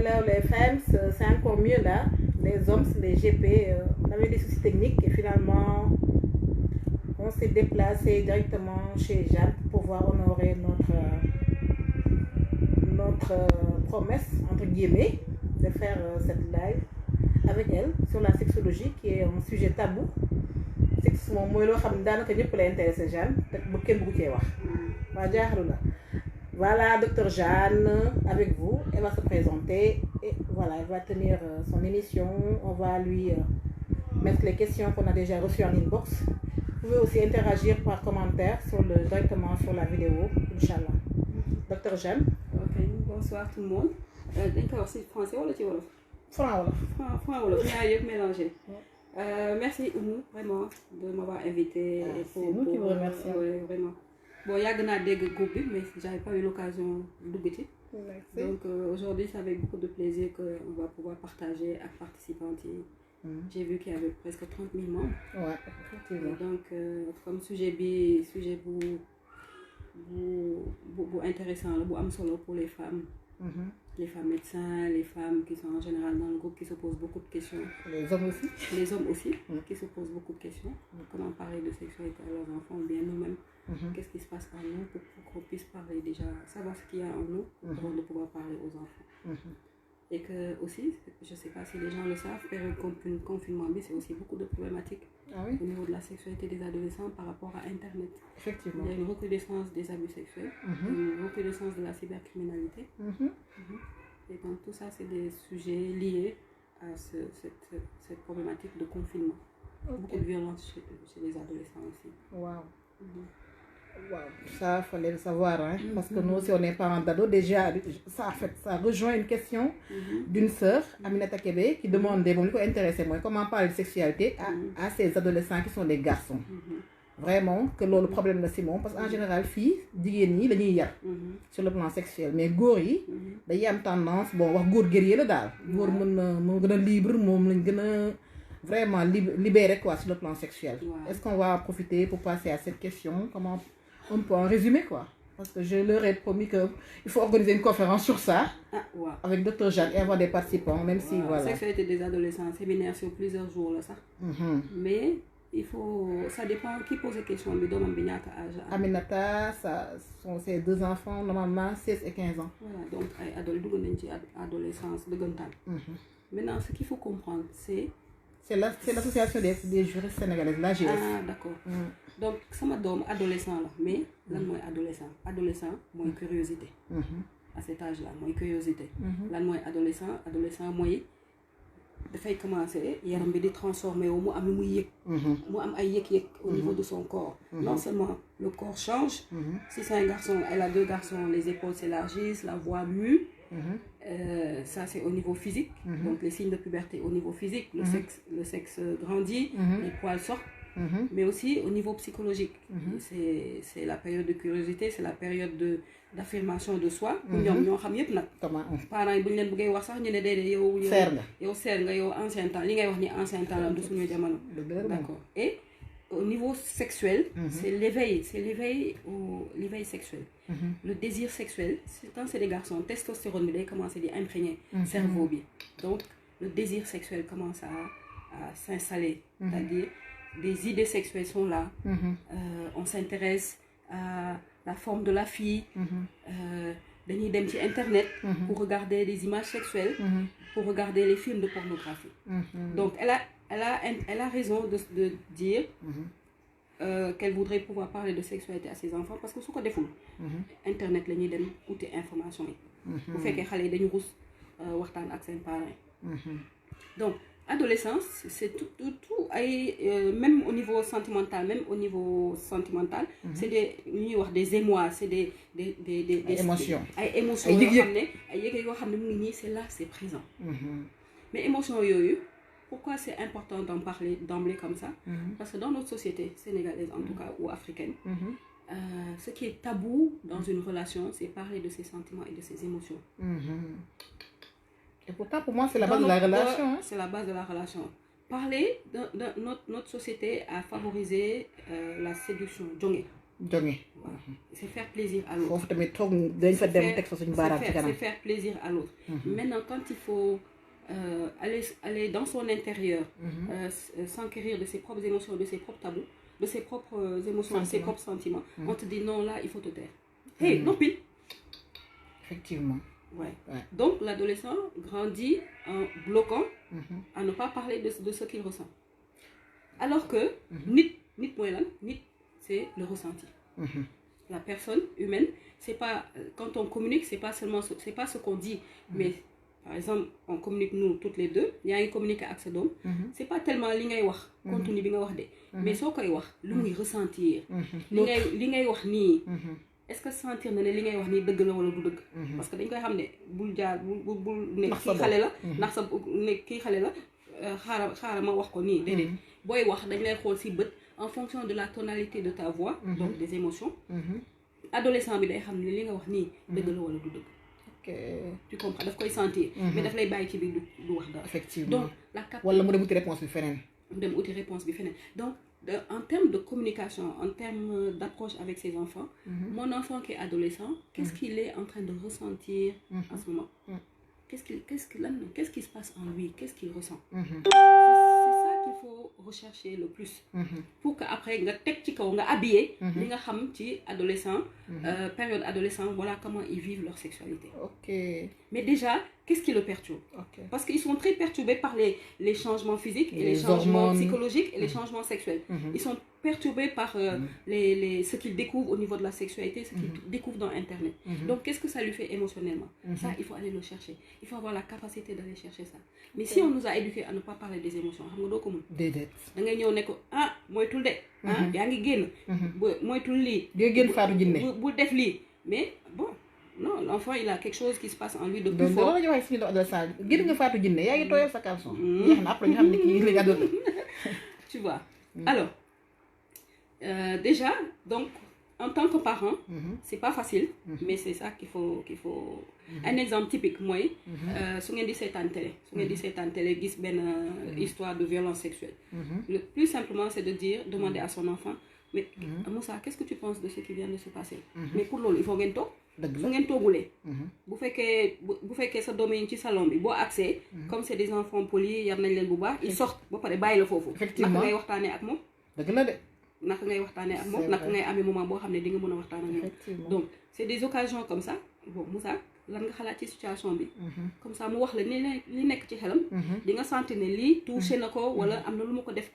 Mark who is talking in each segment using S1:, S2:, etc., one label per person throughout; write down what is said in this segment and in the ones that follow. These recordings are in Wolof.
S1: Hello les femmes, c'est encore mieux là. Les hommes, les GP, on avait des soucis techniques et finalement on s'est déplacé directement chez Jeanne pour pouvoir honorer notre promesse, entre guillemets, de faire cette live avec elle sur la sexologie qui est un sujet tabou. Sexe moom mooy loo xam ne daanaka ñëpp lay intéressé Jeanne te ba kenn bëggu cee wax waa jaaxalu la. Voilà, docteur Jeanne, avec vous, elle va se présenter et voilà, elle va tenir son émission. On va lui mettre les questions qu'on a déjà reçues en inbox. Vous pouvez aussi interagir par commentaire directement sur la vidéo, Inch'Allah. Docteur Jeanne.
S2: Ok, bonsoir tout le monde. D'accord, c'est français ou le wolof?
S1: Franc
S2: wolof, ñaar yëpp mélangé. Merci Oumou, vraiment, de m'avoir invité.
S1: C'est nous qui vous remercions.
S2: Ouais, vraiment. Bon, yàgg naa dégg groupe bi, mais j'avais pas eu l'occasion dugg ci. Donc aujourd'hui, c'est avec beaucoup de plaisir qu'on va pouvoir partager ak participantes yi. J'ai vu qu'il y avait presque 30 000 membres.
S1: Ouais, effectivement.
S2: Donc comme sujet bu intéressant la, bu am solo pour les femmes. Les femmes médecins, les femmes qui sont en général dans le groupe qui se posent beaucoup de questions.
S1: Les hommes aussi.
S2: Les hommes aussi, qui se posent beaucoup de questions. Comment parler de sexualité à leurs enfants, bien nous-mêmes. Qu'est-ce qui se passe en nous pour qu'on puisse parler déjà, savoir ce qu'il y a en nous pour de pouvoir parler aux enfants. Et que aussi, je ne sais pas si les gens le savent, période confinement, c'est aussi beaucoup de problématiques au niveau de la sexualité des adolescents par rapport à Internet.
S1: Effectivement.
S2: Il y a une recrudescence des abus sexuels, une recrudescence de la cybercriminalité. Et donc tout ça, c'est des sujets liés à cette problématique de confinement. Beaucoup de violence chez les adolescents aussi.
S1: Wow. Wow. Ça, il fallait le savoir, hein? Parce que nous, si on est parents d'ados, déjà, ça rejoint une question d'une sœur, Aminata Kébé, qui demandait, bon, lui, intéressé, moi, comment parler de sexualité à ces adolescents qui sont des garçons. Vraiment, que le problème de Simon, parce qu'en général, filles, jigéen dañuy yar sur le plan sexuel, mais góor yi dañuy am tendance, bon, wax góor guerrier la daal. Góor moo gën a libre, moom lañ gën a vraiment libéré quoi sur le plan sexuel. Est-ce qu'on va en profiter pour passer à cette question? Comment on peut en résumer quoi? Parce que je leur ai promis qu'il faut organiser une conférence sur ça avec Dr Jeanne et avoir des participants, même si voilà.
S2: Sexualité des adolescents, séminaire sur plusieurs jours là ça. Mais il faut, ça dépend qui pose la question.
S1: Aminata, c'est 2 enfants, normalement 16 et 15 ans.
S2: Voilà, donc adolescence de Gontan. Maintenant, ce qu'il faut comprendre, c'est
S1: l'association des juristes sénégalaises, l'AGS.
S2: Ah, d'accord. Donc, ça m'a donné adolescent là, mais là, moi, adolescent, moi, curiosité. À cet âge-là, moi, curiosité. Là, moi, adolescent, moi, dafay commencer yaram bi di transformer wu mu am lu muy yëg mu am ay yëg-yëg au niveau de son corps. Non seulement le corps change, si c'est un garçon, elle a 2 garçons, les épaules s'élargissent, la voix mue, ça c'est au niveau physique, donc les signes de puberté au niveau physique, le sexe grandit, les poils sortent, mais aussi au niveau psychologique. C'est la période de curiosité, c'est la période d'affirmation de soi. Pour ñoom ñoo xam yépp nag parents yi bu ñu leen bëggee wax sax ñu ne déedéet yow seer nga yow ancien temps li ngay wax ni ancien temps la du suñu jamono. D'accord. Et au niveau sexuel, c'est l'éveil sexuel. Le désir sexuel, quand c'est des garçons, testostérone bi day commencer di imprégner cerveau bi. Donc le désir sexuel commence à s'installer, c'est-à-dire des idées sexuelles sont là. On s'intéresse à la forme de la fille. Dañuy dem ci internet pour regarder des images sexuelles, pour regarder les films de pornographie. Donc elle a raison de dire qu'elle voudrait pouvoir parler de sexualité à ses enfants parce que su ko deful internet la ñuy dem uti information yi. Bu fekkee xale yi dañu rus waxtaan ak seen parents. Donc adolescence, c'est tout même au niveau sentimental, c'est des émois, c'est des
S1: émotions.
S2: Émotions, c'est là, c'est présent. Mais émotions, pourquoi c'est important d'en parler d'emblée comme ça? Parce que dans notre société sénégalaise, en tout cas, ou africaine, ce qui est tabou dans une relation, c'est parler de ses sentiments et de ses émotions.
S1: Et pourtant, pour moi, c'est la base de la relation.
S2: C'est la base de la relation. Parler, notre société a favorisé la séduction,
S1: jonge
S2: voilà c'est faire plaisir à l'autre
S1: foofu tamit toog dañ fa dem teg fa suñu baaraam ci kanam
S2: c'est faire plaisir à l'autre maintenant quand il faut aller dans son intérieur s'enquérir de ses propres émotions de ses propres tabous de ses propres émotions de ses propres sentiments on te dit non là il faut te taire hey non pile
S1: effectivement
S2: ouais donc l'adolescent grandit en bloquant à ne pas parler de ce qu'il ressent alors que nit mooy lan nit c'est le ressenti la personne humaine c'est pas quand on communique c'est pas ce qu'on dit mais par exemple on communique nous toutes les deux yaa ngi communiquer ak sa doom c'est pas tellement li ngay wax contenu bi nga wax de mais soo koy wax lu muy ressentir li ngay wax nii est-ce que sentir na ne li ngay wax nii dëgg la wala du dëgg parce que dañ koy xam ne bul jaar bul ne kii xale la ndax sa ne kii xale la xaaral ma wax ko nii déedéet booy wax dañ lay xool ci bët en fonction de la tonalité de ta voix donc des émotions adolescent bi day xam ne li nga wax nii dëgg la wala du dëgg tu comprends daf koy sentir mais daf lay bàyyi ci biir du wax dara
S1: effectivement
S2: donc la
S1: wala mu dem uti réponse bi feneen
S2: donc en termes de communication en termes d'approche avec ses enfants mon enfant qui est adolescent qu'est-ce qu'il est en train de ressentir en ce moment qu'est-ce qui se passe en lui qu'est-ce qu'il ressent c'est ça qu'il faut rechercher le plus pour que après nga teg ci kaw nga habillé li nga xam ci adolescent période adolescent voilà comment ils vivent leur sexualité mais déjà qu'est-ce qui le perturbe parce qu'ils sont très perturbés par les changements physiques et les changements psychologiques et les changements sexuels ils sont perturbés par ce qu'ils découvrent au niveau de la sexualité ce qu'ils découvrent dans Internet donc qu'est-ce que ça lui fait émotionnellement ça il faut aller le chercher il faut avoir la capacité d'aller chercher ça mais si on nous a éduqués à ne pas parler des émotions xam nga doo ko mën
S1: déedéet
S2: da ngay ñëw ne ko moytul de yaa ngi génn moytul lii
S1: di génn faatu jinne
S2: bu def lii mais bon non l'enfant il a quelque chose qui se passe en lui de plus fort
S1: donc la ñu waxee suñu adolescent génn nga faatu jinne yaa ngi tooyal sa caleçon jeex na après ñu xam ne kii li nga doon
S2: tu vois alors déjà donc en tant que parent c'est pas facile mais c'est ça qu'il faut un exemple typique mooy su ngeen di seetaan télé gis benn histoire de violence sexuelle le plus simplement c'est de demander à son enfant mais Moussa qu'est-ce que tu penses de ce qui vient de se passer mais pour loolu il faut ngeen toog su ngeen toogulee bu fekkee sa doom yi ci salon bi boo accès comme c'est des enfants polis yar nañ leen bu baax ils sortent ba pare bàyyi la foofu naka ngay waxtaanee ak moom
S1: dëgg la de
S2: naka ngay waxtaanee ak moom naka ngay amee moment boo xam ne di nga mën a waxtaan ak moom donc c'est des occasions comme ça bon Moussa lan nga xalaat ci situation bi comme ça mu wax la li nekk ci xelam di nga sentir ne lii touché na ko wala am na lu ma ko def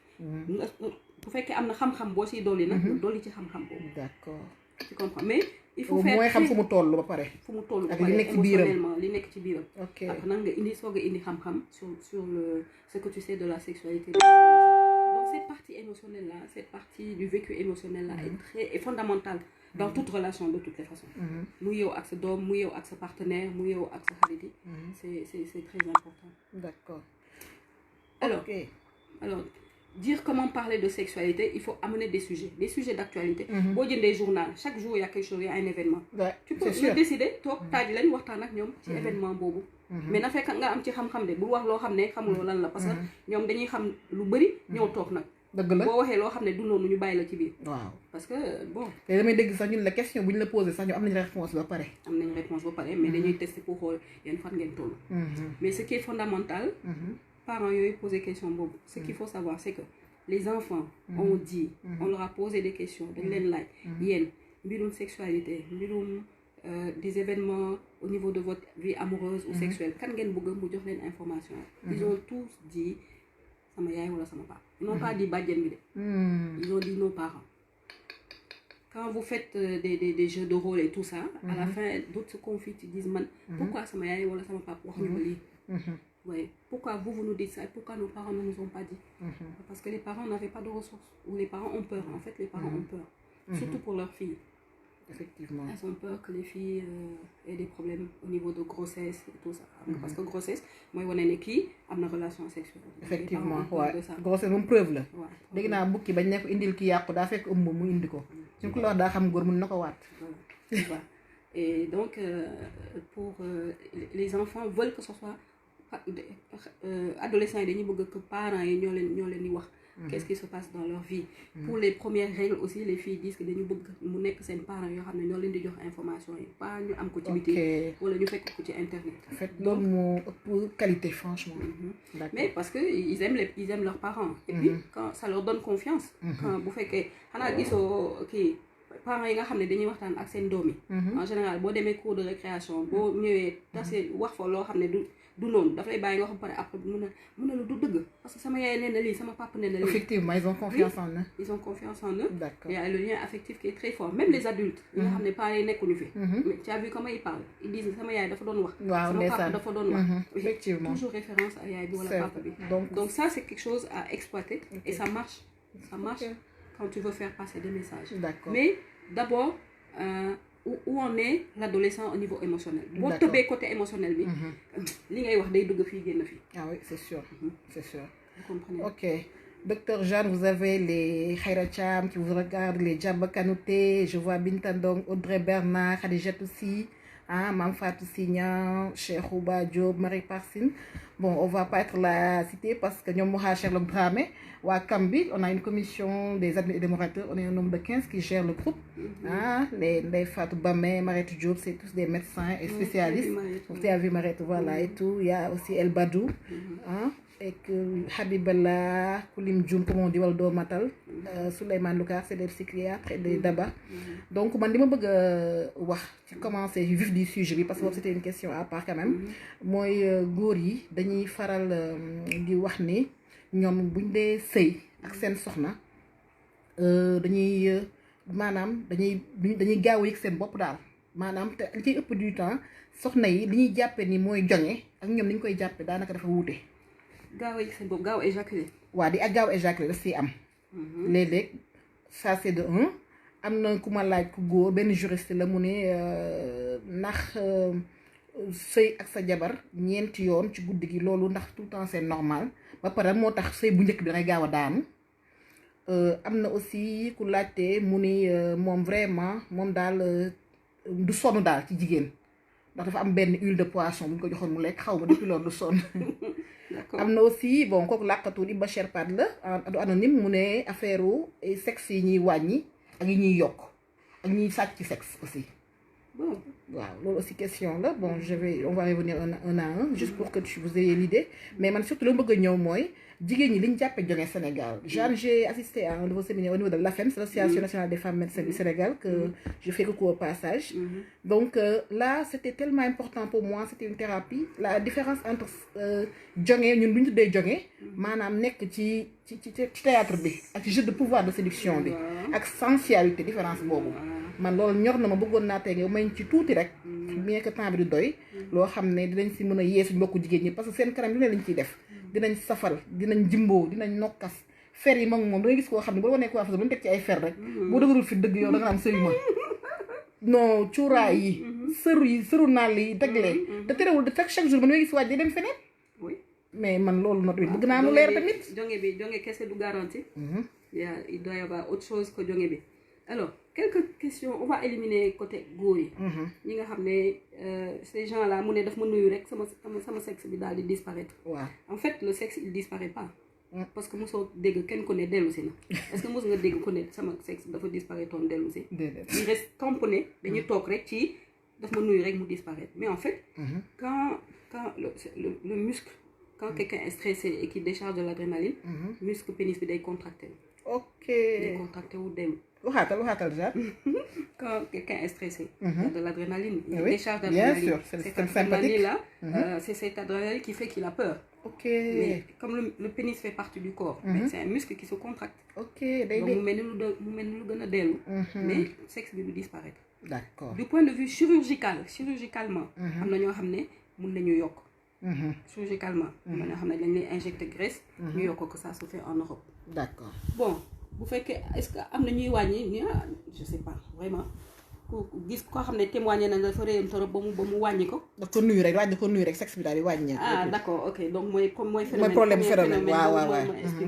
S2: nga bu fekkee am na xam-xam boo siy dolli nag dolli ci xam-xam boobu
S1: d'accord
S2: tu comprends mais il faut faire
S1: mooy xam fu mu toll ba pare
S2: li nekk ci biiram li nekk ci biiram
S1: ok
S2: après nag nga soog a indi xam-xam sur ce que tu sais de la sexualité donc cette partie émotionnelle là cette partie du vécu émotionnel là est fondamentale dans toute relation de toutes les façons muy yow ak sa doom muy yow ak sa partenaire muy yow ak sa xarit yi c'est très important
S1: d'accord
S2: alors dire comment parler de sexualité il faut amener des sujets d'actualité boo jëndee journal chaque jour il y a quelque chose il y a un événement tu peux le décider toog taaj lañ waxtaan ak ñoom ci événement boobu mais na fekk nga am ci xam-xam de bul wax loo xam ne xamuloo lan la parce que ñoom dañuy xam lu bëri ñëw toog nag
S1: dëgg la
S2: boo waxee loo xam ne du noonu ñu bàyyi la ci biir
S1: waaw
S2: parce que bon
S1: te damay dégg sax ñun la question bu ñu la posé sax ñu am nañ réponse ba pare
S2: mais dañuy tester pour xool yéen fan ngeen toll mais ce qui est fondamental parents yooyu poser question boobu ce qu'il faut savoir c'est que les enfants on dit on leur a posé des questions dañ leen laaj yéen mbirum sexualité mbirum des événements au niveau de votre vie amoureuse ou sexuelle kan ngeen bëgg mu jox leen information ils ont tous dit sama yaay wala sama papa ils n'ont pas dit bàjjen bi de ils ont dit nos parents quand vous faites des jeux de rôle et tout ça à la fin d'autres se confient ils disent man pourquoi sama yaay wala sama papa wax ñu ko lii oui pourquoi vous nous dites ça et pourquoi nos parents ne nous ont pas dit parce que les parents n'avaient pas de ressources ou les parents ont peur en fait les parents ont peur surtout pour leurs filles
S1: effectivement
S2: elles ont peur que les filles aient des problèmes au niveau de grossesse et tout ça parce que grossesse mooy wane ne kii am na relation sexuelle
S1: effectivement waaw grossesse moom preuve la dégg naa bukki bañ ne ko indil ki yàqu daa fekk ëmb mu indi ko suñ ko la wax daa xam góor mun na ko waat
S2: et donc pour les enfants veulent que ce soit adolescents yi dañuy bëgg que parents yi ñoo leen di wax qu'est-ce qui se passe dans leur vie. Pour les premières règles aussi les filles disent que dañu bëgg mu nekk seen parents yoo xam ne ñoo leen di jox information yi pas ñu am ko ci biti wala ñu fekk ko ci internet.
S1: En fait loolu moo ëpp qualité franchement.
S2: Mais parce que ils aiment leurs parents. Et puis quand ça leur donne confiance. Quand bu fekkee xanaa gisoo kii parents yi nga xam ne dañuy waxtaan ak seen doom yi. En général boo demee cours de récréation boo ñëwee tase wax fa loo xam ne du noonu daf lay bàyyi nga xam pare après mun na lu du dëgg parce que sama yaay nee na lii sama papa nee na lii.
S1: Effectivement ils ont confiance en eux.
S2: Ils ont confiance en eux.
S1: D'accord.
S2: Il y a le lien affectif qui est très fort même les adultes. yi nga xam ne parents yi nekkuñu fi. Mais tu as vu comment ils parlent ils disent sama yaay dafa doon wax.
S1: waaw
S2: sama papa dafa doon wax.
S1: Effectivement
S2: toujours référence à yaay bi wala papa bi. Donc ça c'est quelque chose à exploiter. Et ça marche quand tu veux faire passer des messages.
S1: D'accord.
S2: Mais d'abord où en est l'adolescent au niveau émotionnel. Boo tëbee côté émotionnel bi. li ngay wax day dugg fii génn fii.
S1: Ah oui c'est sûr. C'est sûr.
S2: Vous comprenez.
S1: Ok. Docteur Jeanne, vous avez les Khaira Thiam qui vous regardent, les Djamba Kanouté, je vois Binta Ndong, Audrey Bernard, Khadijat aussi, Mame Fatou Signan, Cheikh Ouba Diop, Marie Parsine. Bon, on va pas être là cité parce que nous avons Sherlock Dramé. Ou à Kambi, on a une commission des admis et des moderateurs, on est un nombre de 15 qui gèrent le groupe. Les Fatou Bamé, Mariette Diop, c'est tous des médecins et spécialistes. Vous avez vu Mariette, voilà, et tout. Il y a aussi El Badou. Et que Habiballah, Koulim Djoum, comme on dit, Waldo Matal, Souleymane Loukar, c'est des psychiatres et des Daba. Donc, je vais commencer vif du sujet parce que c'était une question à part quand même. Moi, Gori, dañuy faral di wax ni ñoom buñ dee sëy ak seen soxna dañuy maanaam dañuy gaaw a yëg seen bopp daal maanaam te li ciy ëpp du temps soxna yi li ñuy jàppe ni mooy joŋe ak ñoom ni ñu koy jàppe daanaka dafa wuute.
S2: gaaw a yëg seen bopp gaaw a éjaculer.
S1: waa di ak gaaw a éjaculer daf siy am. léeg-léeg ça c'est de un am na ku ma laaj ku góor benn juriste la mu ne ndax sëy ak sa jabar ñeenti yoon ci guddi gi loolu ndax tout le temps c'est normal ba pare moo tax sëy bu njëkk bi dangay gaaw a daanu. am na aussi ku laajte mu ni moom vraiment moom daal du sonn daal ci jigéen ndax dafa am benn huile de poisson bu ñu ko joxoon mu lekk xaw ma depuis loolu du sonn. am na aussi bon kooku làqatu di Bachir Pad la du anonyme mu ne affaire sexe yi ñuy wàññi ak yi ñuy yokk ak ñuy sàcc ci sexe aussi. waaw loolu aussi question là bon on va revenir un à un juste pour que vous ayez l'idée mais man surtout lu ma bëgg a ñëw mooy jigéen ñi li ñu jàppee jonge Sénégal. J'ai assisté à un nouveau séminaire au niveau de l'AFEM, c'est l'Association nationale des femmes médecins du Sénégal, que je fais coucou au passage. Donc là c'était tellement important pour moi, c'était une thérapie. La différence entre jonge ñun bu ñu tuddee jonge maanaam nekk ci théâtre bi ak ci jeu de pouvoir de séduction bi ak sensualité différence boobu man loolu ñor na ma bëggoon naa tey nga may ci tuuti rek bien que temps bi du doy loo xam ne dinañ si mën a yee suñu mbokku jigéen ñi parce que seen kanam li ne lañ ciy def dinañ safal dinañ jimboo dinañ nokkas fer yi moom da ngay gis koo xam ne boo nekk waa fas ba ñu teg ci ay fer rek boo dëgërul fi dëgg yow da nga am sëyu ma non cuuraay yi sëru naal yi teglee te terewul de chaque jour man ngay gis waaj day dem feneen mais man loolu not bëgg naa mu leer tamit
S2: jonge kese du garantie il doit y avoir autre chose que jonge bi alors quelques questions on va éliminer côté góor yi ñi nga xam ne ces gens là mu ne daf ma nuyu rek sama sexe bi daal di disparaître en fait le sexe il disparaît pas parce que mosoo dégg kenn ko ne dellu si na est-ce que mos nga dégg ko ne sama sexe dafa disparaître toon dellu si il reste tamponné dañuy toog rek ci daf ma nuyu rek mu disparaître mais en fait quand le muscle quand quelqu'un est stressé et qu'il décharge de l'adrénaline muscle pénis bi day contracté day contracté wu dellu
S1: waxaatal déjà.
S2: Quand quelqu'un est stressé, il y a de l'adrénaline, il décharge
S1: Bien
S2: d'adrénaline.
S1: sûr, c'est adrénaline-là,
S2: c'est cette adrénaline qui fait qu'il a peur.
S1: Ok.
S2: Mais comme le pénis fait partie du corps, c'est un muscle qui se contracte.
S1: Ok.
S2: Donc mu mel ni lu gën a dellu. Mais sexe bi du disparaître.
S1: D'accord.
S2: Du point de vue chirurgicalement, am na ñoo xam ne mun nañu yokk. Chirurgicalement, am na ñoo xam ne dañ lay injecter graisse. ñu yokk que ça se fait en Europe.
S1: D'accord.
S2: Bon. bu fekkee est-ce que am na ñuy wàññi je sais pas vraiment ku gis koo xam ne témoigné na dafa réyam torop ba mu wàññi ko.
S1: da ko nuyu rek sexe bi daal di wàññi.
S2: d'accord ok donc mooy phénomène.
S1: mooy problème waaw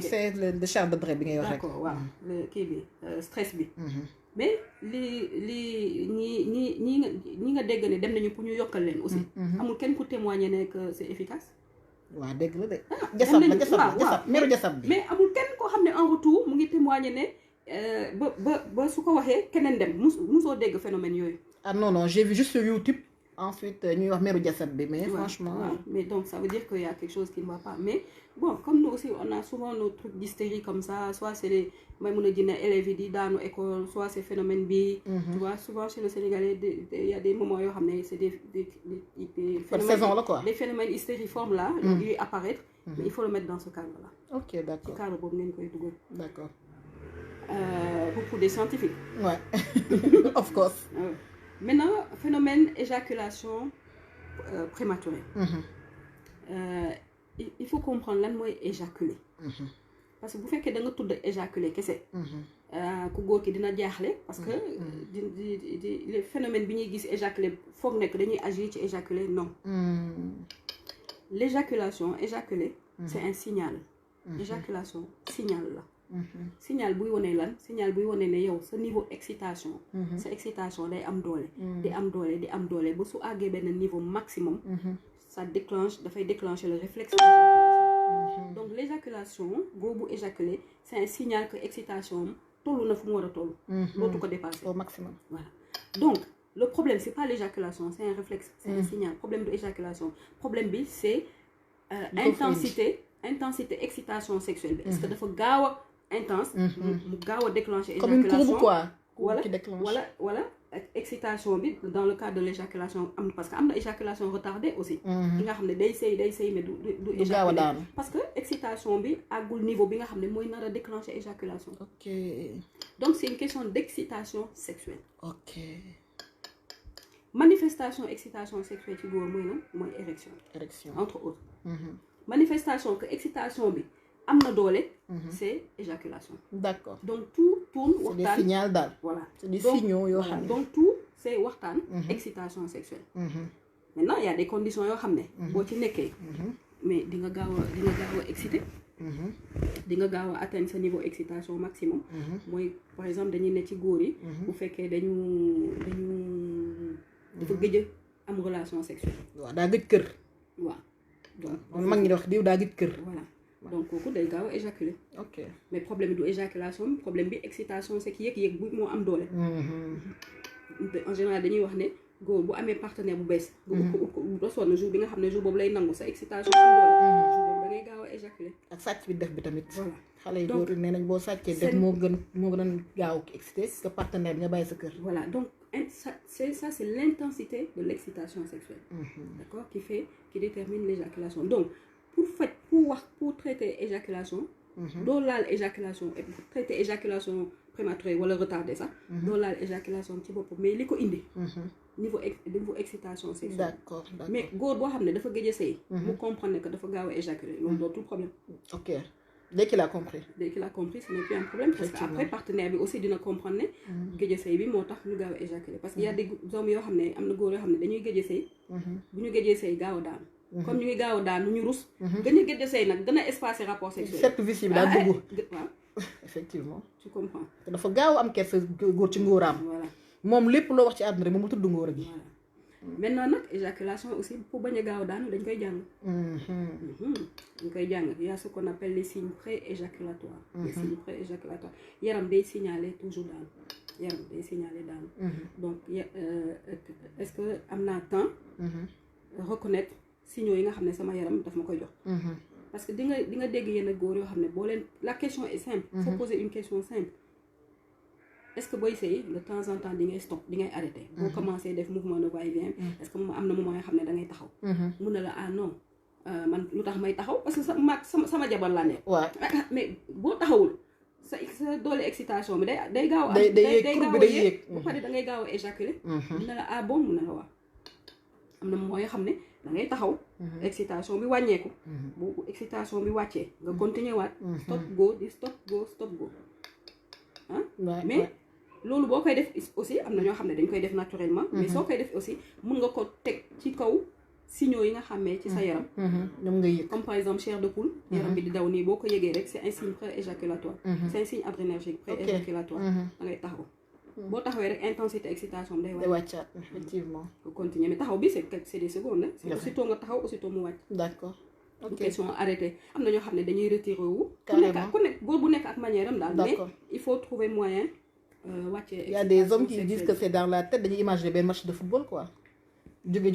S1: c'est le charge de drap bi ngay wax rek.
S2: d'accord waaw le kii bi stress bi. mais li ñi nga dégg ne dem nañu pour ñu yokkal leen aussi. amul kenn ku témoigné ne que c'est efficace.
S1: waaw dégg la de. jasab meeru jasab bi
S2: mais amul kenn koo xam ne en retour mu ngi témoigner ne ba su ko waxee keneen dem musoo dégg phénomène yooyu.
S1: Ah non, j'ai vu juste sur YouTube. Ensuite, ñuy wax meru jasad bi, mais franchement...
S2: Mais donc, ça veut dire qu'il y a quelque chose qui ne va pas. Mais bon, comme nous aussi, on a souvent nos trucs d'hystérie comme ça. Soit c'est les... Même on dit élèves dans nos écoles, soit c'est phénomène bi. Tu vois, souvent chez le Sénégalais, il y a des moments où c'est des phénomènes... Des phénomènes hystériformes là, qui apparaissent. Mais il faut le mettre dans ce cadre-là.
S1: Ok, d'accord.
S2: Ce cadre,
S1: d'accord.
S2: Pour des scientifiques.
S1: Ouais, of course.
S2: Maintenant, phénomène éjaculation prématurée. Il faut comprendre lan mooy éjaculer. Parce que bu fekkee da nga tudd éjaculer kese. Ku góor ki dina jaaxle parce que les phénomènes bi ñuy gis éjaculer foog nekk dañuy agir ci éjaculer non. L'éjaculation éjaculer c'est un signal. Éjaculation signal la. Signal buy wone lan signal buy wone ne yow sa niveau excitation sa excitation day am doole di am doole ba su àggee benn niveau maximum ça dafay déclencher le réflexe d'éjaculation. Donc l'éjaculation boobu éjaculer c'est un signal que excitation tollu na fu mu war a toll dootu ko dépasser
S1: au maximum.
S2: Voilà. Donc le problème c'est pas l'éjaculation c'est un réflexe c'est un signal. Problème de éjaculation problème bi c'est intensité excitation sexuelle bi est-ce que dafa gaaw a intense mu gaaw a déclencher
S1: comme une courbe quoi
S2: wala excitation bi dans le cadre de l'éjaculation am parce que am na éjaculation retardée aussi ki nga xam ne day sëy mais du éjaculer parce que excitation bi àggul niveau bi nga xam ne mooy nar a déclencher éjaculation.
S1: Ok.
S2: Donc c'est une question d'excitation sexuelle.
S1: Ok.
S2: Manifestation excitation sexuelle ci góor mooy lan mooy érection entre autres. Manifestation que excitation bi am na doole. C'est éjaculation.
S1: D'accord.
S2: Donc tout tourne waxtaan.
S1: C'est des signaux daal.
S2: Voilà.
S1: C'est des signaux yoo xam ne.
S2: Donc tout c'est waxtaan. Excitation sexuelle. Maintenant il y a des conditions yoo xam ne. boo ci nekkee. mais di nga gaaw a excité. di nga gaaw a atteindre sa niveau excitation maximum. mooy par exemple dañuy ne ci góor yi. bu fekkee dañu dafa gëj am relation sexuelle.
S1: waaw daa gëj kër.
S2: waaw donc
S1: mag ñi di wax diw daa gëj kër.
S2: voilà donc kooku day gaaw a éjaculer.
S1: Ok.
S2: mais problème bi du éjaculation problème bi excitation c'est que yëg bu moo am doole. En général dañuy wax ne góor bu amee partenaire bu bees. bu dosoon jour bi nga xam ne jour boobu lay nangu sa excitation am doole. jour boobu da ngay gaaw a éjaculer.
S1: ak sàcc bi def bi tamit.
S2: voilà
S1: xale yi góor nee nañ boo sàccee def moo gën gaaw excité que partenaire bi nga bàyyi sa kër.
S2: Voilà donc c'est l'intensité de l'excitation sexuelle. D'accord qui détermine l'éjaculation. Donc pour traiter éjaculation. doo laal éjaculation et pour traiter éjaculation prématurée wala retardée sax. doo laal éjaculation ci boppam mais li ko indi. niveau excitation sexuelle.
S1: D'accord.
S2: Mais góor boo xam ne dafa gëj a sëy. mu comprendre que dafa gaaw a éjaculer loolu dootul problème.
S1: Ok. Dès qu'il a compris, ce n'est plus un problème parce que après partenaire bi aussi dina comprendre ne gëj a sëy bi moo tax ñu gaaw a éjaculer parce que y a des hommes yoo xam ne am na góor yoo xam ne dañuy gëj a sëy bu ñu gëjee sëy gaaw a daanu comme ñu ngi gaaw a daanu ñu rus gën a gëj a sëy nag gën a espacer rapport sexuel cercle vicieux bi daa dugg
S2: waaw
S1: effectivement
S2: tu comprends
S1: dafa gaaw am kersa góor ci ngóoraam
S2: voilà
S1: moom lépp loo wax ci àdduna rek moom mu tudd ngóor gi
S2: maintenant nag éjaculation aussi pour bañ a gaaw daanu dañ koy jàng dañ koy jàng il y a ce qu'on appelle les signes pré-éjaculatoires les signes pré-éjaculatoires yaram day signaler toujours daanu donc est-ce que am naa temps reconnaître signaux yi nga xam ne sama yaram daf ma koy jox parce que di nga dégg yenn góor yoo xam ne boo leen la question est simple faut poser une question simple est-ce que booy sëy de temps en temps di ngay stop di ngay arrêter boo commencé def mouvement de va-et-vient est-ce que am na moment yoo xam ne da ngay taxaw mun na la non man lu tax may taxaw parce que sama jabar laa nekk waaw mais boo taxawul sa doole excitation bi day gaaw a day gaaw a yéeg ba pare da ngay gaaw a éjaculer mun na la bon mun na la waaw am na moment yoo xam ne da ngay taxaw excitation bi wàññeeku bu excitation bi wàccee nga continuer waat stop go mais loolu boo koy def aussi am na ñoo xam ne dañ koy def naturellement mais soo koy def aussi mun nga ko teg ci kaw signaux yi nga xamee ci sa yaram
S1: ñoom nga yëg
S2: comme par exemple chair de poule yaram bi di daw nii boo ko yëgee rek c'est un signe pré-éjaculatoire c'est un signe adrénergique pré-éjaculatoire da ngay taxaw boo taxawee rek intensité excitation bi day
S1: wàccaat effectivement
S2: ko continuer mais taxaw bi c'est des secondes c'est aussitôt nga taxaw aussitôt mu wàcc
S1: d'accord ok
S2: question arrêtée am na ñoo xam ne dañuy retiré wu.
S1: carrément
S2: ku nekk góor bu nekk ak manière am daal. mais il faut trouver moyen wàcce.
S1: il y a des hommes qui disent que c'est dans la tête dañuy imaginer benn match de football quoi. jóge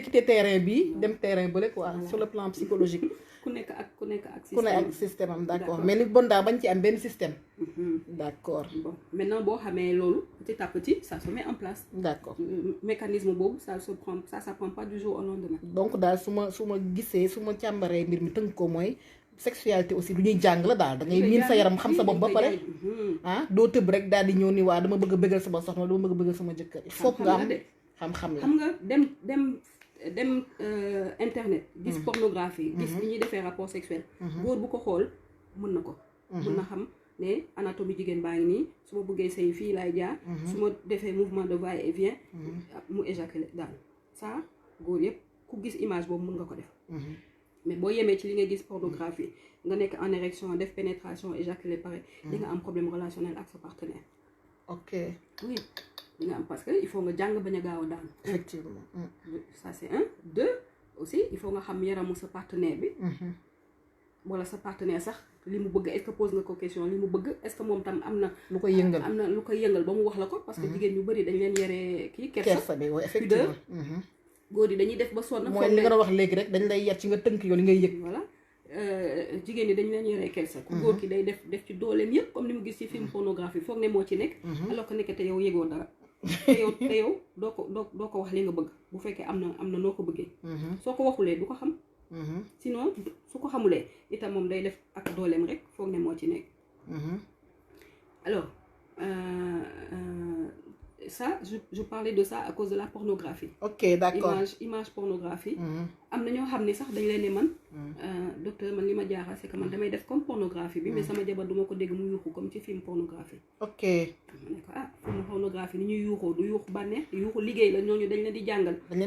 S1: quitter terrain bi dem terrain bële quoi sur le plan psychologique.
S2: ku nekk ak
S1: système am d'accord mais li bon daal bañ ci am benn système. d'accord.
S2: bon maintenant boo xamee loolu petit à petit ça se met en place.
S1: d'accord
S2: mécanisme boobu ça prend pas du jour au lendemain.
S1: donc daal su ma gisee su ma càmbaree mbir mi tënk ko mooy sexualité aussi lu ñuy jàng la daal da ngay miin sa yaram xam sa bopp ba pare. doo tëb rek daal di ñëw ni waa dama bëgg a bëggal sama soxna dama bëgg a bëggal sama jëkkër. il faut nga am xam
S2: nga dem internet gis pornographie gis li ñuy defee rapport sexuel góor bu ko xool mën na ko mën na xam ne anatomie jigéen baa ngi nii su ma bëggee say fii laay jaar su ma defee mouvement de va et vient mu éjaculer daal ça góor yëpp ku gis image boobu mën nga ko def mais boo yemee ci li nga gis pornographie nga nekk en érection def pénétration éjaculer pare di nga am problème relationnel ak sa partenaire.
S1: ok
S2: oui di nga am parce que il faut nga jàng bañ a gaaw a daan.
S1: effectivement.
S2: ça c'est un. deux aussi il faut nga xam yaramu sa partenaire bi. wala sa partenaire sax li mu bëgg est-ce que pose nga ko question li mu bëgg est-ce que moom tam am na.
S1: lu koy yëngal
S2: ba mu wax la ko. parce que jigéen ñu bari dañ leen yore kii.
S1: kersa bi waaw effectivement.
S2: góor yi dañuy def ba sonn.
S1: mooy li nga doon wax léegi rek dañ lay yar ci nga tënk yow li ngay yëg.
S2: voilà jigéen ñi dañu leen yore kersa. ku góor ki day def ci dooleem yëpp comme ni mu gis ci film pornographie foog ne moo ci nekk. alors que nekk te yow yëgoo dara. te yow doo ko wax li nga bëgg bu fekkee am na noo ko bëggee. soo ko waxulee du ko xam. sinon su ko xamulee itam moom day def ak dooleem rek foog ne moo ci nekk. alors ça je parlais de ça à cause de la pornographie.
S1: ok d'accord
S2: image pornographie. am na ñoo xam ne sax dañ leen ne man. docteur man li ma jaaxal c'est que man damay def comme pornographie bi. mais sama jabar duma ko dégg mu yuuxu comme ci film pornographie.
S1: ok
S2: ma ne ko film pornographie ni ñuy yuuxoo du yuuxu bànneex yuuxu liggéey la ñooñu dañ leen di jàngal.
S1: dañ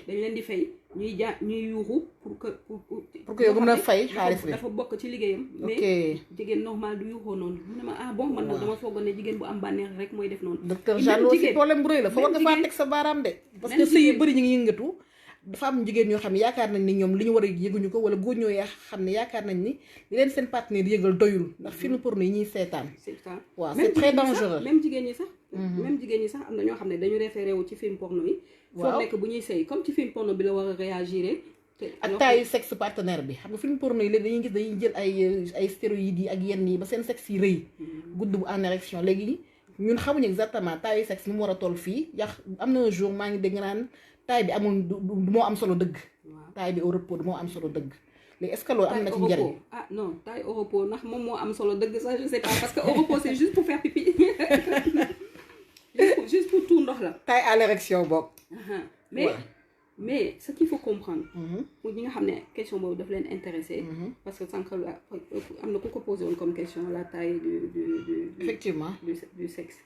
S1: leen di fay
S2: ñuy yuuxu pour que
S1: yow mën a fay xaalis bi
S2: dafa bokk ci liggéeyam. mais jigéen normal du yuuxoo noonu mu ne ma bon man nag dama foogoon ne jigéen bu am bànneex rek mooy def noonu.
S1: docteur Jeanne aussi problème bu rëy la fa war nga faa teg sa baaraam de. parce que sëy yu bëri ñu ngi yëngatu. dafa am jigéen ñoo xam ne yaakaar nañ ni ñoom li ñu war a yëguñu ko wala góor ñoo xam ne yaakaar nañ ni li leen seen partenaire yëgal doyul ndax film porno yi ñuy seetaan.
S2: c'est ça
S1: waaw c'est très dangereux.
S2: même jigéen ñi sax am na ñoo xam ne dañu référé wu ci film porno yi. waaw foo nekk bu ñuy sëy comme ci film porno bi la war a réagir.
S1: ak taayu sexe partenaire bi xam nga film porno yi léegi dañuy gis dañuy jël ay stéroïdes yi ak yenn yi ba seen sexe yi rëy. gudd bu en érection léegi ñun xamuñu exactement taayu sexe ni mu war a toll fii am na un jour maa ngi dégg naan taille bi amul du moo am solo dëgg. taille bi au repos du moo am solo dëgg. léegi est-ce que loolu am na ci njëriñ.
S2: non taille au repos ndax moom moo am solo dëgg ça je sais pas parce que au repos c'est juste pour faire pipi juste pour tuur ndox la.
S1: taille à l'érection boobu.
S2: mais ce qu'il faut comprendre. pour ñi nga xam ne question boobu daf leen intéressé. parce que sànq la am na ku ko posé woon comme question la taille du
S1: effectivement
S2: du sexe.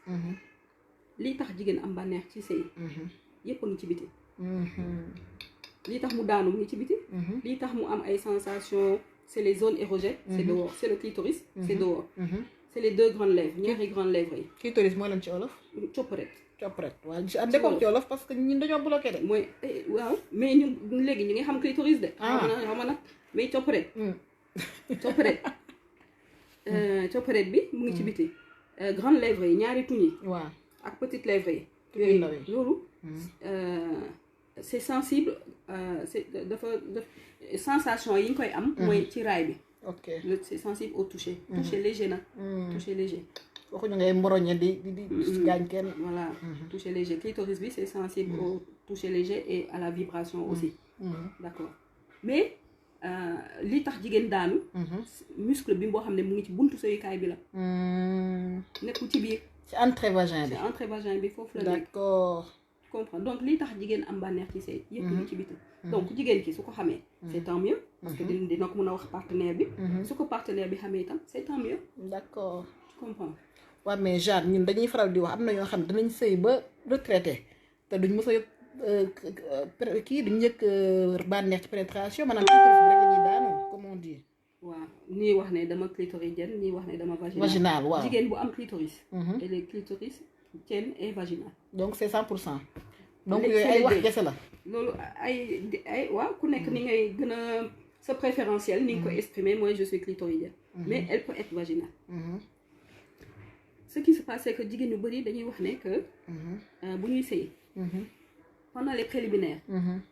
S2: lii tax jigéen am bànneex ci sëy yépp a ngi ci biti. lii tax mu daanu mu ngi ci biti. lii tax mu am ay sensations c'est les zones érogènes. c'est dehors c'est le clitoris. c'est dehors. c'est les deux grandes lèvres ñaari grandes lèvres yi.
S1: clitoris mooy lan ci olof.
S2: copparet.
S1: waaw andi ko ci olof parce que ñun dañoo bloqué de.
S2: mooy waaw mais ñun léegi ñu ngi xam clitoris de. xam nga nag mais copparet. copparet bi mu ngi ci biti. grande lèvres yi ñaari tuñ yi.
S1: waaw
S2: ak petite lèvres yi. loolu c'est sensible c'est dafa sensation yi ñu koy am. mooy ci raay bi.
S1: ok
S2: c'est sensible au toucher. toucher léger nag. toucher léger.
S1: waxuñu ngay mboroñe di gaañ kenn.
S2: voilà toucher léger clitoris bi c'est sensible au toucher léger et à la vibration aussi. d'accord mais li tax jigéen daanu. muscle bi boo xam ne mu ngi ci buntu sëyukaay bi la. nekkul ci biir.
S1: ci entrée vagin bi.
S2: ci entrée vagin bi foofu la nekk.
S1: d'accord.
S2: comprendre donc li tax jigéen am bànneex ci sëy yëpp ngi ci biti. donc jigéen ki su ko xamee. c'est tant mieux. parce que dina ko mën a wax partenaire bi. su ko partenaire bi xamee itam c'est tant mieux.
S1: d'accord.
S2: tu comprends.
S1: waaw mais Jeanne ñun dañuy faral di wax am na ñoo xam ne danañ sëy ba retraité te duñ mës a yëg duñ yëg bànneex ci pénétration maanaam clitoris bi rek la ñuy daanu comme on dit.
S2: waaw ñii wax ne dama clitoridienne ñii wax ne dama
S1: vaginal waaw
S2: jigéen bu am clitoris. et les clitoriciennes et vaginales.
S1: donc c'est 100%. donc yooyu ay wax gese la.
S2: loolu ay waaw ku nekk ni ngay gën a ce préférentiel ni nga ko exprimer moi je suis clitoridienne mais elle peut être vaginale ce qui se passe c'est que jigéen ñu bëri dañuy wax ne que bu ñuy sëy pendant les préliminaires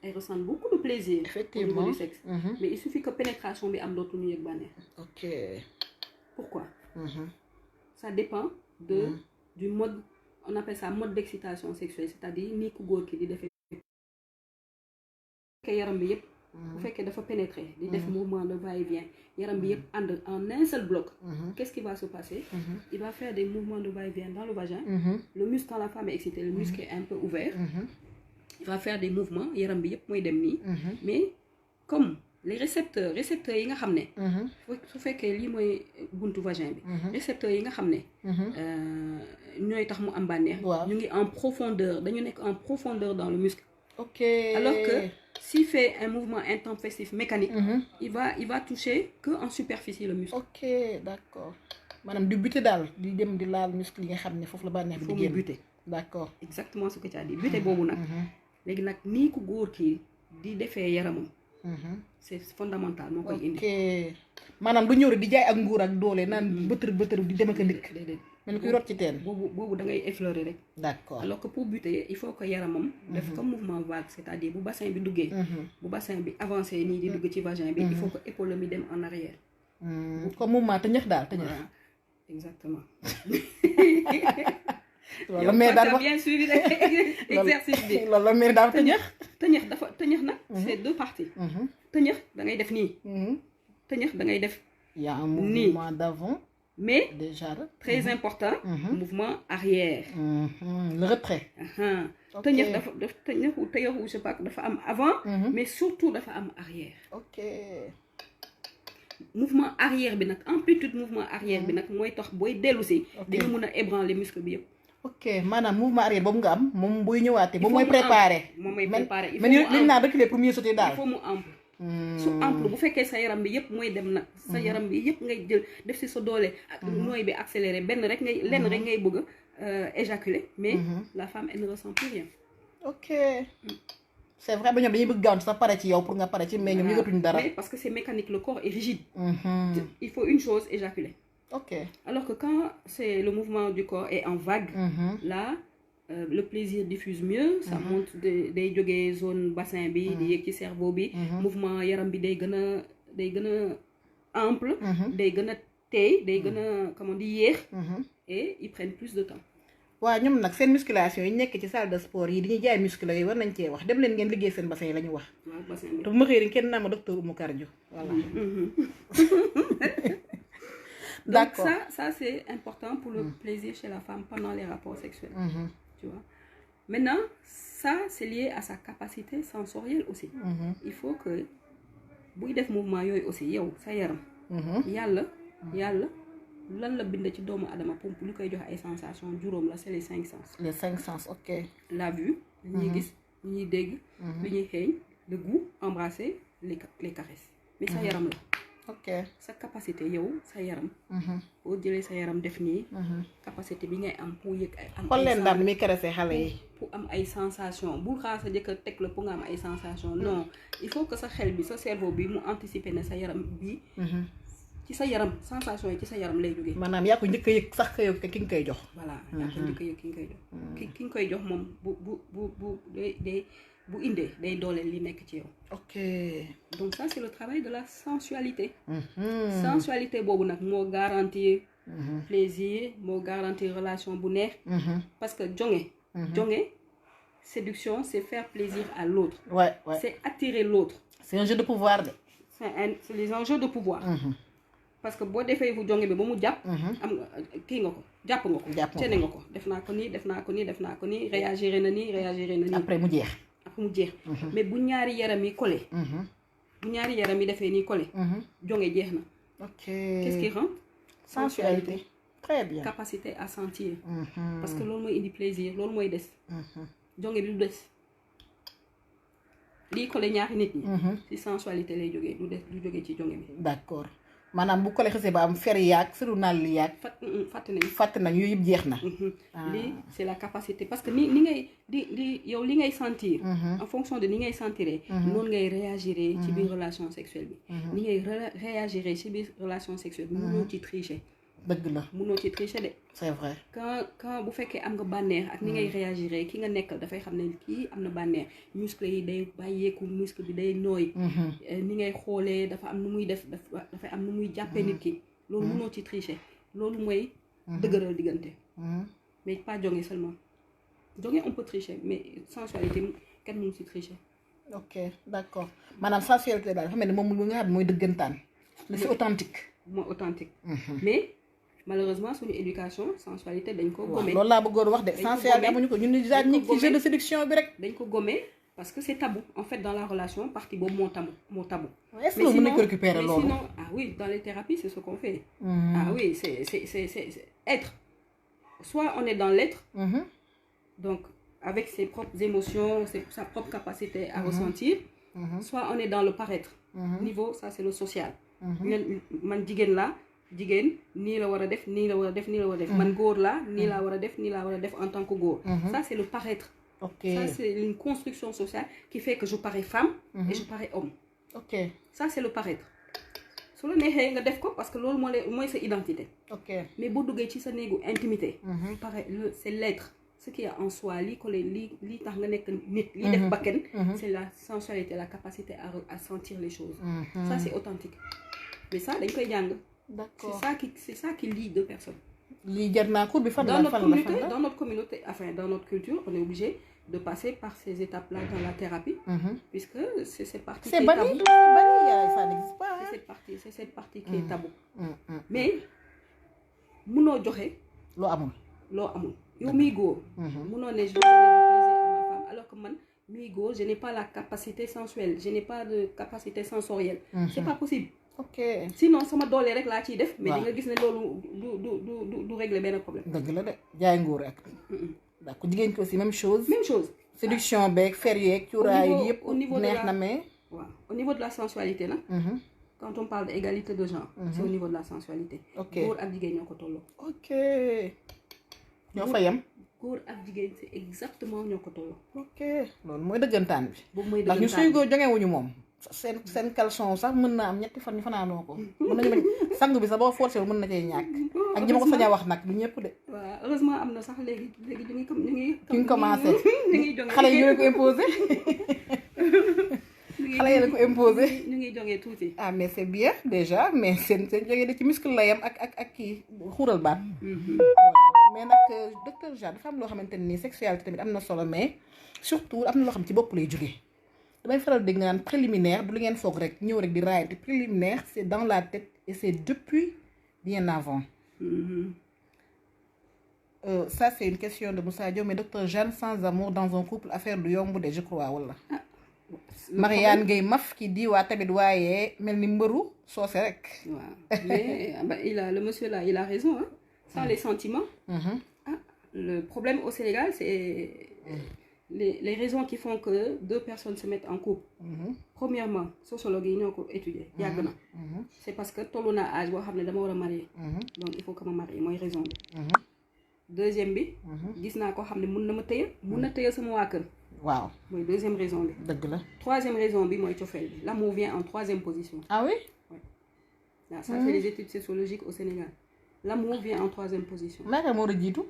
S2: elles ressentent beaucoup de plaisir
S1: effectivement
S2: au niveau du sexe mais il suffit que pénétration bi am dootul ñu yëg bànneex
S1: ok
S2: pourquoi ça dépend du mode on appelle ça mode d'excitation sexuelle c'est-à-dire ni ku góor ki di defee yaram bi yëpp bu fekkee dafa pénétrer di def mouvement de va-et-vient yaram bi yëpp ànd en un seul bloc qu'est-ce qui va se passer il va faire des mouvements de va-et-vient dans le vagin le muscle quand la femme est excitée le muscle est un peu ouvert il va faire des mouvements yaram bi yëpp mooy dem nii mais comme les récepteurs yi nga xam ne su fekkee lii mooy buntu vagin bi récepteurs yi nga xam ne ñooy tax mu am bànneex ñu ngi en profondeur dañu nekk en profondeur dans le muscle
S1: ok
S2: alors que s'il fait un mouvement intempestif mécanique il va toucher que en superficie le muscle
S1: ok d'accord maanaam di buté daal di dem di laal muscle yi nga xam ne foofu la bànneex bi di génn
S2: buté
S1: d'accord
S2: exactement ce que tu as dit buté boobu nag léegi nag nii ku góor kii di defee yaramam c'est fondamental moo koy indi
S1: ok maanaam du ñëw rek di jaay ak nguur ak doole naan bëtër di dem ak a dikk
S2: déedéet
S1: mel ni kuy rot ci teen
S2: boobu da ngay effleurer rek
S1: d'accord
S2: alors que pour buter il faut que yaramam def comme mouvement vague c'est-à-dire bu bassin bi duggee bu bassin bi avancé nii di dugg ci vagin bi il faut que épaule mi dem en arrière
S1: comme mouvement tëñëx daal tëñëx
S2: exactement
S1: loolu la mère daal wax
S2: bien suivi rek exercice bi
S1: loolu la mère daal
S2: tëñëx dafa tëñëx nag c'est deux parties tëñëx da ngay def nii tëñëx da ngay def
S1: il y a un mouvement d'avant
S2: mais
S1: déjà
S2: très important mouvement arrière
S1: le retrait
S2: tëñëx dafa tëñëxu je sais pas dafa am avant mais surtout dafa am arrière
S1: ok
S2: mouvement arrière bi nag amplitude mouvement arrière bi nag mooy tax booy dellu si di nga mën a ébranler muscle bi yëpp
S1: ok maanaam mouvement arrière boobu nga am moom buy ñëwaatee moom mooy préparer mais liñ naan reculer pour mieux sauter daal
S2: il faut mu ample su ample bu fekkee sa yaram bi yëpp mooy dem nag sa yaram bi yëpp ngay jël def si sa doole ak nooy bi accéléré lenn rek ngay bëgg a éjaculer mais la femme elle ne ressent plus rien
S1: ok c'est vrai ba ñoom dañuy bëgg gaawantu sax pare ci yow pour nga pare ci mais ñoom yëgatuñ dara
S2: mais parce que c'est mécanique le corps est rigide il faut une chose éjaculer
S1: ok
S2: alors que quand c'est le mouvement du corps est en vague là le plaisir diffuse mieux ça monte day jógee zone bassin bi di yéeg ci cerveau bi mouvement yaram bi day gën a ample day gën a teey day gën a comment dire yéex et ils prennent plus de temps
S1: waaw ñoom nag seen musculation yi nekk ci salle de sport yi dañuy jaay muscle yi war nañ cee wax dem leen ngeen liggéey seen bassin yi la ñu wax te bu ma xëy kenn naa ma docteur Oumou Cardio voilà d'accord
S2: donc ça c'est important pour le plaisir chez la femme pendant les rapports sexuels tu vois maintenant ça c'est lié à sa capacité sensorielle aussi il faut que buy def mouvement yooyu aussi yow sa yaram yàlla lan la bind ci doomu adama pour lu koy joxe ay sensations juróom la c'est les 5 sens
S1: les 5 sens ok
S2: la vue li ñuy gis li ñuy dégg li ñuy xeeñ le goût embrasser les caresses mais sa yaram la
S1: ok
S2: sa capacité yow sa yaram boo jëlee sa yaram def nii capacité bi ngay am pour yëg ay am
S1: xool leen daal ni muy caressé xale yi
S2: pour am ay sensation bul xaar sa jëkkër teg la pour nga am ay sensation non il faut que sa xel bi sa cerveau bi mu anticiper ne sa yaram bi ci sa yaram sensation yi ci sa yaram lay jógee
S1: maanaam yaa ko njëkk a yëg sax ka yow ki nga koy jox
S2: voilà yaa ko njëkk a yëg ki nga koy jox ki nga koy jox moom bu day bu indee day dooleel li nekk ci yow
S1: ok
S2: donc ça c'est le travail de la sensualité sensualité boobu nag moo garantir plaisir moo garantir relation bu neex parce que jonge séduction c'est faire plaisir à l'autre
S1: ouais
S2: c'est attirer l'autre
S1: c'est un jeu de pouvoir de
S2: c'est les enjeux de pouvoir parce que boo defee fu jonge bi ba mu jàpp am nga kii nga ko jàpp nga ko cene nga ko def naa ko nii réagir na nii
S1: après mu jeex
S2: mais bu ñaari yaram yi collé bu ñaari yaram yi defee nii collé jonge jeex na
S1: ok
S2: qu'est-ce qui rentre
S1: sensualité très bien
S2: capacité à sentir parce que loolu mooy indi plaisir loolu mooy des jonge bi du des lii collé ñaari nit ñi ci sensualité lay jógee du jógee ci jonge bi
S1: d'accord maanaam bu ko xasee ba am fer yaag sëru naal li yaag fàtte nañ yooyu yëpp jeex na
S2: lii c'est la capacité parce que ni ngay di yow li ngay sentir en fonction de ni ngay sentiree noonu ngay réagiré ci biir relation sexuelle bi ni ngay réagiré ci biir relation sexuelle bi mënoo ci tricher
S1: dëgg la
S2: mënoo ci tricher de
S1: c'est vrai
S2: quand bu fekkee am nga bànneex ak ni ngay réagiré ki nga nekkal dafay xam ne kii am na bànneex muscle yi day bàyyeeku muscle bi day nooy ni ngay xoolee dafa am nu muy def dafay am nu muy jàppee nit ki loolu mënoo ci tricher loolu mooy dëgëral diggante mais pas jonge seulement jonge on peut tricher mais sensualité kenn mënu ci tricher
S1: ok d'accord maanaam sensualité daal dafa mel ni moom lu nga xam ne mooy dëggantaan c'est authentique
S2: mooy authentique mais malheureusement suñu éducation sensualité dañ ko gommé
S1: loolu laa bëggoon wax de sensualité amuñu ko ñun déjà ñi ci jeu de séduction bi rek
S2: dañ ko gommé parce que c'est tabou en fait dans la relation partie boobu moo tabou
S1: est-ce que mën nañ ko récupérer loolu
S2: sinon ah oui dans les thérapies c'est ce qu'on fait ah oui c'est être soit on est dans l'être donc avec ses propres émotions sa propre capacité à ressentir soit on est dans le paraître niveau ça c'est le social man jigéen nii la war a def nii la war a def nii la war a def man góor laa nii laa war a def nii laa war a def en tant que góor ça c'est le paraître ça c'est une construction sociale qui fait que je parais femme et je parais homme ça c'est le paraître su la neexee nga def ko parce que loolu mooy sa identité mais boo duggee ci sa néegu intimité pareil c'est l'être ce qui est en soi lii ko lii tax nga nekk nit lii def bakken c'est la sensualité la capacité à sentir les choses ça c'est authentique mais ça dañ koy jàng
S1: d'accord
S2: c'est ça qui lie deux personnes
S1: lii jar naa cours bi fan
S2: dans notre communauté enfin dans notre culture on est obligé de passer par ces étapes-là dans la thérapie puisque c'est cette partie qui est tabou
S1: ça n'existe pas
S2: c'est cette partie qui est tabou mais munoo joxe loo amul yow miy góor munoo ne je vais donner du plaisir à ma femme alors que man miy góor je n'ai pas la capacité sensuelle je n'ai pas de capacité sensorielle c'est pas possible sinon sama doole rek laa ciy def mais di nga gis ne loolu du régler benn problème
S1: dëgg la de jaay nguur rek d'accord jigéen ki aussi même chose séduction beeg fer yeeg cuuraay yëpp neex na mais
S2: waaw au niveau de la sensualité nag quand on parle d'égalité de genre c'est au niveau de la sensualité góor ak jigéen ñoo ko tolloo
S1: ñoo fa yem
S2: góor ak jigéen c'est exactement ñoo ko tolloo
S1: loolu mooy dëggantaan bi ndax ñu suy góor jongewuñu moom seen caleçon sax mën na am ñetti fan ñu fanaanoo ko mën nañu bañ sang bi sax boo forcé mën na cee ñàkk ak ñi ma ko sañ a wax nag du ñëpp de
S2: waaw heureusement am na sax léegi ñu ngi
S1: commencé xale yi ñu ko imposé xale yi la ko imposé
S2: ñu ngi jógee tuuti
S1: mais c'est bien déjà mais seen jógee da ci muscle la yam ak kii xuural baat mais nag docteur Jeanne dafa am loo xamante ni sexualité tamit am na solo mais surtout am na loo xam ci bopp lay jógee damay faral dégg naan préliminaire du li ngeen foog rek ñëw rek di raayante préliminaire c'est dans la tête et c'est depuis bien avant ça c'est une question de Moussa Diop mais docteur Jeanne sans amour dans un couple affaire du yomb de je crois wala Marianne Gueye maf ki di waa tamit waaye mel ni mbëru soose rek
S2: waaw mais le monsieur là il a raison hein sans les sentiments le problème au Sénégal c'est les raisons qui font que deux personnes se mettent en couple premièrement sociologue yi ñoo ko étudier yàgg na c'est parce que tollu naa âge boo xam ne dama war a marier donc il faut que ma marier mooy raison bi deuxième bi gis naa koo xam ne mun na tëye sama waa kër
S1: waaw
S2: mooy deuxième raison bi
S1: dëgg la
S2: troisième raison bi mooy cofeel bi l'amour vient en troisième position
S1: oui
S2: ça c'est les études sociologiques au Sénégal l'amour vient en troisième position
S1: naka moo la jiitu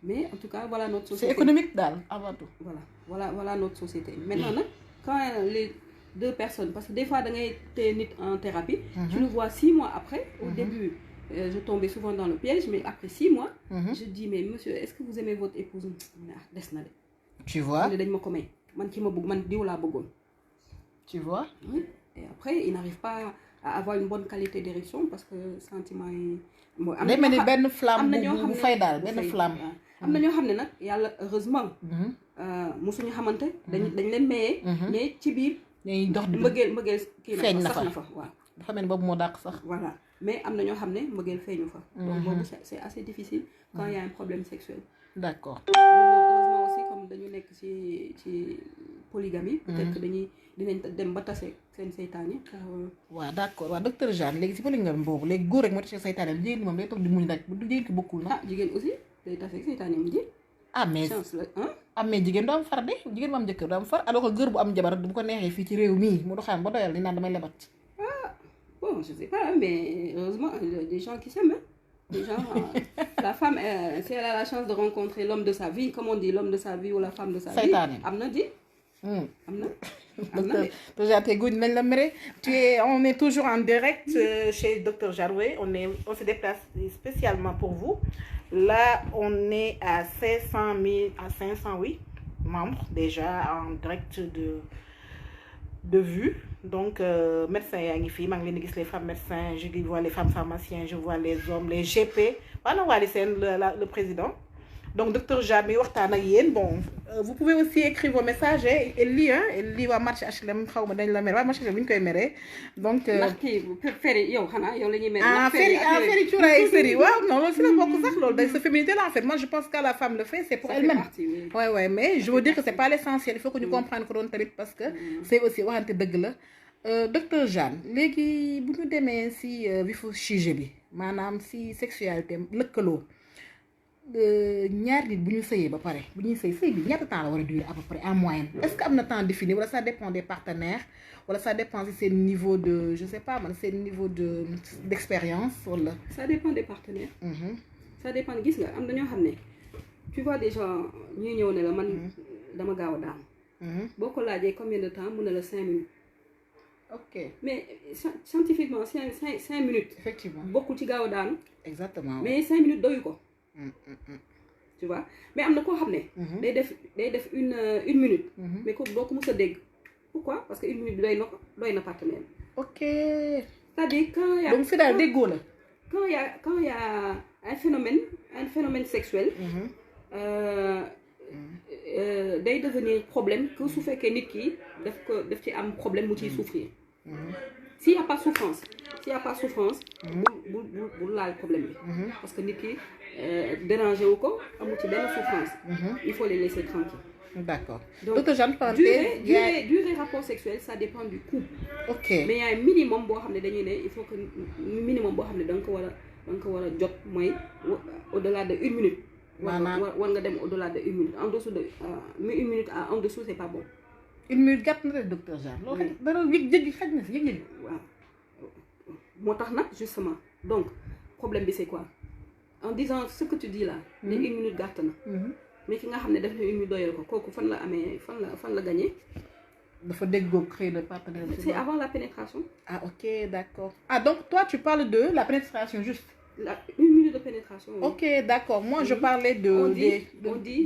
S2: mais en tout cas voilà notre société
S1: c'est économique daal avant tout
S2: voilà notre société maintenant nag quand les deux personnes parce que des fois da ngay téye nit en thérapie tu le vois 6 mois après au début je tombais souvent dans le piège mais après 6 mois je dis mais monsieur est-ce que vous aimez votre épouse des na de
S1: tu vois
S2: dañ ma ko may man ki ma bëgg man diw laa bëggoon
S1: tu vois
S2: oui et après il n'arrive pas à avoir une bonne qualité d'érection parce que sentiment yi
S1: day mel ni benn flamme bu fay daal benn flamme
S2: am na ñoo xam ne nag yàlla heureusement mosuñu xamante dañ leen mayee mais ci biir
S1: ñuy dox di
S2: mbëggeel kii
S1: feeñ
S2: na fa waaw
S1: dafa mel ni boobu moo dàq sax
S2: voilà mais am na ñoo xam ne mbëggeel feeñu fa donc boobu c'est assez difficile quand il y a un problème sexuel
S1: d'accord
S2: heureusement aussi comme dañu nekk ci polygamie. peut-être que dinañ dem ba tase seen seytaane.
S1: waaw d'accord waaw docteur Jeanne léegi si polygamie boobu léegi góor rek moo tase seytaane jigéen ñi moom day toog di muñ rek bu jigéen ki bokkul na.
S2: jigéen aussi day tase seytaane mu ji. chance la
S1: mais jigéen du am far de jigéen bu am jëkkër du am far alors que góor bu am jabar bu ko neexee fii ci réew mii mu doxaan ba doyal ni naan damay lebat.
S2: Bon, je sais pas, mais heureusement, il y a des gens qui s'aiment. Des gens, la femme, si elle a la chance de rencontrer l'homme de sa vie, comme on dit, l'homme de sa vie ou la femme de sa vie, amna dit.
S1: On est toujours en direct chez Dr Jaroué. On se déplace spécialement pour vous. Là, on est à 508 membres déjà en direct de vue. Donc, médecins, les femmes médecins, je vois les femmes pharmaciens, je vois les hommes, les GP. Voilà, le président. Donc, docteur Jamé, bon, vous pouvez aussi écrire vos messages. Elle lit va marcher HLM, donc, cette féminité-là, en fait, moi je pense que la femme le fait, c'est pour elle-même. Ouais, mais je veux dire que c'est pas l'essentiel. Il faut que nous comprenions parce que c'est aussi docteur Jeanne, léegi bu ñu demee si vifu sujet bi maanaam si sexualité lëkkaloo ñaar nit bu ñu sëyee ba pare bu ñuy sëy bi ñaata temps la war a durer à peu près en moyenne est-ce que am na temps défini wala ça dépend des partenaires wala ça dépend si c'est niveau de je sais pas man c'est niveau d'expérience wala.
S2: Ça dépend des partenaires. Ça dépend gis nga am na ñoo xam ne tu vois déjà ñuy ñëw ne la man dama gaaw a daanu. boo ko laajee combien de temps mun na la 5 minutes.
S1: Ok.
S2: Mais scientifiquement, 5 minutes.
S1: Effectivement.
S2: Beaucoup de gens ont.
S1: Exactement.
S2: Mais 5 minutes doyou ko. Tu vois. Mais amna ko xamné day def une minute. Mais ko doko mussa dégg. Pourquoi? Parce que une minute doy na partenaire.
S1: Ok.
S2: C'est-à-dire quand il y a.
S1: Donc c'est dans dégo là.
S2: Quand il y a un phénomène sexuel. Day devenir problème que su fekkee nit ki daf ci am problème mu ciy souffrir. S'il y a pas souffrance bu laal problème bi. Parce que nit ki déranger wu ko amu ci benn souffrance. Il faut les laisser tranquilles.
S1: D'accord.
S2: Donc durée rapport sexuel ça dépend du couple.
S1: Ok.
S2: Mais il y a un minimum boo xam ne dañuy ne il faut que minimum boo xam ne da nga ko war a jot mooy au-delà de 1 minute. war nga dem au-delà de 1 minute en dessous de 1 minute en dessous c'est pas bon.
S1: 1 minute gàtt na de docteur Jeanne. loolu dara yëg xaj na si yëg.
S2: waaw moo tax nag justement donc problème bi c'est quoi en disant ce que tu dis là. ne 1 minute gàtt na. mais ki nga xam ne def na 1 minute doyal ko kooku fan la gagné.
S1: dafa déggoo xëy na partenaire.
S2: C'est avant la pénétration.
S1: Ah ok d'accord. Ah donc toi tu parles de la pénétration juste.
S2: 1 minute de pénétration. Oui.
S1: Ok, d'accord. Moi, je parlais de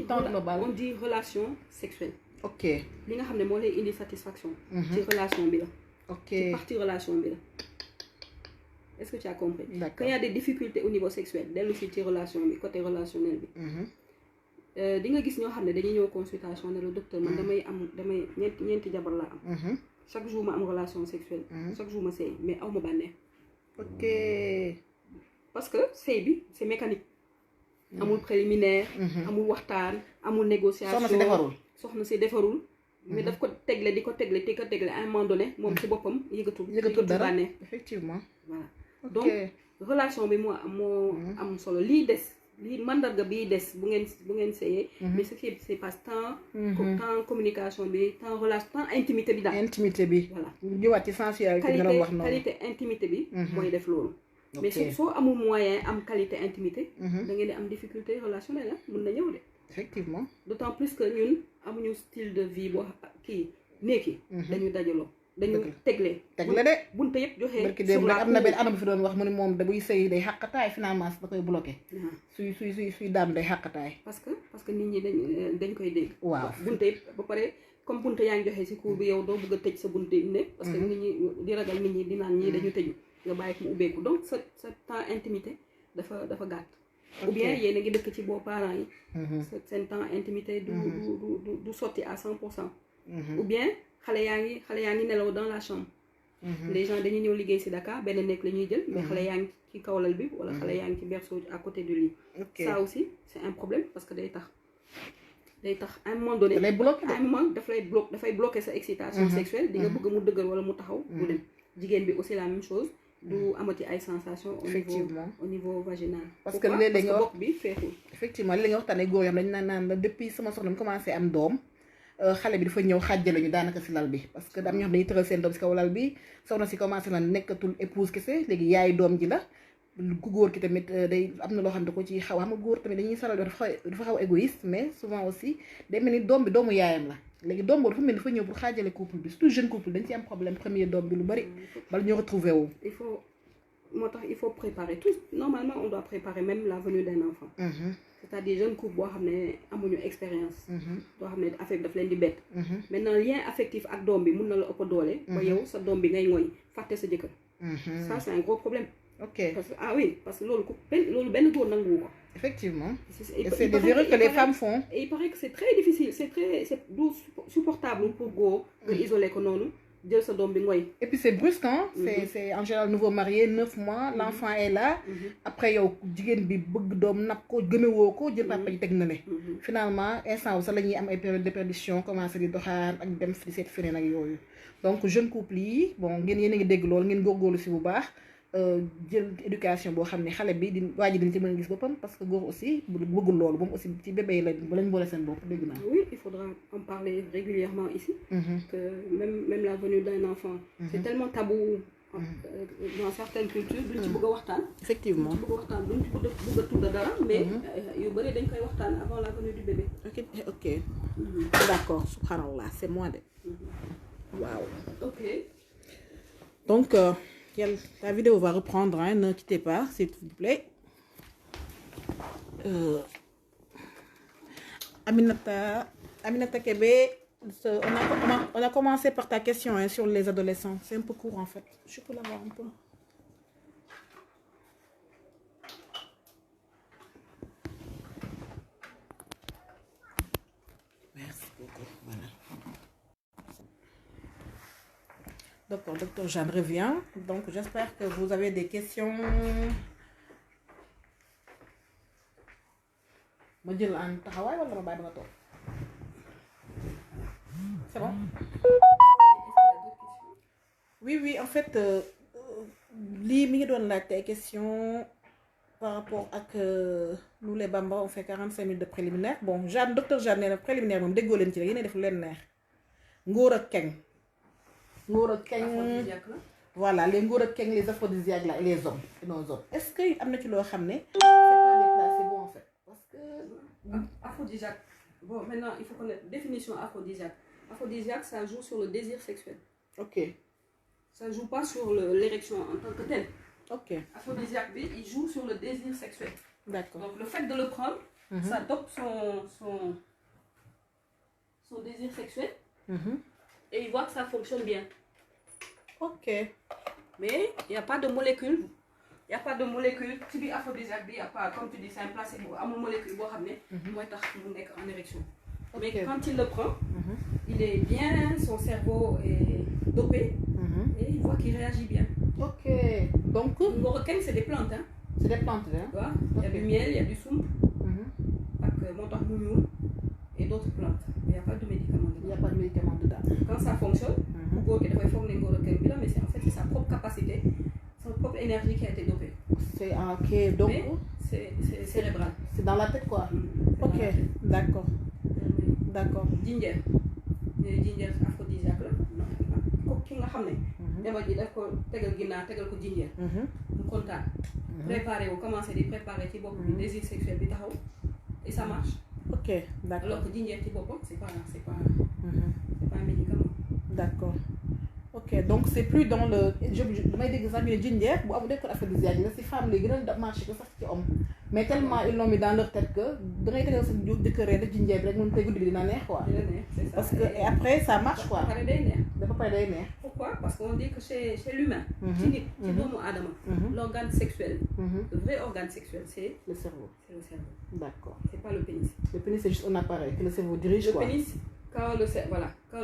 S1: temps global.
S2: On dit relation sexuelle.
S1: Ok.
S2: Li nga xamné mo lay indi satisfaction. Ci relation bi la.
S1: Ok.
S2: Ci partie relation bi la. Est-ce que tu as compris? Quand il y a des difficultés au niveau sexuel, delu ci relation bi côté relationnel bi. Di nga gis ñoo xamné dañuy ñëw consultation né le docteur man damay ñenti jabar la am. Chaque jour ma am relation sexuelle. Chaque jour ma sey mais awma bané.
S1: Ok.
S2: Parce que sëy bi c'est mécanique. Amul préliminaire. Amul waxtaan amul négociation. soxna si defarul. Mais daf ko tegle di ko tegle à un moment donné moom ci boppam yëgatul dara
S1: effectivement.
S2: Voilà. Donc relation bi moo am solo lii mandarga bi des bu ngeen sëyee. Mais ce qui se passe temps communication bi temps relation temps intimité bi daal.
S1: Intimité bi.
S2: Voilà.
S1: ñëwaat ci sensualité bi nga wax noonu.
S2: qualité intimité bi. mooy def loolu. Mais soo amul moyen am qualité intimité. da ngeen di am difficulté relationnelle mën na ñëw de.
S1: Effectivement.
S2: D'autant plus que ñun amuñu style de vie boo kii nekki. dañu dajaloo dañu tegle
S1: de.
S2: bunte yëpp joxe.
S1: barki dem nag am na benn anam fi doon wax mu ne moom da buy sëy day xàqataay finalement da koy bloqué. suy daan day xàqataay.
S2: parce que nit ñi dañ koy dégg.
S1: waaw
S2: bunte yëpp ba pare comme bunte yaa ngi joxe ci cour bi yow doo bëgg a tëj sa bunte ne. parce que nit ñi di ragal nit ñi di naan ñii dañu tëju. nga bàyyi ko mu ubbeeku donc sa temps intimité dafa gàtt. Ou bien yéen a ngi dëkk ci boo parents yi. seen temps intimité du sotti à 100%. Ou bien xale yaa ngi nelaw dans la chambre. Les gens dañuy ñëw liggéey ci Dakar benn nekk la ñuy jël. mais xale yaa ngi ci kawlal bi wala xale yaa ngi ci berceau à côté du lit. Ça aussi c'est un problème parce que day tax day tax à un moment donné.
S1: da lay bloqué
S2: à un moment dafay bloqué sa excitation sexuelle. di nga bëgg mu dëggal wala mu taxaw. du dem jigéen bi aussi la même chose. du amati ay sensation au niveau vaginal.
S1: parce que léeg-léeg nga wax
S2: bopp bi feexul.
S1: effectivement léeg-léeg nga waxtaanee góor yam dañ naan la depuis sama soxna mu commencé am doom xale bi dafa ñëw xàjjale ñu daanaka si lal bi parce que am ñoo xam dañuy tëral seen doom si kaw lal bi soxna si commencé na nekkatul épouse kese léegi yaay doom ji la ku góor ki tamit day am na loo xam ne da ko ci xaw xam nga góor tamit dañuy saral dafa xaw égoïste mais souvent aussi day mel ni doom bi doomu yaayam la léegi doom boobu dafa mel ni dafa ñëw pour xaajale couple bi surtout jeune couple dañ ci am problème premier doom bi lu bari bala ñu retrouver wu.
S2: il faut préparer tout normalement on doit préparer même la venue d'un enfant. C'est-à-dire jeune couple boo xam ne amuñu expérience. boo xam ne affaire bi daf leen di bett. maintenant lien affectif ak doom bi mun na la ëpp doole. ba yow sa doom bi ngay ngoy fàtte sa jëkkër. ça c'est un gros problème.
S1: ok
S2: parce que parce que loolu benn góor nanguwu ko.
S1: effectivement c'est des erreurs que les femmes font.
S2: Et il paraît que c'est très difficile c'est supportable pour góor nga isoler ko noonu. jël sa doom bi ngoy.
S1: Et puis c'est brusque hein. C'est en général nouveau marié 9 mois l'enfant est là. Après yow jigéen bi bëgg doom napp ko gëmewoo ko jël papa ji teg na ne. Finalement instant sax la ñuy am ay période de perdition commencé di doxaan ak dem di seet feneen ak yooyu donc jeune couple yi bon ngeen yéen a ngi dégg loolu ngeen góorgóorlu si bu baax jël éducation boo xam ne xale bi di waa ji dañ ci mën a gis boppam parce que góor aussi bëggul loolu moom aussi ci bébé yi lañ boole seen bopp dégg naa.
S2: Oui, il faudra en parler régulièrement ici. Que même la venue d'un enfant. C'est tellement tabou dans certaines cultures duñ ci bëgg a waxtaan.
S1: Effectivement
S2: duñ ci bëgg a waxtaan duñ ci bëgg a tudd dara. mais yu bëri dañ koy waxtaan avant la venue du bébé.
S1: ok d'accord subhanallah c'est moi de. Waaw.
S2: Ok.
S1: Donc la vidéo va reprendre, hein, ne quittez pas, s'il vous plaît. Aminata Kébé, on a commencé par ta question hein, sur les adolescents. C'est un peu court en fait. Je peux l'avoir un peu. Merci beaucoup. Voilà. D'accord, docteur Jeanne revient. Donc, j'espère que vous avez des questions. C'est bon? Oui, en fait, li mi ngi doon laaj ay questions par rapport à que nous les Bamba on fait 45 minutes de préliminaire. Bon, Jeanne, docteur Jeanne nee na préliminaire moom déggoo leen ci la yéen def leen neex. Ngóor ak keng. Ngóor ak keng. Voilà, les ngóor ak keng, les aphrodisiaques là et les hommes, et nos hommes. Est-ce que am na ci loo xam ne c'est pas déplacé bon en fait? Parce que
S2: aphrodisiaque. Bon, maintenant il faut connaître définition aphrodisiaque. Aphrodisiaque, ça joue sur le désir sexuel.
S1: Ok.
S2: Ça joue pas sur l'érection en tant que telle.
S1: Ok.
S2: Aphrodisiaque, il joue sur le désir sexuel.
S1: D'accord.
S2: Donc le fait de le prendre, ça dope son désir sexuel. Et il voit que ça fonctionne bien.
S1: Ok.
S2: Mais il n'y a pas de molécule. Il n'y a pas de molécule. Si tu aphrodisiaque, il n'y a pas, comme tu dis, c'est un placebo. Il y a une molécule qui est en érection. Okay. Mais quand il le prend, il est bien, son cerveau est dopé et il voit qu'il réagit bien.
S1: Ok. Donc,
S2: Ngoroken, c'est des plantes. Hein?
S1: C'est des plantes, hein?
S2: Tu vois? Il y a du miel, il y a du soum, et d'autres plantes. Il n'y a pas de médicaments dedans.
S1: Il n'y a pas de médicaments dedans.
S2: Quand ça fonctionne, mais c'est en fait c'est sa propre capacité, sa propre énergie qui a été dopée.
S1: C'est ok, donc
S2: c'est cérébral.
S1: C'est dans la tête quoi. Ok, d'accord. D'accord.
S2: Ginger. Ginger aphrodisiaque là. Ko ki nga xamné dama ji daf ko tégal ginnaw tégal ko ginger. Mu kontaan. Préparer ou commencer di préparer ci bop bi désir sexuel bi taxaw et ça marche.
S1: Ok, d'accord.
S2: Alors que ginger ci bopam c'est pas un médicament.
S1: D'accord. Ok, donc c'est plus dans le damay dégg sax ñu ginger bu am dekk aphrodisiaque la ci femme lay gëna da marché ko sax ci homme. Mais tellement ils l'ont mis dans leur tête que da ngay tégal sa jëkkër rek ginger bi rek mën tay guddi bi dina neex quoi.
S2: C'est ça.
S1: Parce que et après ça marche quoi.
S2: Après day neex.
S1: Dafa pare day neex.
S2: Pourquoi? Parce qu'on dit que chez l'humain, ci nit, ci doomu aadama, l'organe sexuel, le vrai organe sexuel, c'est
S1: le cerveau.
S2: C'est le cerveau.
S1: D'accord.
S2: C'est pas le pénis.
S1: Le pénis c'est juste un appareil que le cerveau dirige quoi.
S2: Le pénis, quand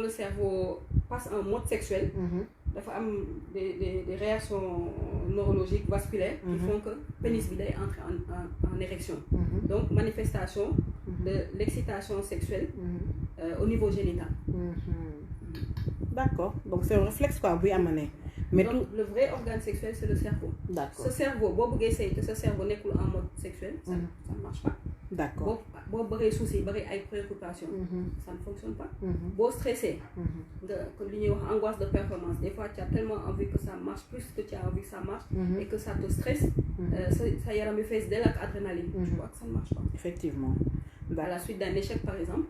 S2: le cerveau passe en mode sexuel, dafa am des réactions neurologiques vasculaires qui font que le pénis bi day entre en érection. Donc manifestation de l'excitation sexuelle au niveau génital.
S1: D'accord, donc c'est un réflexe quoi buy amener.
S2: Mais donc, le vrai organe sexuel, c'est le cerveau.
S1: D'accord.
S2: Ce cerveau, ce cerveau n'est en mode sexuel, ça ne marche pas.
S1: D'accord.
S2: Bon, bari souci, bari ay préoccupation, ça ne fonctionne pas. Bon, stressé, angoisse de performance. Des fois, tu as tellement envie que ça marche plus que tu as envie que ça marche et que ça te stresse. Ça y a me fait dès l'adrénaline. Tu vois que ça ne marche pas.
S1: Effectivement.
S2: À la suite d'un échec, par exemple.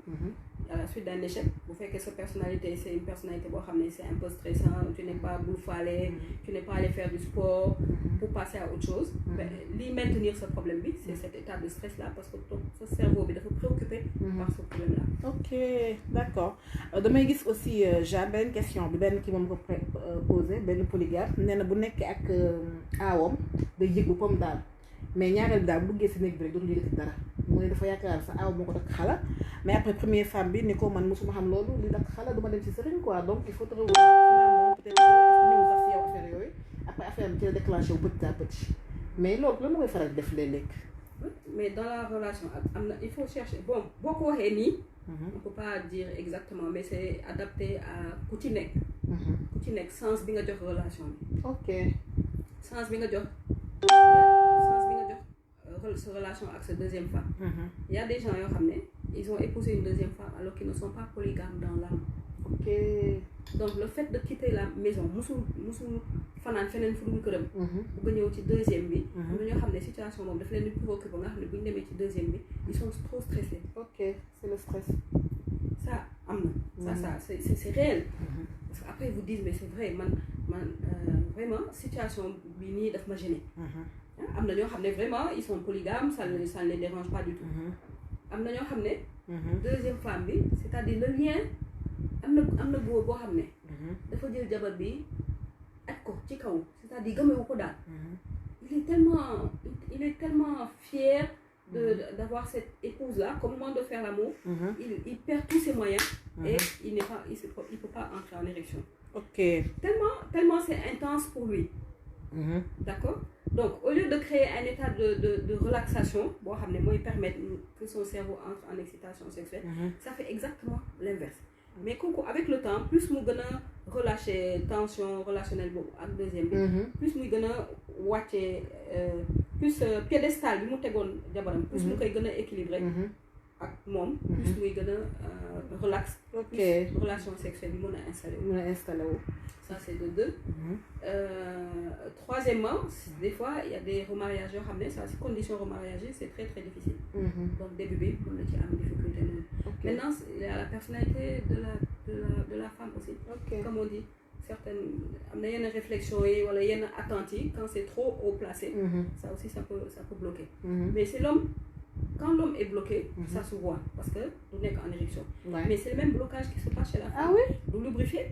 S2: À la suite d'un échec, vous faites que cette personnalité, c'est une personnalité, c'est un peu stressant, tu n'es pas bouffalé, tu n'es pas allé faire du sport pour passer à autre chose. Mais maintenir ce problème, c'est cet état de stress-là, parce que ce cerveau il faut préoccupé par ce problème-là.
S1: Ok, d'accord. Demain, il y a aussi j'ai une question qui m'a posé, ben polygame, néna bu nekk ak awam de yëg bu pom daal. Mais ñaareel daal bu duggee si néeg bi rek dootul yëgati dara mu ne dafa yaakaar sa aw moo ko takk xala mais après première femme bi ni ko man mosuma xam loolu li takk xala duma dem ci sëriñ quoi donc il faut trouver finalement peut-être ñëw sax si yow affaire yooyu après affaire bi ci la déclenché wu petit à petit mais loolu la ma koy faral def léeg-léeg.
S2: Mais dans la relation il faut chercher bon boo ko waxee nii on peut pas dire exactement mais c'est adapté à ku ci nekk sens bi nga jox relation bi.
S1: Ok.
S2: Sens bi nga jox sa relation avec sa deuxième femme. Il y a des gens ils ont épousé une deuxième femme alors qu'ils ne sont pas polygames dans l'âme.
S1: Ok.
S2: Donc le fait de quitter la maison musul fanaan feneen fu dul këram bu ñëw ci deuxième bi am na ñoo xam ne situation moom daf leen di préoccupé nga xam ne bu ñu demee ci deuxième bi ils sont trop stressés.
S1: Ok, c'est le stress.
S2: Ça am na ça c'est réel. Parce qu'après ils vous disent mais c'est vrai man vraiment situation bi nii daf ma gêner. Am na ñoo xam ne vraiment ils sont polygames, ça ne les dérange pas du tout. Am na ñoo xam ne deuxième femme bi c'est-à-dire le lien am na góor boo xam ne dafa jël jabar bi ak ko ci kaw c'est-à-dire gëmewu ko daal. Il est tellement fier d'avoir cette épouse là qu'au moment de faire l'amour il perd tous ses moyens et il peut pas entrer en érection.
S1: Ok.
S2: Tellement c'est intense pour lui. D'accord. Donc au lieu de créer un état de relaxation boo xam ne mooy permettre que son cerveau entre en excitation sexuelle ça fait exactement l'inverse. Mais avec le temps plus mu gën a relâcher tension relationnelle boobu ak deuxième bi plus muy gën a wàccee plus piédestal bi mu tegoon jabaram plus mu koy gën a équilibré ak moom plus muy gën a relax.
S1: Ok.
S2: Plus relation sexuelle bi mën a installé wu. Ça c'est de deux. Troisièmement, des fois il y a des remariages yoo xam ne ça c'est condition remariage c'est très très difficile. Donc début bi mën na ci am difficulté noonu. Maintenant il y a la personnalité de la femme aussi. Comme on dit certaines am na yenn réflexions yi wala yenn attentes yi quand c'est trop haut placé. Ça aussi ça peut bloquer. Mais c'est l'homme. Quand l'homme est bloqué, ça se voit parce que vous n'êtes en érection. Mais c'est le même blocage qui se passe chez la femme.
S1: Ah oui?
S2: Vous lubrifiez.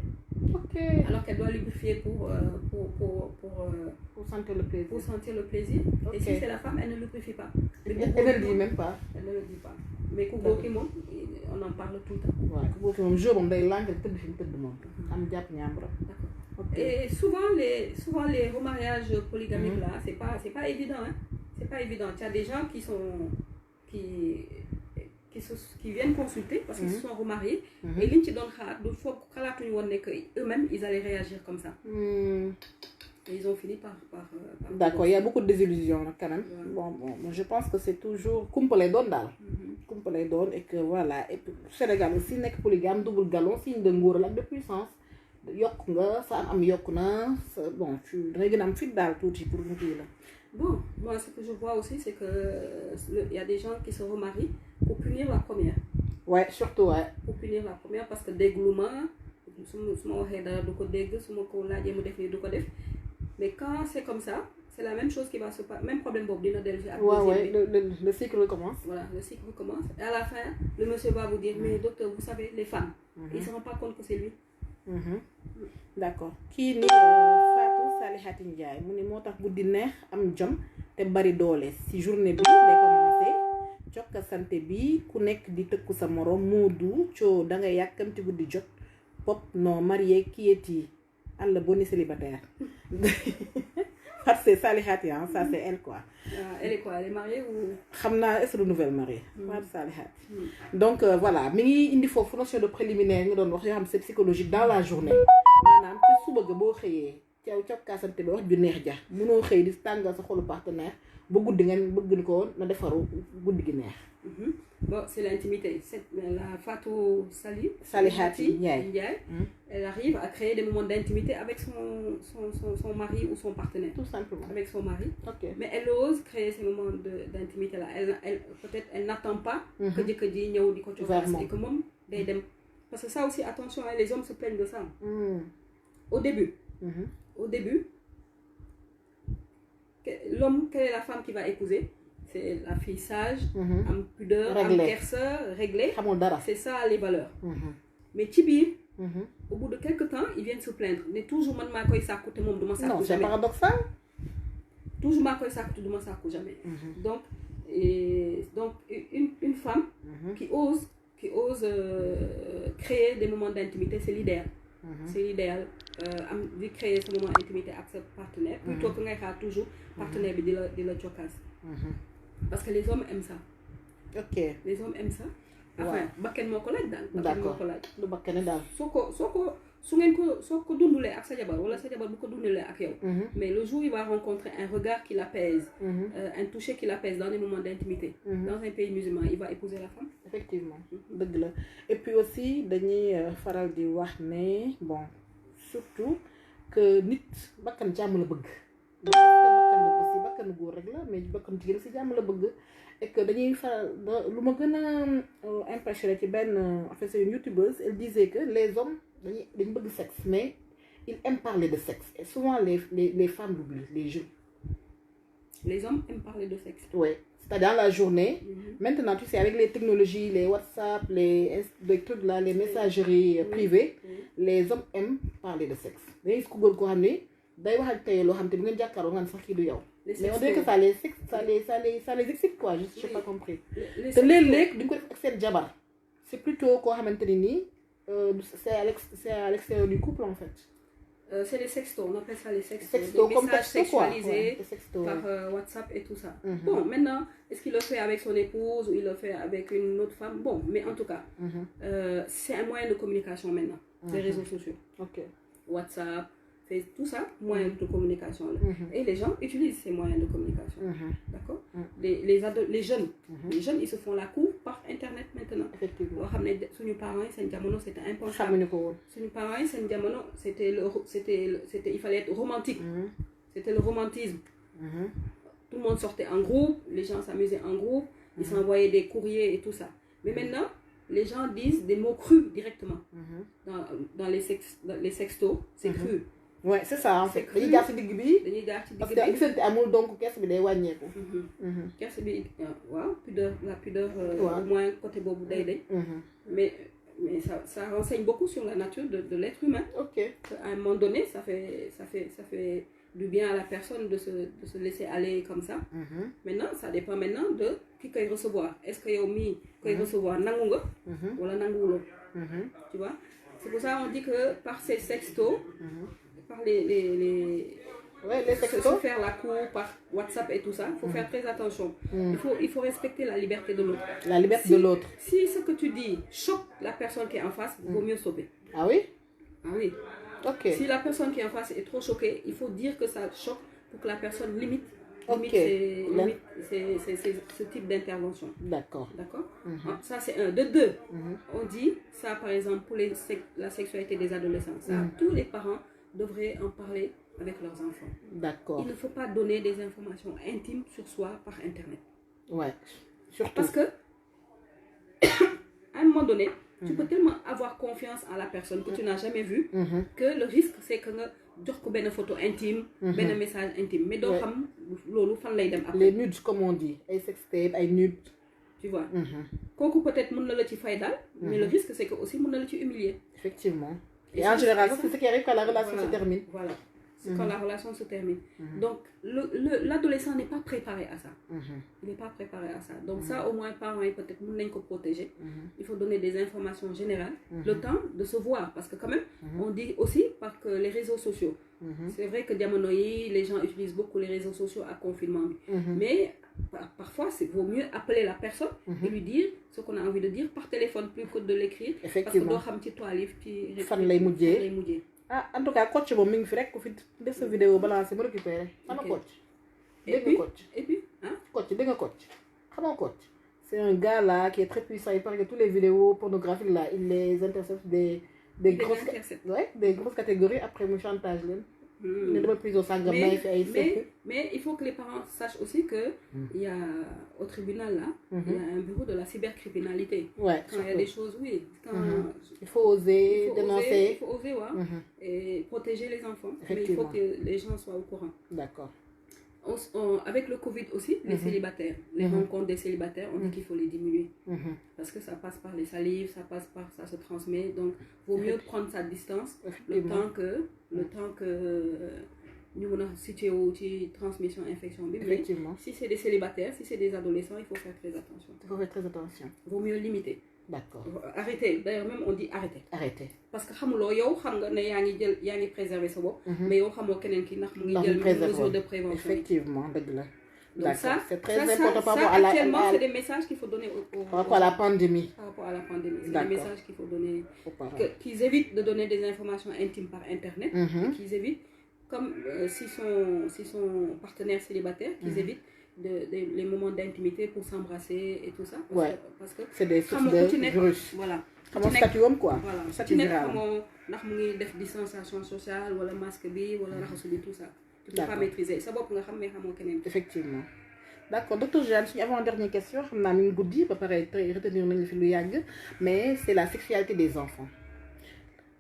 S1: Ok.
S2: Alors qu'elle doit lubrifier pour
S1: sentir le plaisir.
S2: Pour sentir le plaisir. Et si c'est la femme, elle ne lubrifie pas.
S1: Elle ne le dit même pas.
S2: Elle ne le dit pas. Mais on en parle tout le temps. Et souvent les remariages polygamiques là, c'est pas évident. Hein? C'est pas évident. Il y a des gens qui viennent consulter parce qu'ils se sont remariés et liñ ci doon xaar du foog xalaatuñu woon ne que eux-mêmes ils allaient réagir comme ça. Et ils ont fini par
S1: D'accord, il y a beaucoup de désillusions là, quand même. Bon, je pense que c'est toujours kumpa lay doon daal. Kumpa lay doon et que voilà et puis Sénégal aussi nekk polygame double galon signe de ngóor la ak de puissance. Yokk nga sa am yokk na bon tu dangay gën a am fit daal tuuti pour ñu kii la.
S2: Bon, moi ce que je vois aussi c'est que il y a des gens qui se remarient pour punir la première.
S1: Ouais, surtout ouais.
S2: Pour punir la première parce que déglu ma su ma waxee dara du ko dégg su ma ko laajee mu def nii du ko def mais quand c'est comme ça c'est la même chose qui va se passer même problème boobu dina dellu si ak
S1: le cycle recommence.
S2: Voilà, le cycle recommence et à la fin le monsieur va vous dire mais docteur vous savez les femmes ils se rendent pas compte que c'est lui.
S1: D'accord kii ni Fatou Salihati Ndiaye mu ni moo tax guddi neex am jom te bari doole si journée bi lay commencé jokka santé bi ku nekk di tëkku sa morom Moodu coo da nga yàkkamti guddi jot pop non marié qui est-il alla boni célibataire Fatou c'est Salihati hein, ça c'est elle quoi.
S2: Elle est quoi, elle est mariée ou
S1: xam naa est-ce que nouvelle mariée. Fatou Salihati. Donc voilà mi ngi indi foofu notion de préliminaire nga doon wax yoo xam c'est psychologique dans la journée maanaam ci suba ga boo xëyee caw kaasante bi wax ju neex ja mënoo xëy di tàngal sa xolu partenaire ba guddi ngeen bëgg ni ko na defaru guddi gi neex.
S2: Bon, c'est l'intimité. La Fatou
S1: Salihati
S2: Ndiaye, elle arrive à créer des moments d'intimité avec son mari ou son partenaire.
S1: Tout simplement.
S2: Avec son mari.
S1: Okay.
S2: Mais elle ose créer ces moments d'intimité là. Peut-être elle n'attend pas que Djekedi Nyao di et que mom day dem. Parce que ça aussi, attention, hein, les hommes se plaignent de ça. Au début, l'homme, quelle est la femme qui va épouser? C'est la fille sage, am pudeur, am kersa, réglée. C'est ça les valeurs. Mais Tibir, au bout de quelques temps, ils viennent se plaindre. Mais toujours,
S1: non, c'est paradoxal.
S2: Toujours, jamais. Donc, une femme qui ose créer des moments d'intimité, c'est l'idéal. C'est l'idéal. De créer ce moment d'intimité avec sa partenaire. Plutôt que toujours partenaire de la chokas. Parce que les hommes aiment ça.
S1: Ok.
S2: Les hommes aiment ça. Enfin, bakken moko laaj dal.
S1: D'accord. Du bakken dal.
S2: Soko su ngeen ko dundulee ak sa jabar wala sa jabar bu ko dundulee ak yow. Mais le jour il va rencontrer un regard qui l'apaise, un toucher qui l'apaise dans des moments d'intimité. Dans un pays musulman, il va épouser la femme.
S1: Effectivement. Dëgg la. Et puis aussi dañuy faral di wax ne bon surtout que nit bakkan jàmm la bëgg. Bakkan góor rek la mais bakkan jigéen si jàmm la bëgg et que dañuy faral lu ma gën a impressionné ci benn en fait c'est une youtubeuse elle disait que les hommes dañu bëgg sexe mais ils aiment parler de sexe et souvent les femmes l'oublient, les jeunes.
S2: Les hommes aiment parler de sexe.
S1: Oui, c'est-à-dire dans la journée. Maintenant tu sais avec les technologies, les WhatsApp, les trucs là, les messageries privées, les hommes aiment parler de sexe. Dañuy gis ku góor koo xam ne day wax ak tey loo xam te bu ngeen jàkkaarloo nga ne sax kii du yow. Mais on dirait que ça les excite quoi, je sais pas compris. te léeg-léeg duñ ko def ak seen jabar c'est plutôt koo xamante ni nii c'est à l'extérieur du couple en fait.
S2: C'est les sextos, on appelle ça les sextos.
S1: Sextos,
S2: des
S1: comme
S2: messages sexualisés
S1: par
S2: WhatsApp et tout ça. Bon, maintenant, est-ce qu'il le fait avec son épouse ou il le fait avec une autre femme? Bon, mais en tout cas, c'est un moyen de communication maintenant, les réseaux sociaux.
S1: Ok.
S2: WhatsApp, c'est tout ça, moyen de communication. Et les gens utilisent ces moyens de communication. D'accord? Les jeunes, ils se font la cour par Internet maintenant.
S1: Effectivement.
S2: Nos parents, c'était impensable. Nos parents, il fallait être romantique. C'était le romantisme. Tout le monde sortait en groupe, les gens s'amusaient en groupe, ils s'envoyaient des courriers et tout ça. Mais maintenant, les gens disent des mots crus directement. Dans les sextos, c'est cru.
S1: Ouais, c'est ça en fait. Dañuy jaar ci digg bi. Parce que gisante amul donc kersa bi day wàññeeku.
S2: Kersa bi waaw la pudeur au moins côté boobu day day. Mais ça renseigne beaucoup sur la nature de l'être humain. Ok. À un moment donné, ça fait du bien à la personne de se laisser aller comme ça. Maintenant, ça dépend maintenant de qui koy recevoir. Est-ce que yow mii koy recevoir nangu nga wala nanguwuloo. Tu vois? C'est pour ça on dit que par ces sextos, par les sextos, se faire la cour par WhatsApp et tout ça, il faut faire très attention. Il faut respecter la liberté de l'autre.
S1: La liberté de l'autre.
S2: Si ce que tu dis choque la personne qui est en face, il vaut mieux stopper.
S1: Ah oui?
S2: Ah oui.
S1: Ok.
S2: Si la personne qui est en face est trop choquée, il faut dire que ça choque pour que la personne limite ce type d'intervention. D'accord. D'accord. Ça c'est un. De deux, on dit ça par exemple pour la sexualité des adolescents. Ça, tous les parents devraient en parler avec leurs enfants. D'accord. Il ne faut pas donner des informations intimes sur soi par Internet. Ouais. Surtout. Parce que à un moment donné, tu peux tellement avoir confiance en la personne que tu n'as jamais vue que le risque c'est que tu as une photo intime, un message intime. Mais donc, les nudes, comme on dit, les sextapes, les nudes. Tu vois. Peut-être mais le risque c'est que aussi humilier. Effectivement. Et en général, c'est ce qui arrive quand la relation se termine. Voilà. c'est quand la relation se termine. Donc, l'adolescent n'est pas préparé à ça. Il n'est pas préparé à ça. Donc, ça, au moins, parents, peut-être, nous n'avons protéger. Il faut donner des informations générales, le temps de se voir. Parce que, quand même, on dit aussi par que les réseaux sociaux. C'est vrai que Diamonoï, les gens utilisent beaucoup les réseaux sociaux à confinement. Mais parfois, il vaut mieux appeler la personne et lui dire ce qu'on a envie de dire par téléphone plus que de l'écrire.
S1: Effectivement.
S2: Parce que doo xam ci toile yi
S1: fan lay mujjee. Ah, en tout cas, coach moom mi ngi fi rek ku fi def sa vidéo balancé ma récupéré. Ana coach. Dégg nga coach.
S2: Et puis, hein?
S1: Coach, dégg nga coach. Xamoo coach. C'est un gars là qui est très puissant. Il paraît que toutes les vidéos pornographiques là, il les intercepte des grosses catégories après mu chantage leen.
S2: Mais il faut que les parents sachent aussi que il y a au tribunal là, il y a un bureau de la cybercriminalité.
S1: Ouais,
S2: quand il y a des choses, oui.
S1: Il faut oser dénoncer.
S2: Il faut oser, ouais, et protéger les enfants. Mais il faut que les gens soient au courant.
S1: D'accord.
S2: Avec le Covid aussi, les célibataires, les rencontres des célibataires, on dit qu'il faut les diminuer. Parce que ça passe par les salives, ça se transmet. Donc, il vaut mieux prendre sa distance le temps que nous avons situé au transmission infection.
S1: Effectivement.
S2: Si c'est des célibataires, si c'est des adolescents, il faut faire très attention.
S1: Il faut faire très attention.
S2: Il vaut mieux limiter.
S1: D'accord.
S2: Arrêtez. D'ailleurs, même on dit arrêter.
S1: Arrêter.
S2: Parce que xamuloo yow xam nga ne yaa ngi préserver sa bopp. Mais yow xamoo keneen ki ndax mu ngi jël mesure de prévention.
S1: Effectivement, dëgg la.
S2: Donc ça,
S1: c'est très important par rapport à la...
S2: Actuellement, c'est des messages qu'il faut donner
S1: par rapport à la pandémie.
S2: Par rapport à la pandémie. C'est des messages qu'il faut donner...
S1: aux parents.
S2: Qu'ils évitent de donner des informations intimes par Internet. Qu'ils évitent, comme s'ils sont partenaires célibataires, qu'ils évitent les moments d'intimité pour s'embrasser et tout ça. Parce que
S1: c'est des sources de virus.
S2: Voilà.
S1: Comment statuum quoi.
S2: Voilà. Tu n'es pas ndax mu ngi def distanciation sociale wala masque bi wala raxasu bi tout ça. Tu ne peux pas maîtriser. Sa bopp nga xam mais xamoo keneen.
S1: Effectivement. D'accord, docteur Jeanne, avant-dernière question, je vais vous dire, retenir mais c'est la sexualité des enfants.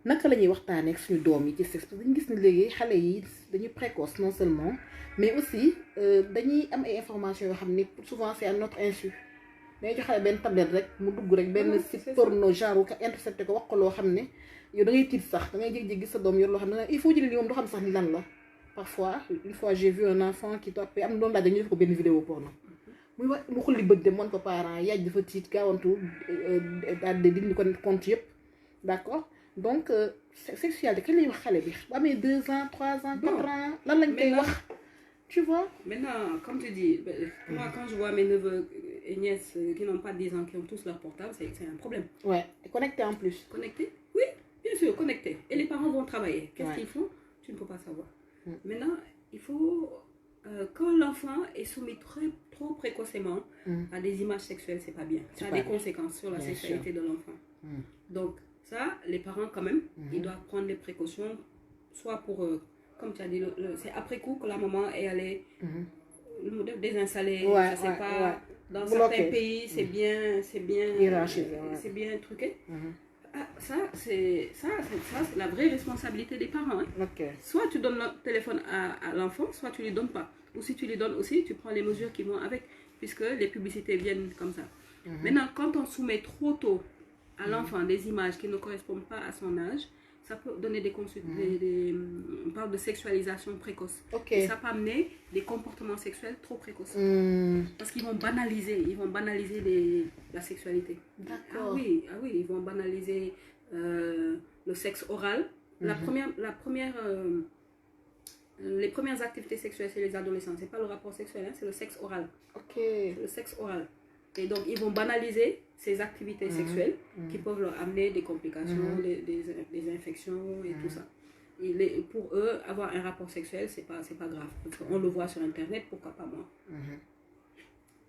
S1: Naka lañuy waxtane ak suñu doom yi ci sexe parce que dañu gis ni légui xalé yi dañu précoce non seulement mais aussi dañuy am ay informations yo xamni souvent c'est à notre insu. Dañuy jox xalé ben tablette rek mu dugg rek ben site porno genre ka intercepté ko wax ko lo xamni yow da ngay tit sax da ngay jég gis sa doom yor lo xamni il faut jël li mom do xam sax ni lan la. Parfois, une fois j'ai vu un enfant qui tapait am doon la dañu def ko ben vidéo porno. Muy wax mu xulli beut dem won ko parents yaaj dafa tit gaawantu dal de dindi ko compte yépp. D'accord? Donc, sexualité, quel est le xalé bi? Ba amé 2 ans, 3 ans, 4 ans, lan lañ koy wax? Tu vois?
S2: Maintenant, comme tu dis, moi quand je vois mes neveux et nièces qui n'ont pas 10 ans, qui ont tous leur portable, c'est un problème.
S1: Ouais, et connectés en plus.
S2: Connectés? Oui, bien sûr, connectés. Et les parents vont travailler. Qu'est-ce qu'ils font? Tu ne peux pas savoir. Maintenant, il faut... quand l'enfant est soumis trop précocement à des images sexuelles, c'est pas bien. Ça a des conséquences sur la sexualité de l'enfant. Donc, ça, les parents, quand même, ils doivent prendre des précautions, soit pour, comme tu as dit, c'est après coup que la maman est allée désinstaller, je sais pas, dans certains pays, c'est bien truqué. Ah, ça, c'est la vraie responsabilité des parents. Hein. Soit tu donnes le téléphone à l'enfant, soit tu ne lui donnes pas. Ou si tu lui donnes aussi, tu prends les mesures qui vont avec, puisque les publicités viennent comme ça. Maintenant, quand on soumet trop tôt à l'enfant des images qui ne correspondent pas à son âge, ça peut donner on parle de sexualisation précoce. Et ça peut amener des comportements sexuels trop précoces. Parce qu'ils vont banaliser la sexualité.
S1: D'accord.
S2: Ah oui, ils vont banaliser le sexe oral. Les premières activités sexuelles chez les adolescents, c'est pas le rapport sexuel, hein, c'est le sexe oral. C'est le sexe oral. Et donc, ils vont banaliser ces activités sexuelles qui peuvent leur amener des complications, des infections et tout ça. Pour eux, avoir un rapport sexuel, c'est pas grave. Parce qu'on le voit sur Internet, pourquoi pas moi.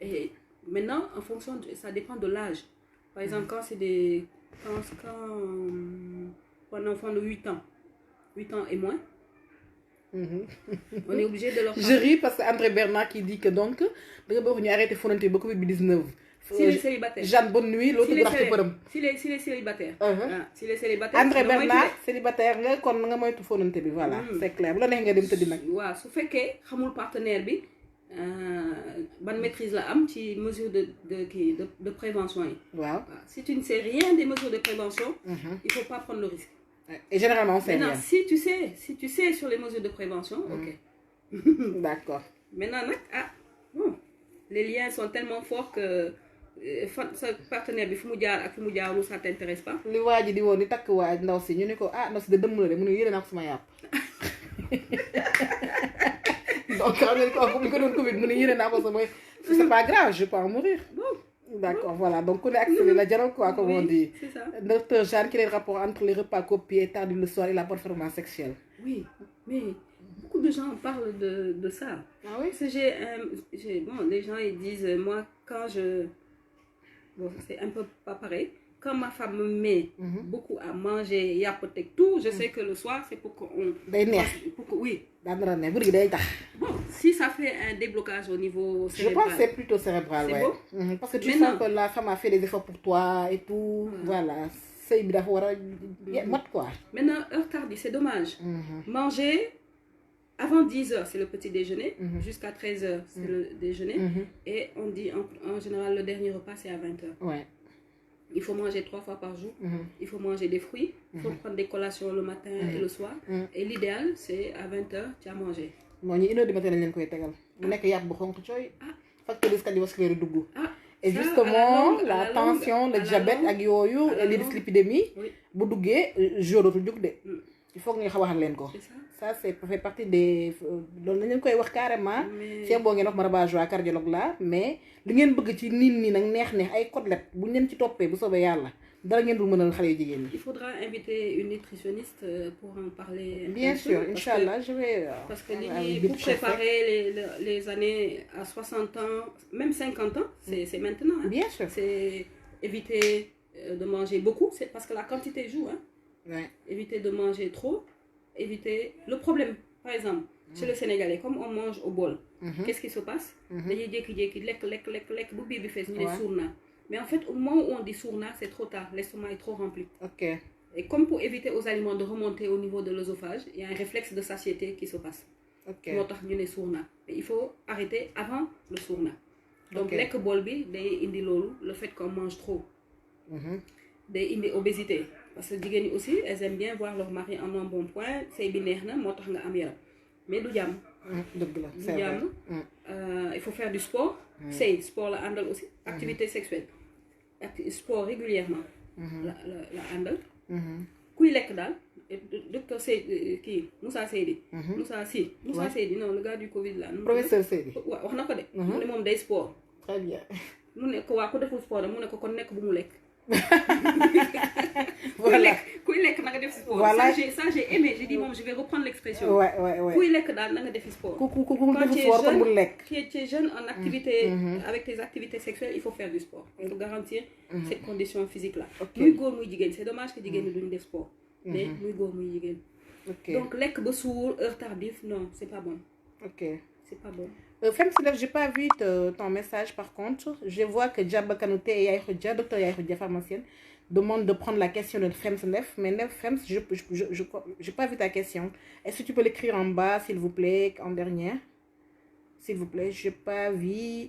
S2: Et maintenant, en fonction, ça dépend de l'âge. Par exemple, quand c'est quand un enfant de 8 ans et moins, on est obligé de leur
S1: Je ris parce que André Bernard qui dit que donc, on a arrêté de beaucoup Covid-19.
S2: S'il est célibataire.
S1: Jeanne, bonne nuit, l'autre
S2: s'il est célibataire.
S1: S'il est célibataire. André Bernard, célibataire, kon nga moytu fonante bi voilà, c'est clair. Bu la neex nga dem teudi nak.
S2: Waaw, su fekkee xamul partenaire bi ban maîtrise la am ci mesure de prévention yi.
S1: Waaw.
S2: Si tu ne sais rien des mesures de prévention, il faut pas prendre le risque.
S1: Et généralement, on sait
S2: Maintenant,
S1: rien.
S2: si tu sais sur les mesures de prévention, ok.
S1: D'accord.
S2: Maintenant, bon, les liens sont tellement forts que sa partenaire bi fu mu jaar ak fu mu jaarul ça t'intéresse pas.
S1: li waa ji di woon di takk waaj ndaw si ñu ne ko ndaw si de dëmm la de mu ne yéene naa ko sama yàpp. Donc xam nga comme li ko doon Covid mu ne yéene naa ko sama c'est pas grave je peux en mourir.
S2: Bon.
S1: D'accord, voilà. Donc, on est accéléré la dialogue, quoi, comme on dit.
S2: C'est ça.
S1: Docteur Jeanne, quel est le rapport entre les repas copiés tardis le soir et la performance sexuelle?
S2: Oui, mais beaucoup de gens parlent de ça.
S1: Ah oui?
S2: Parce que bon, les gens ils disent, moi, quand bon, c'est un peu pas pareil. Quand ma femme me met beaucoup à manger, yapotek, tout, je sais que le soir, c'est pour qu'on... Oui. Bon, si ça fait un déblocage au niveau cérébral...
S1: Je pense que c'est plutôt cérébral, ouais.
S2: Bon?
S1: Parce que tu sens que la femme a fait des efforts pour toi et tout. Voilà. C'est quoi.
S2: Maintenant, heure tardive, c'est dommage. Manger... Avant 10h, c'est le petit déjeuner. Jusqu'à 13h, c'est le déjeuner. Et on dit, en général, le dernier repas, c'est à 20h.
S1: Ouais.
S2: Il faut manger 3 fois par jour. Il faut manger des fruits. Il faut prendre des collations le matin et le soir. Et l'idéal, c'est à 20h, tu as mangé.
S1: Moi, il y a une heure du matin, il y a facteur cardiovasculaire double. Et justement, la tension, le diabète, les dyslipidémie, il faut que nous sachions. Ça, c'est fait partie des... Donc, nous avons carrément, si on a un cardiologue là, mais ce que vous voulez,
S2: il faudra inviter une nutritionniste pour en parler.
S1: Bien sûr, Inch'Allah, je vais...
S2: Parce que pour préparer les années à 60 ans, même 50 ans, c'est maintenant. Hein.
S1: Bien sûr.
S2: C'est éviter de manger beaucoup, c'est parce que la quantité joue. Hein.
S1: Ouais.
S2: Éviter de manger trop, éviter... Le problème, par exemple, chez le Sénégalais, comme on mange au bol, qu'est-ce qui se passe? Mais en fait, au moment où on dit sourna, c'est trop tard, l'estomac est trop rempli.
S1: Ok.
S2: Et comme pour éviter aux aliments de remonter au niveau de l'œsophage, il y a un réflexe de satiété qui se passe.
S1: Ok.
S2: Et il faut arrêter avant le sourna. Donc, les bolbi, le fait qu'on mange trop, des obésité. Parce que les femmes aussi, elles aiment bien voir leur mari en un bon point, c'est binaire, mais du jam. Il faut faire du sport, c'est sport la handle aussi, activité sexuelle, sport régulièrement la handle. Kuy lek dal, docteur Seydi qui Moussa Seydi, Moussa Seydi, non le gars du Covid là.
S1: Professeur Seydi.
S2: Wax na ko de. Mu ne moom day sport.
S1: Très bien.
S2: Mu ne ko waa ku deful sport mu ne ko kon nekk bu mu lekk.
S1: Voilà.
S2: Kuy lekk na nga def sport.
S1: Voilà.
S2: Ça j'ai aimé, j'ai dit bon je vais reprendre l'expression.
S1: Ouais.
S2: Kuy lekk daal na nga def sport. Quand tu es jeune en activité, avec tes activités sexuelles, il faut faire du sport. Il faut garantir cette condition physique là. Muy góor muy jigéen, c'est dommage que jigéen ñi duñ def sport. Mais muy góor muy jigéen. Donc lekk ba suur, heure tardive, non, c'est pas bon.
S1: Ok.
S2: C'est pas bon.
S1: Femselef, j'ai pas vu ton message par contre. Je vois que Djaba Kanouté et Yaïrodja, docteur Yaïrodja, pharmacienne, demande de prendre la question de Femselef. Mais Fems, je pas vu ta question. Est-ce que tu peux l'écrire en bas, s'il vous plaît, en dernière? S'il vous plaît, j'ai pas vu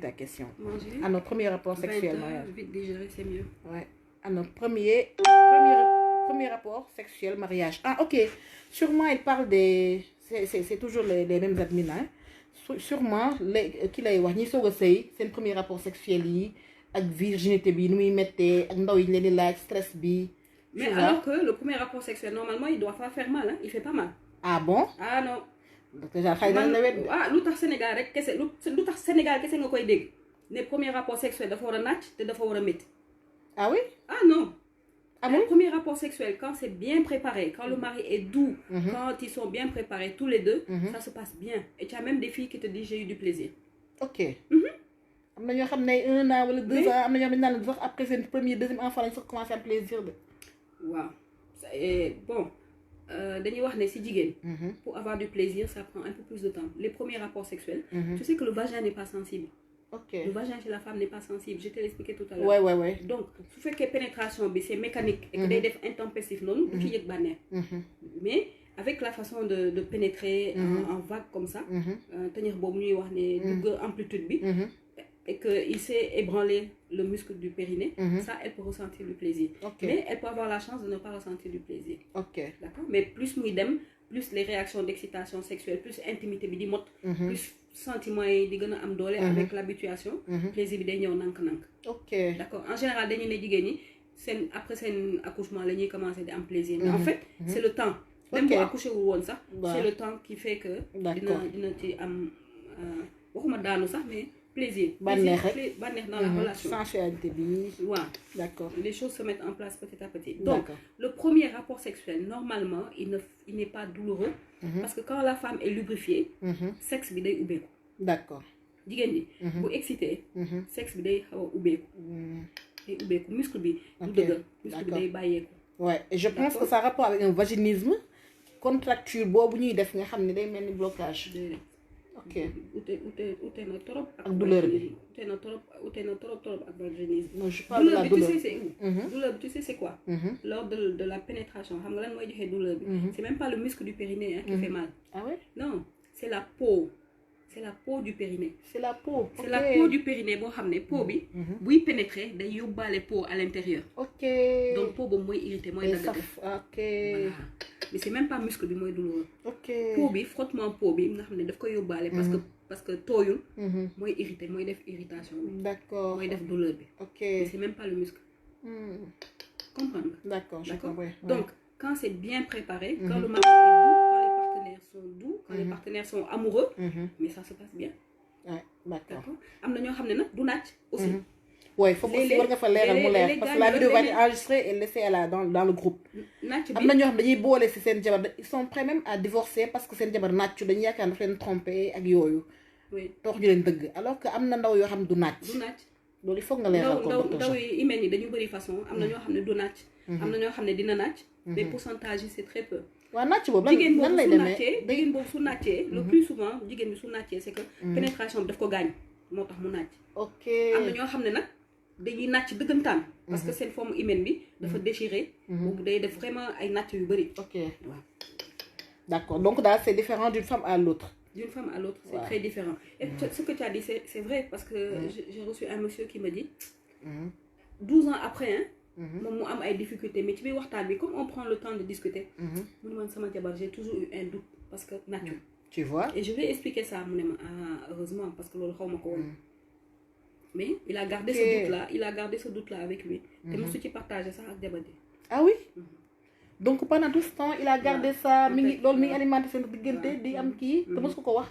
S1: ta question.
S2: Manger.
S1: À notre premier rapport sexuel.
S2: Vite digérer, c'est mieux.
S1: Ouais. À notre premier rapport sexuel, mariage. Ah, ok. Sûrement, il parle des... C'est toujours les mêmes admins. Hein? Sûrement, c'est un premier rapport sexuel, avec virginité, avec stress.
S2: Mais alors que le premier rapport sexuel, normalement, il ne doit pas faire mal. Hein? Il ne fait pas mal.
S1: Ah bon?
S2: Ah non.
S1: Donc, déjà,
S2: Sénégal, qu'est-ce que tu les premiers rapports sexuels, il faut mettre.
S1: Ah oui?
S2: Ah non.
S1: Ah bon?
S2: Le premier rapport sexuel, quand c'est bien préparé, quand le mari est doux, quand ils sont bien préparés tous les deux, ça se passe bien. Et tu as même des filles qui te disent j'ai eu du plaisir.
S1: Ok. Il y a 1 an ou 2 ans, après c'est le premier, deuxième enfant, ils commencent à plaisir.
S2: Wow. Bon, pour avoir du plaisir, ça prend un peu plus de temps. Les premiers rapports sexuels, tu sais que le vagin n'est pas sensible.
S1: Okay.
S2: Le vagin chez la femme n'est pas sensible. Je te l'ai expliqué tout à l'heure.
S1: Ouais.
S2: Donc, si tu fais que pénétration, c'est mécanique et que c'est intempestif, non, tu y mais avec la façon de pénétrer en vague comme ça, tenir bon amplitude, et qu'il sait ébranler le muscle du périnée, ça, elle peut ressentir du plaisir. Mais elle peut avoir la chance de ne pas ressentir du plaisir. D'accord? Mais plus muy dem, plus les réactions d'excitation sexuelle, plus intimité bi di mot, plus sentiment yi di gëna am doole avec l'habituation, plaisir bi day ñëw nank-nank. D'accord? En général, dañu né jigéen ñi après sen accouchement la ñuy commencer di am plaisir. Mais en fait, c'est le temps. Même pour accoucher wu woon sax, c'est le temps qui fait que dina ci am waxuma daanu sax mais plaisir bànneex dans la relation
S1: sensualité bi
S2: d'accord les choses se mettent en place petit à petit donc le premier rapport sexuel normalement il n'est pas douloureux parce que quand la femme est lubrifiée sexe bi day ubbeeku
S1: d'accord
S2: jigéen ji bu excité sexe bi day xaw a ubbeeku muscle bi du dëgër muscle bi day bàyyeeku
S1: ouais et je pense que ça a rapport avec un vaginisme contracture boobu ñuy def nga xam ne day mel ni blocage
S2: ute na trop
S1: ak douleur bi
S2: ute na trop ak vaginisme.
S1: Non, je parle de la douleur.
S2: Tu sais c'est où? Douleur, tu sais c'est quoi? Lors de la pénétration, xam nga lan mooy joxe douleur bi. C'est même pas le muscle du périnée qui fait mal.
S1: Ah ouais?
S2: Non, c'est la peau. C'est la peau du périnée.
S1: C'est la peau.
S2: C'est la peau du périnée boo xam ne peau bi. buy pénétrer day yóbbaale peau à l'intérieur. Donc peau boobu mooy irrité mooy dagg.
S1: Voilà.
S2: Mais c'est même pas muscle bi mooy douloureux. Peau bi frottement peau bi nga xam ne daf koy yóbbaale parce que tooyul. mooy irrité mooy def irritation bi.
S1: D'accord.
S2: mooy def douleur bi. Mais c'est même pas le muscle. Comprendre nga.
S1: D'accord, je comprends.
S2: Donc quand c'est bien préparé, quand le mari est doux, quand les partenaires sont doux, quand les partenaires sont amoureux, mais ça se passe bien.
S1: Ouais, d'accord.
S2: Am na ñoo xam ne nag du naaj aussi.
S1: Ouais, il faut que war nga fa leeral mu leer parce que la vidéo va être enregistrée et laissée là dans le groupe. Am na ñoo xam dañuy boole ci seen jabar ils sont prêts même à divorcer parce que seen jabar naaj dañuy yaakaar daf leen tromper ak yooyu.
S2: Oui.
S1: Tox ñu leen dëgg alors que am na ndaw yoo xam du naaj.
S2: Du naaj.
S1: Loolu il faut nga leeral ko
S2: ndaw yi mel ni dañu bëri façon am na ñoo xam ne du naaj. am na ñoo xam ne dina naaj. Mais pourcentage yi c'est très peu.
S1: waaw naaj boobu lan lay demee
S2: jigéen boobu su naajee le plus souvent jigéen bi su naajee c'est que pénétration bi daf ko gaañ moo tax mu naaj. Am na ñoo xam ne nag dañuy naaj dëggantaan parce que seen forme humaine bi dafa déchiré boobu day def vraiment ay naaj yu bëri.
S1: Waaw d'accord donc daal c'est différent d'une femme à l'autre.
S2: D'une femme à l'autre c'est très différent et ce que tu as dit c'est vrai parce que j'ai reçu un monsieur qui me dit 12 ans après moom mu am ay difficultés mais ci biir waxtaan bi comme on prend le temps de discuter mu ne man sama jabar j'ai toujours eu un doute parce que naaj.
S1: Tu vois?
S2: Et je vais expliquer ça mu ne ma heureusement parce que loolu xaw ma ko woon. Mais il a gardé ce doute là avec lui. te mosu ci partager ça ak jabar ji.
S1: Ah oui? Donc pendant tout ce temps il a gardé ça mi ngi loolu mi ngi alimenté seen diggante di am kii te mosu ko wax.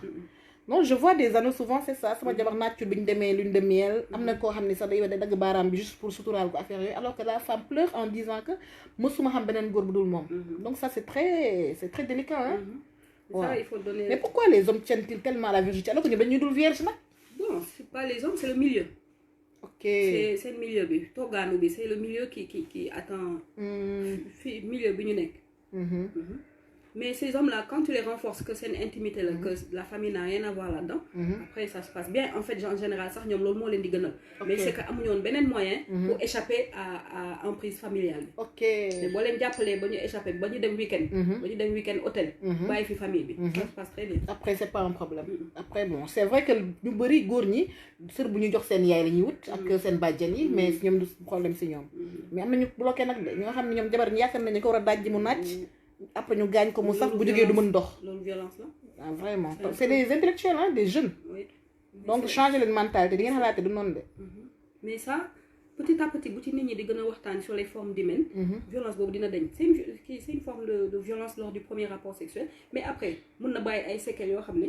S1: Non, je vois des anneaux souvent c'est ça sama jabar nature bi ñu demee lune de miel am na koo xam ne sax day dagg baaraam bi juste pour suturaal ko affaire yooyu alors que la femme pleure en disant que mosuma xam beneen góor bu dul moom. Donc ça c'est très délicat hein.
S2: Ça il faut donner.
S1: Mais pourquoi les hommes tiennent-ils tellement à la virginité alors que ñu dañuy dul vierge nag.
S2: Bon c'est pas les hommes c'est le milieu. C'est le milieu bi toggaanu bi c'est le milieu qui attend. fi milieu bi ñu nekk. Mais ces hommes-là, quand tu les renforces, que c'est une intimité, là, que la famille n'a rien à voir là-dedans, après ça se passe bien. En fait, en général, ça, nous avons le monde. Mais c'est qu'ils ont un moyen pour échapper à l'emprise familiale. Mais si vous appelez pour échapper, pour aller d'un week-end hôtel, pour aller famille, ça se passe très bien.
S1: Après, c'est pas un problème. Après, bon, c'est vrai que nous bari gourni, sur bu ñu jox sen yaay lañuy wut ak sen bàjjan yi mais ñom du problème ci ñom. Mais am nañu bloqué nak de ñoo xam ne ñom jabar yaakar nañu ko wara dajji mu naaj. Après ñu gaañ ko mu sax bu jógee du mën dox.
S2: Loolu violence la.
S1: Ah vraiment c'est des intellectuels hein des jeunes.
S2: Oui.
S1: Donc changer leen mentalité di ngeen xalaate du noonu de.
S2: Mais ça petit à petit bu ci nit ñi di gën a waxtaan sur les formes d'hymen. Violence boobu dina dañ. C'est une forme de violence lors du premier rapport sexuel mais après mën na bàyyi ay séquelles yoo xam ne.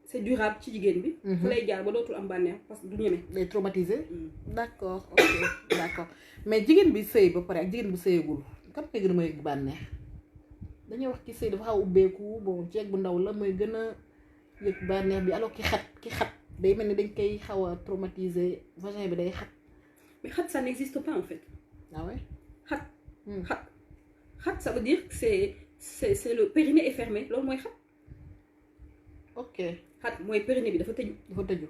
S2: C'est durable ci jigéen bi. fu lay jaar ba dootul am bànneex parce que du ñeme.
S1: Day traumatisé. D'accord ok d'accord mais jigéen bi sëy ba pare ak jigéen bu sëyagul kan koy gën a may bànneex. dañuy wax ki sëy dafa xaw ubbeeku bon jeeg bu ndaw la mooy gën a yëg bànneex bi alors ki xat day mel ni dañ koy xaw a traumatiser vagin bi day xat.
S2: Mais xat ça n'existe pas en fait.
S1: Ah ouais.
S2: Xat ça veut dire que c'est le périnée est fermé loolu mooy xat.
S1: Ok.
S2: Xat mooy périnée bi dafa tëju.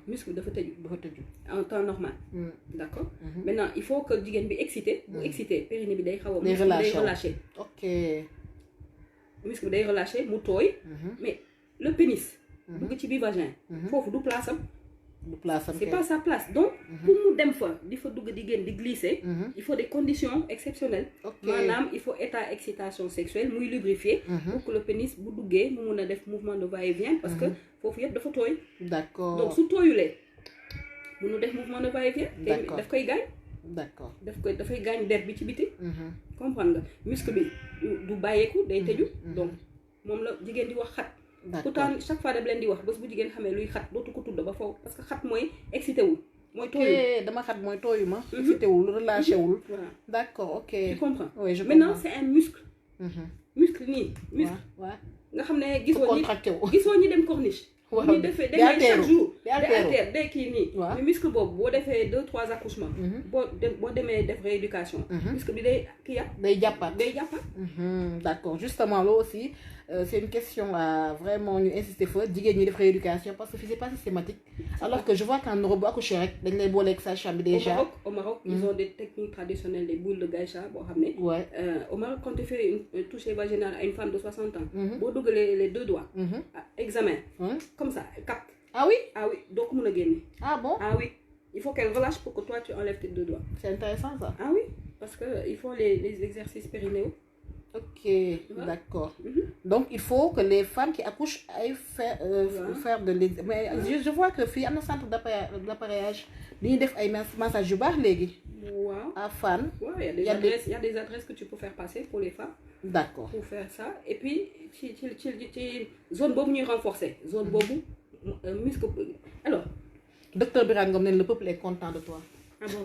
S2: Muscle bi dafa tëju. En temps normal. D'accord. Maintenant il faut que jigéen bi excité. bu excité périnée bi day xaw a. day relâché.
S1: Ok.
S2: Muscle bi day relâché mu tooy. Mais le pénis. dugg ci biir vagin. foofu du place am. c'est pas sa place donc pour mu dem fa di fa dugg di génn di glisser il faut des conditions exceptionnelles maanaam il faut état excitation sexuelle muy lubrifié pour que le pénis bu duggee mu mun a def mouvement de va-et-vient parce que foofu yëpp dafa tooy
S1: d'accord
S2: donc su tooyulee munu def mouvement de va-et-vient daf koy gaañ
S1: d'accord
S2: dafay gaañ der bi ci biti comprendre nga muscle bi du bàyyeeku day tëju donc moom la jigéen di wax xat pourtant chaque fois daf leen di wax bés bu jigéen xamee luy xat dootu ko tudd ba foofu parce que xat mooy excité wul mooy tooyu
S1: dama xat mooy tooyu ma excité wul relâché wul d'accord ok
S2: tu comprends
S1: oui je
S2: maintenant c'est un muscle muscle nii muscle nga xam ne gisoo ñi dem corniche ñu defee demee chaque jour day altère day kii nii mais muscle boobu boo defee 2-3 accouchements boo demee def rééducation muscle bi day kii
S1: day jàppaat d'accord justement loolu aussi c'est une question à vraiment ñu insister fa jigéen ñi def rééducation parce que c'est pas systématique alors que je vois qu'en Europe bu accoucher rek dañ lay booleeg sage-femme bi déjà
S2: au Maroc ils ont des techniques traditionnelles des boules de gaïcha boo xam ne au Maroc quand tu fais une toucher vaginale à une femme de 60 ans boo dugalee les 2 doigts examen comme ça cap
S1: ah oui
S2: doo ko mën a génne
S1: bon
S2: oui il faut qu'elle relâche pour que toi tu enlèves tes 2 doigts
S1: c'est intéressant ça
S2: oui parce que il faut les exercices périnéaux
S1: ok d'accord donc il faut que les femmes qui accouchent aillent faire de l'examen mais je vois que fii am na centre d'appareillage li ñuy def ay massage yu baax léegi à Fann
S2: il y a des adresses que tu peux faire passer pour les femmes
S1: d'accord
S2: pour faire ça et puis ci zone boobu ñuy renforcer zone boobu muscle alors
S1: docteur Birane Ngom ne le peuple est content de toi
S2: bon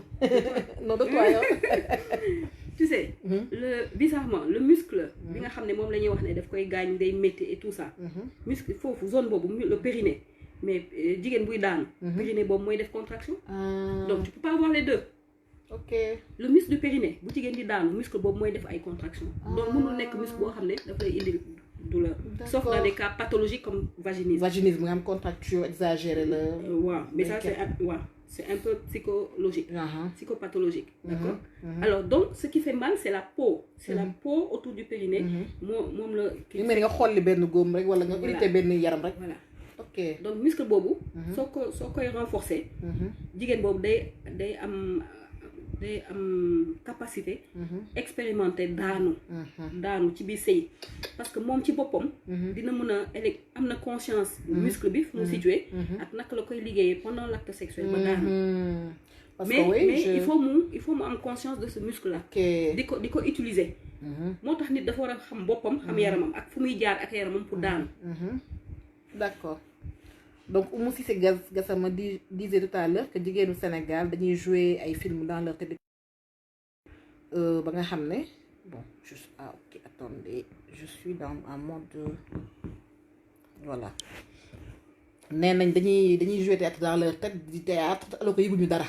S1: non de toi yow
S2: tu sais bizarrement le muscle bi nga xam ne moom la ñuy wax ne daf koy gaañ day métti et tout ça muscle foofu zone boobu le périnée mais jigéen buy daanu périnée boobu mooy def contraction donc tu peux pas avoir les deux
S1: ok
S2: le muscle du périnée bu jigéen di daanu muscle boobu mooy def ay contraction donc mënul nekk muscle boo xam ne daf lay indi douleur sauf dans des cas pathologiques comme vaginisme
S1: nga am contraction exagérée la
S2: mais ça c'est un peu psychologique psychopathologique d'accord alors donc ce qui fait mal c'est la peau c'est la peau autour du périnée moom la
S1: li mel ni nga xolli benn góom rek wala nga irrité benn yaram rek ok
S2: donc muscle boobu soo koy renforcer jigéen boobu day am capacité expérimenter daanu ci biir sëy parce que moom ci boppam dina mën a am na conscience muscle bi fu mu situé ak naka la koy liggéeyee pendant l'acte sexuel ba daanu mais il faut mu am conscience de ce muscle là di ko utiliser moo tax nit dafa war a xam boppam xam yaramam ak fu muy jaar ak yaramam pour daanu
S1: d'accord donc Oumou Cissé Gassama disait tout à l'heure que jigéenu Sénégal dañuy jouer ay films dans leur tête ba nga xam ne bon juste ok attendez je suis en mode voilà nee nañ dañuy jouer théâtre dans leur tête di théâtre alors que yëguñu dara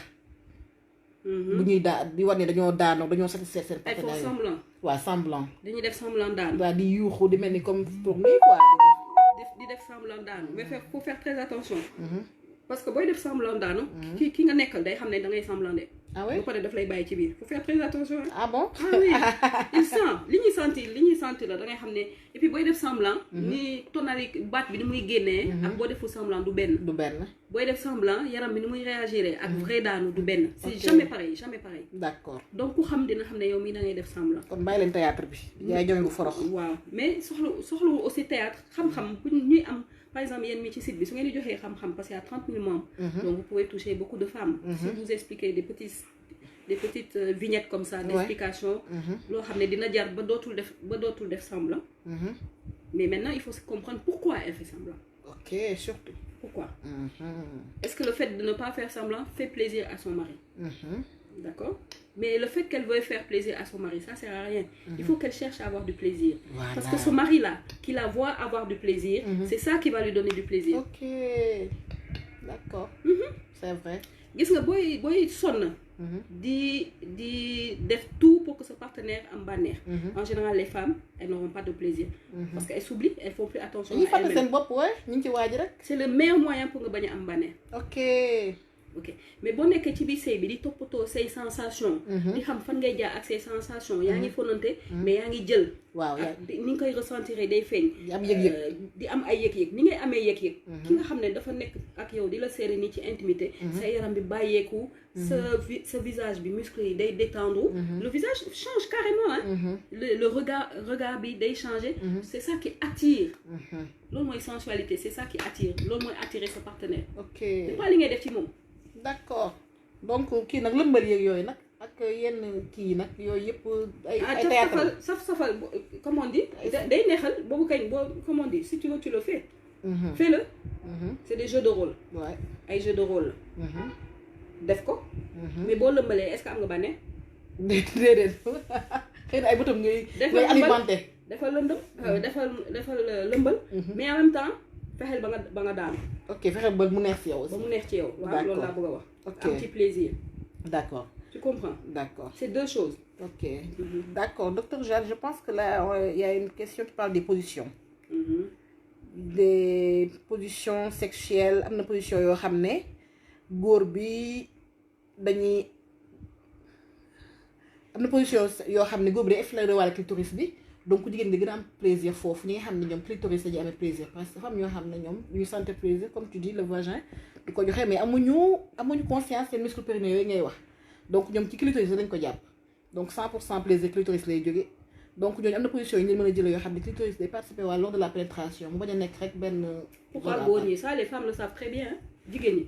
S1: bu ñuy di war ne dañoo daanoo dañoo satisfaire seen partenaire
S2: ay semblant
S1: semblant
S2: dañuy def semblant daanu
S1: di yuuxu di mel ni comme tourner quoi
S2: di def semblant daanu mais faut faire très attention parce que booy def semblant daanu ki nga nekkal day xam ne da ngay semblant de ba pare daf lay bàyyi ci biir faut faire très attention
S1: bon
S2: oui il sent li ñuy sentir la da ngay xam ne et puis booy def semblant ni tonalité baat bi ni muy génnee ak boo deful semblant du benn booy def semblant yaram bi ni muy réagir ak vrai daanu du benn c'est jamais pareil
S1: d'accord
S2: donc ku xam dina xam ne yow mii da ngay def semblant
S1: kon bàyyi leen théâtre bi yaay jonge bu forox
S2: waaw mais soxlawul aussi théâtre xam-xam bu ñuy am par exemple yéen mi ci site bi su ngeen di joxee xam-xam parce qu'il y a 30 000 membres donc vous pouvez toucher beaucoup de femmes si vous expliquez des petites vignettes comme ça d'explication loo xam ne dina jar ba dootul def semblant mais maintenant il faut comprendre pourquoi elle fait semblant
S1: ok surtout
S2: pourquoi est-ce que le fait de ne pas faire semblant fait plaisir à son mari d'accord mais le fait qu'elle veuille faire plaisir à son mari ça sert à rien il faut qu'elle cherche à avoir du plaisir parce que ce mari là qui la voit avoir du plaisir c'est ça qui va lui donner du plaisir
S1: ok d'accord c'est vrai
S2: gis nga booy sonn di def tout pour que ce partenaire am bànneex en général les femmes elles n'auront pas de plaisir parce qu'elles s'oublient elles font plus attention à elles-mêmes
S1: seen bopp ñu ngi ci waaj rek
S2: c'est le meilleur moyen pour nga bañ a am bànneex
S1: ok
S2: ok mais boo nekkee ci biir sëy bi di toppatoo say sensation di xam fan ngay jaar ak say sensation yaa ngi fonante mais yaa ngi jël
S1: waaw
S2: ni nga koy ressentir day feeñ
S1: di am yëg-yëg
S2: di am ay yëg-yëg ni ngay amee yëg-yëg ki nga xam ne dafa nekk ak yow di la serré nii ci intimité sa yaram bi bàyyeeku sa visage bi muscles yi day détendre le visage change carrément hein le regard bi day changer c'est ça qui attire loolu mooy sensualité c'est ça qui attire loolu mooy attirer sa partenaire
S1: ok
S2: c'est pas li ngay def ci moom
S1: d'accord donc kii nag lëmbal yeeg yooyu nag ak yenn kii nag yooyu yëpp ay théâtre
S2: safal comme on dit day neexal boobu kañ comme on dit si tu veux tu le fais fais-le c'est des jeux de rôle
S1: ouais
S2: ay jeux de rôle def ko mais boo lëmbalee est-ce que am nga bànneex
S1: déedéet xëy na ay bëtam ngay alimenté
S2: defal lëndëm defal lëmbal mais en même temps fexeel ba nga daanu
S1: ok fexeel ba mu neex ci yow aussi
S2: ba mu neex ci yow waaw loolu laa bëgg a wax
S1: ok
S2: un petit plaisir
S1: d'accord
S2: tu comprends
S1: d'accord
S2: c'est deux choses
S1: ok d'accord docteur Jeanne je pense que là il y a une question qui parle des positions des positions sexuelles am na position yoo xam ne góor bi dañuy am na position yoo xam ne góor bi day effleurer walla clitoris bi donc jigéen di gën a am plaisir foofu ñi nga xam ne ñoom clitoris dañuy amee plaisir parce que dafa am ñoo xam ne ñoom ñuy sentir plaisir comme tu dis le vagin di ko joxe mais amuñu conscience seen muscle périnée yooyu ngay wax donc ñoom ci clitoris dañ ko jàpp donc 100% plaisir clitoris lay jóge donc ñooñu am na position yi ñu mën a jëlee yoo xam ne clitoris day participer waa lors de la pénétration mu bañ a nekk rek benn.
S2: pourquoi góor ñi ça les femmes le savent très bien jigéen ñi.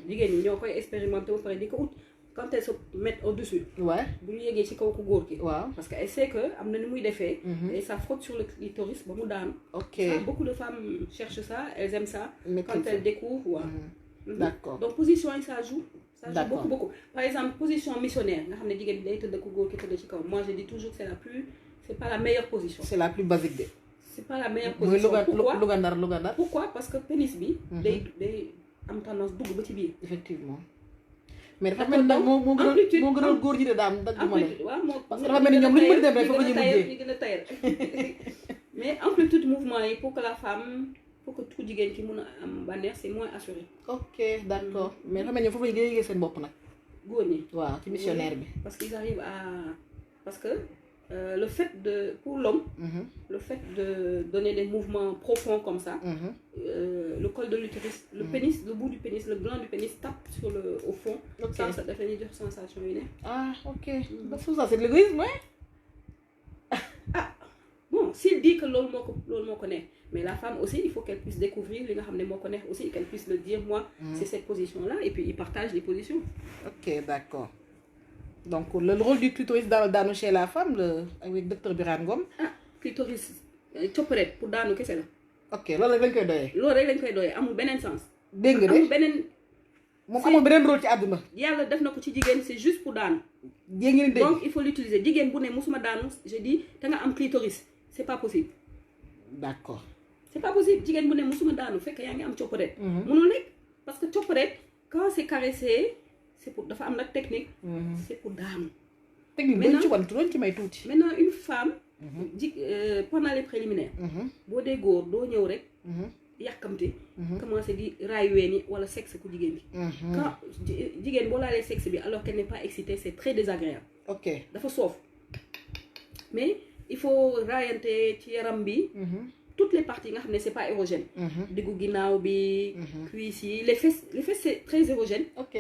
S2: jigéen ñi ñoo koy expérimenter ba pare di ko ut quand elles se mettent au-dessus.
S1: waaw
S2: bu ñu yeggee ci kaw ku góor ki.
S1: waaw
S2: parce que elle sait que am na ni muy defee. et ça frotte sur le clitoris ba mu daanu.
S1: ok
S2: ça beaucoup de femmes cherchent ça elles aiment ça. quand elles découvrent waaw.
S1: d'accord
S2: donc position yi ça joue. ça joue
S1: D'accord.
S2: beaucoup par exemple position missionnaire nga xam ne jigéen bi day tëdd ku góor ki tëdd ci kaw moi je dis toujours que c'est pas la meilleure position.
S1: c'est la plus basique de.
S2: c'est pas la meilleure
S1: mooy
S2: position. pourquoi
S1: Louga Ndar.
S2: pourquoi parce que pénis bi. day am tendance dugg ba ci biir.
S1: effectivement mais dafa mel ni nag moo gënal góor ñi de daam dagg ma ne.
S2: waaw moo
S1: parce que dafa mel ni ñoom lu ñu mën dem rek foofu la ñuy mujjee
S2: ñu gën a tayal mais amplitude mouvement yi pour que la femme pour que tout jigéen ki mun a am bànneex c'est moins assuré.
S1: ok d'accord mais dafa mel ni ñoom foofu la ñu gën a yëgee seen bopp nag.
S2: góor ñi
S1: waaw ci missionnaire bi.
S2: parce qu'ils arrivent à parce que le fait de pour l'homme le fait de donner des mouvements profonds comme ça le col de l'utérus le pénis le bout du pénis le gland du pénis tape sur le au fond
S1: ok
S2: ça dafay ñuy jox sensation yi ne
S1: ah ok c'est ça c'est de l'égoïsme ouais.
S2: ah bon s'il dit que loolu moo ko neex mais la femme aussi il faut qu'elle puisse découvrir li nga xam ne moo ko neex aussi qu'elle puisse le dire moi c'est cette position là et puis ils partagent les positions.
S1: ok d'accord donc le rôle du clitoris daanu chez la femme avec docteur Birane Ngom.
S2: ah clitoris copparet pour daanu kese la.
S1: ok loolu rek lañ koy doyee.
S2: loolu rek lañ koy doyee amul beneen sens.
S1: dégg nga de
S2: amul beneen.
S1: moom amul beneen rôle ci àdduna.
S2: yàlla def na ko ci jigéen c'est juste pour daanu.
S1: dégg ngeen dégg
S2: donc il faut l'utiliser jigéen bu ne musuma daanu je dis te nga am clitoris c'est pas possible.
S1: d'accord.
S2: c'est pas possible jigéen bu ne musuma daanu fekk yaa ngi am copparet. mënul nekk parce que copparet quand c'est caressé. c'est pour dafa am nag technique. c'est pour daanu.
S1: technique doon ci may tuuti.
S2: maintenant une femme. pendant les préliminaires. boo dee góor doo ñëw rek. yàkkamti. commencer di raay ween yi wala sexe ku jigéen bi. quand jigéen boo laalee sexe bi alors qu'elle n'est pas excitée c'est très désagréable.
S1: ok
S2: dafa soof mais il faut raayante ci yaram bi. toutes les parties nga xam ne c'est pas érogène. diggu ginnaaw bi. cuisses yi les fesses c'est très érogène.
S1: ok.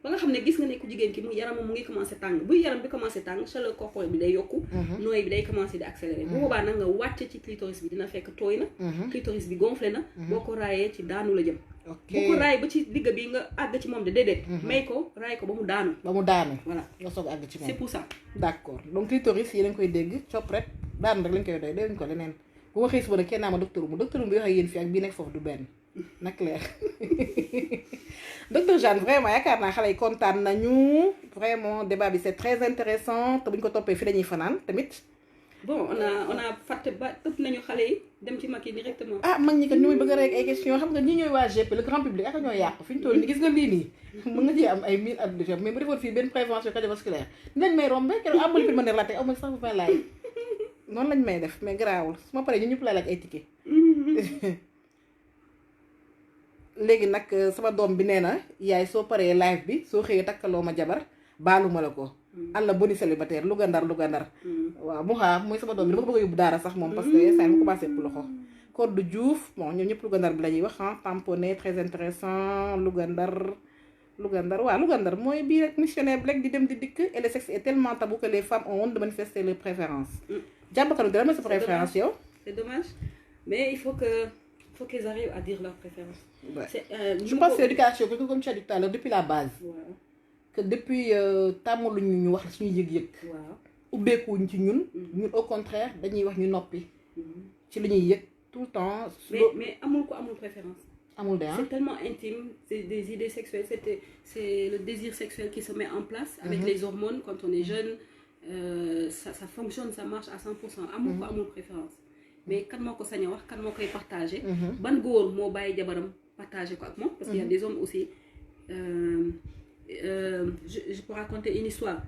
S2: ba nga xam ne gis nga ne ku jigéen ki mu yaramam mu ngi commencer tàng buy yaram bi commencer tàng chaleur corporelle bi day yokku. nooy bi day commencer di accélérer. bu boobaa nag nga wàcce ci clitoris bi dina fekk tooy na. clitoris bi gonflé na. boo ko raayee ci daanu la jëm.
S1: ok
S2: bu ko raay ba ci digg bi nga àgg ci moom de déedéet. may ko raay ko ba mu daanu.
S1: voilà nga soog àgg ci moom.
S2: c'est pour ça.
S1: d'accord donc clitoris yi lañ koy dégg copp rek daanu rek lañ koy doy dégg ko leneen. bu ma xëy suba nag kenn naa ma docteur bi wax ak yéen fii ak bii nekk foofu du benn na clair docteur Jeanne vraiment yaakaar naa xale yi kontaan nañu vraiment débat bi c'est très intéressant te bu ñu ko toppee fi dañuy fanaan tamit.
S2: bon on a fàtte ba tëb nañu xale yi dem ci mag yi directement.
S1: ah mag ñi kat ñu muy bëgg a rek ay question xam nga ñi ñooy waa GP le grand public ak ñoo yàqu fi ñu toll nii gis nga lii nii mën nga ci am ay 1000 at de mais bu defoon fii benn prévention cardiovasculaire dinañ may rombe keroog amul fi ma ne raté aw ma sax bu may laaj. noonu lañ may def mais garaawul su ma paree ñu ñëpp la laaj ay ticket. léegi nag sama doom bi nee na yaay soo paree live bi soo xëyee takkaloo ma jabar baaluma la ko. Allah boni célibataire lu gandar. waaw mu xaar mooy sama doom bi dama ko bëgg a yóbbu daara sax moom parce que instant mu commencé ëpp loxo. Code Diouf bon ñoom ñëpp lu gandar bi la ñuy wax tamponné très intéressant lu gandar waaw lu gandar mooy bii rek missionnaire bi rek di dem di dikk et le sexe est tellement tabou que les femmes ont honte de manifester leurs préférences. jàmbakanu dara mooy sa préférence yow.
S2: c'est dommage mais il faut qu'ils arrivent à dire leurs préférences.
S1: Je pense que l'éducation parce que comme tu as dit tout à l'heure depuis la base. Que depuis tàmmaluñu ñu wax suñu yëg-yëg. ubbeekuñ ci ñun. ñun au contraire dañuy wax ñu noppi. ci li ñuy yëg tout le temps.
S2: mais amul préférence. C'est tellement intime, c'est des idées sexuelles, c'est le désir sexuel qui se met en place avec les hormones quand on est jeune. Ça fonctionne, ça marche à 100%. Amul préférence. Mais quand moi sañ wax, quand moi koy partager, ban góor moo bàyyi jabaram partager ko ak moom parce qu'il y a des hommes aussi. Je peux raconter une histoire.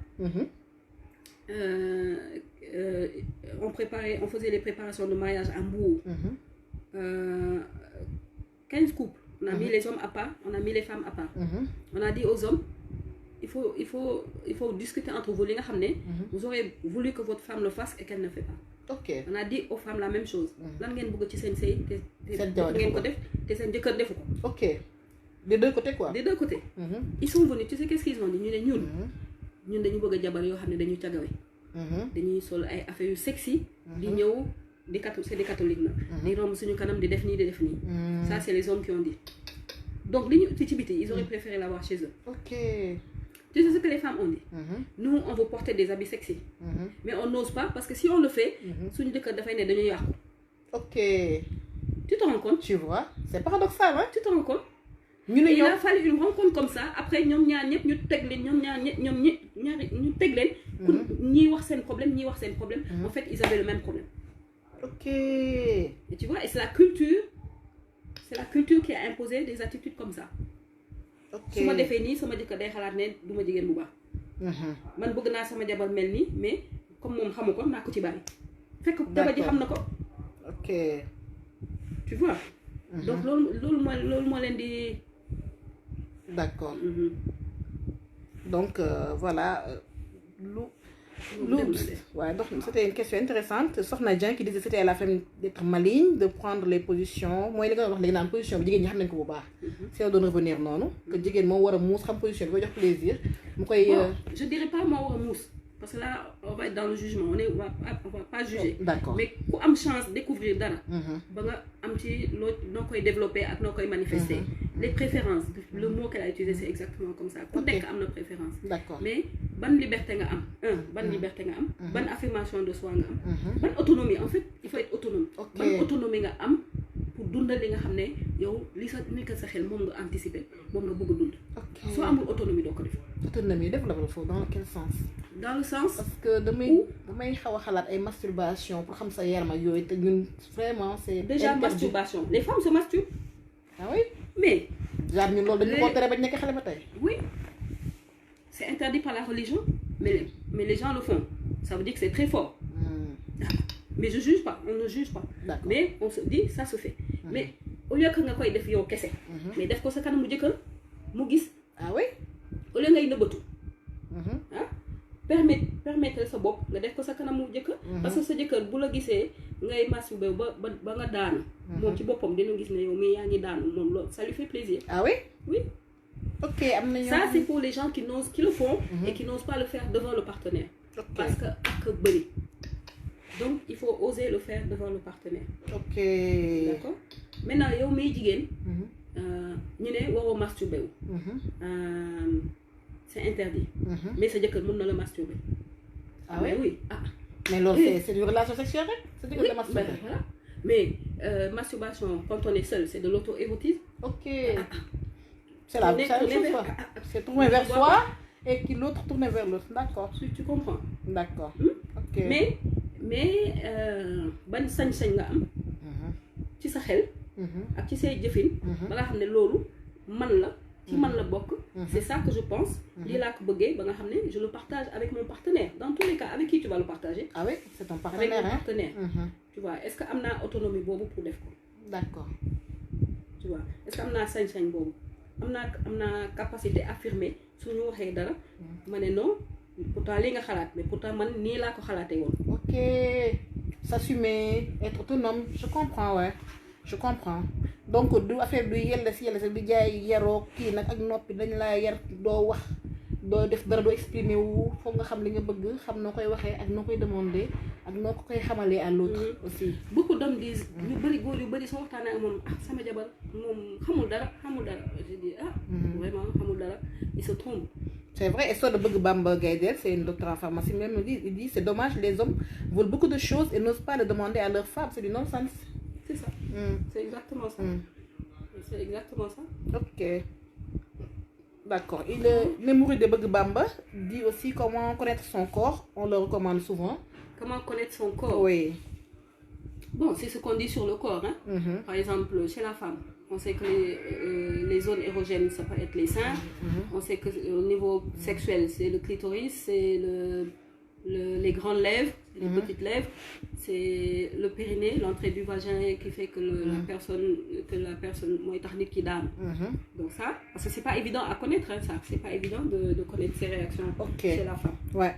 S2: On faisait les préparations de mariage à Mbour. 15 couples. On a mis les hommes à part, on a mis les femmes à part. On a dit aux hommes, il faut discuter entre vous. Vous aurez voulu que votre femme le fasse et qu'elle ne fait pas.
S1: Okay.
S2: On a dit aux femmes la même chose.
S1: Ok. Des deux côtés quoi?
S2: Des deux côtés. Ils sont venus, tu sais qu'est-ce qu'ils ont dit? Ñun dañu bëgg jabar yoo xam ne dañu tagawe. Dañuy sol ay affaires yu sexy. Di ñëw c'est des catholiques là. Di romb suñu kanam di def nii di def nii. Ça c'est les hommes qui ont dit. Donc ils auraient préféré l'avoir chez eux.
S1: Ok.
S2: Tu sais ce que les femmes ont dit? Nous on veut porter des habits sexy. Mais on n'ose pas parce que si on le fait, suñu jëkkër dafay ne dañuy yàqu.
S1: Ok.
S2: Tu te rends compte?
S1: Tu vois, c'est paradoxal hein?
S2: Tu te rends compte? Il a fallu une rencontre comme ça après ñoom ñaar ñëpp ñu teg leen ñu teg leen ñii wax seen problème en fait ils avaient le même problème.
S1: Ok.
S2: Et tu vois, et c'est la culture qui a imposé des attitudes comme ça.
S1: Ok.
S2: su ma defee nii sama jëkkër day xalaat ne du ma jigéen bu baax. Man bëgg naa sama jabar mel nii mais comme moom xamu ko naa ko ci bàyyi. fekk jabar ji xam na ko.
S1: Ok.
S2: Tu vois. Donc loolu moo leen di.
S1: D'accord. Donc voilà. Ouais, donc c'était une question intéressante. Soxna Dieng qui disait que c'était à la femme d'être maligne, de prendre les positions. Moi, il y a une position, mais il y a une si on doit revenir, non, que il y a une position, il y a plaisir.
S2: Je dirais pas moi mousse. Parce que là, on va être dans le jugement. On va pas juger.
S1: D'accord.
S2: Mais pour avoir chance de découvrir dara, nous développer et nous manifester. Les préférences, le mot qu'elle a utilisé, c'est exactement comme ça. Peut-être qu'on a nos préférences.
S1: D'accord.
S2: Mais bonne liberté, bonne liberté, bonne affirmation de soi, bonne autonomie. En fait, il faut être autonome. Bonne autonomie pour dundal li nga xam ne yow li sa nekk sa xel moom nga anticiper moom nga bëgg a dund. Soo amul autonomie doo ko def.
S1: Autonomie développé foofu dans quel sens?
S2: Dans le sens
S1: parce que damay xaw a xalaat ay masturbation pour xam sa yaram ak yooyu te ñun vraiment c'est
S2: déjà masturbation. Les femmes se masturbent.
S1: Ah oui?
S2: Mais
S1: genre ñun loolu dañu ko tere ba nekk xale ba tey.
S2: Oui. C'est interdit par la religion, mais les gens le font. Ça veut dire que c'est très fort. Mais je juge pas, on ne juge pas. Mais on se dit ça se fait. Mais au lieu que nga koy def yow kese. Mais def ko sa kanam mu jëkkër mu gis.
S1: Ah oui?
S2: Au lieu ngay nëbbatu. Permettre sa bopp nga def ko sa kanam mu jëkkër. Parce que sa jëkkër bu la gisee ngay masturbé ba nga daanu. Moom ci boppam dina gis ne yow mais yaa ngi daanu moom loolu ça lui fait plaisir.
S1: Ah oui?
S2: Oui.
S1: Ok,
S2: ça c'est pour les gens qui le font et qui n'osent pas le faire devant le partenaire. Parce que ak bëri. Donc il faut oser le faire devant le partenaire.
S1: Ok.
S2: D'accord. Maintenant yow miy jigéen. ñu ne waroo masturber wu. C'est interdit. Mais sa jëkkër mën na la masturber.
S1: Ah oui?
S2: Oui.
S1: Mais loolu c'est une relation sexuelle rek. Sa jëkkër la masturber.
S2: Voilà. Mais masturbation quand on est seul c'est de l'auto-érotisme.
S1: Ok. C'est la même chose. C'est tourner vers soi et que l'autre tourne vers l'autre. D'accord.
S2: Tu comprends?
S1: D'accord. Ok.
S2: Mais ban sañ-sañ nga am. ci sa xel. ak ci say jëfin. ba nga xam ne loolu man la. ci man la bokk. C'est ça que je pense. lii laa ko bëggee ba nga xam ne je le partage avec mon partenaire. Dans tous les cas avec qui tu vas le partager?
S1: Ah oui, c'est ton partenaire.
S2: Avec mon partenaire. Tu vois, est-ce que am naa autonomie boobu pour def ko?
S1: D'accord.
S2: tu vois est-ce que am naa sañ-sañ boobu am naa capacité affirmer suñu waxee dara ma ne non pourtant lii nga xalaat mais pourtant man nii laa ko xalaatee woon.
S1: ok s'assumer être autonome je comprends ouais je comprends donc du affaire du yelle si du jaay yaroo kii nag ak noppi dañ laa yar doo wax doo def dara doo exprimer wu foog nga xam li nga bëgg xam noo koy waxee ak noo koy demander ak noo ko koy xamalee à l'autre aussi.
S2: beaucoup d'hommes disent ñu bëri góor yu bëri soo waxtaanee ak moom sama jabar moom xamul dara je dis vraiment xamul dara il se trompe.
S1: C'est vrai, et ça de Bug Bamba Gaydel, c'est une docteure en pharmacie, même il dit c'est dommage, les hommes veulent beaucoup de choses et n'osent pas le demander à leurs femmes, c'est du non-sens.
S2: C'est ça, c'est exactement ça. C'est exactement ça.
S1: Ok. D'accord. Et le mouru de Bug Bamba dit aussi comment connaître son corps, on le recommande souvent.
S2: Comment connaître son corps?
S1: Oui.
S2: Bon, c'est ce qu'on dit sur le corps. Hein. Par exemple, chez la femme, on sait que les zones érogènes, ça peut être les seins. On sait qu'au niveau sexuel, c'est le clitoris, c'est les grandes lèvres, les petites lèvres, c'est le périnée, l'entrée du vagin qui fait que la personne moi technique qui donne. Donc ça, parce que c'est pas évident à connaître, hein, ça. C'est pas évident de connaître ses réactions chez la femme.
S1: Ouais.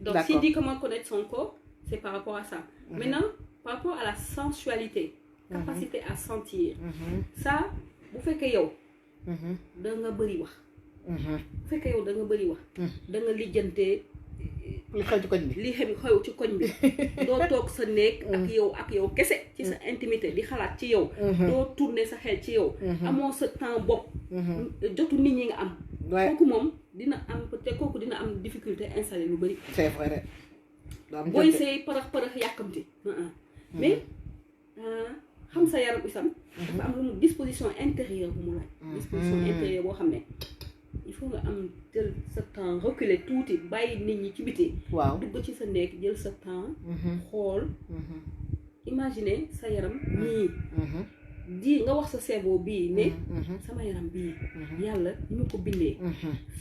S2: Donc s'il dit comment connaître son corps, c'est par rapport à ça. Maintenant, par rapport à la sensualité, capacité à sentir, ça, vous faites que yo, da nga bëri wax. Bu fekkee yow da nga bëri wax. Da nga lijjante
S1: li xew ci koñ bi.
S2: li xew ci koñ bi. doo toog sa néeg ak yow kese ci sa intimité di xalaat ci yow. doo tourner sa xel ci yow. amoo sa temps bopp. jotu nit ñi nga am. kooku moom dina am peut-être kooku dina am difficulté installé lu bëri.
S1: C'est vrai.
S2: booy say parax yàkkamti. mais xam sa yaram isam dafa am lu mu disposition intérieure bu mu laaj. disposition intérieure boo xam ne il faut nga am jël sa temps reculer tuuti bàyyi nit ñi ci biti.
S1: waaw
S2: dugg ci sa néeg jël sa temps. xool. imaginer sa yaram nii. di nga wax sa cerveau bii ne sama yaram bii yàlla ni ma ko bindee.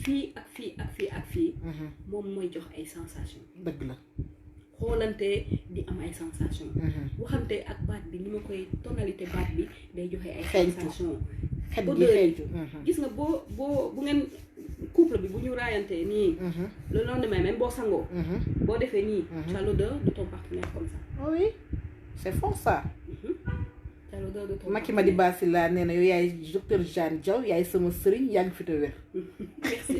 S2: fii ak fii ak fii ak fii. moom mooy jox ay sensation.
S1: dëgg la.
S2: xoolante di am ay sensation. waxante ak baat bi ni ma koy tonalité baat bi day joxe ay sensation.
S1: xet gi xeeñtu.
S2: gis nga bu ngeen couple bi bu ñu raayantee nii. le lendemain même boo sangoo. boo defee nii. tu as l'odeur de ton partenaire comme ça.
S1: oui c'est fort ça.
S2: tu as l'odeur de ton
S1: Maki Madi Basila nee na yow yaay docteur Jeanne Diaw yaay sama sëriñ yaa ngi fi te wér.
S2: merci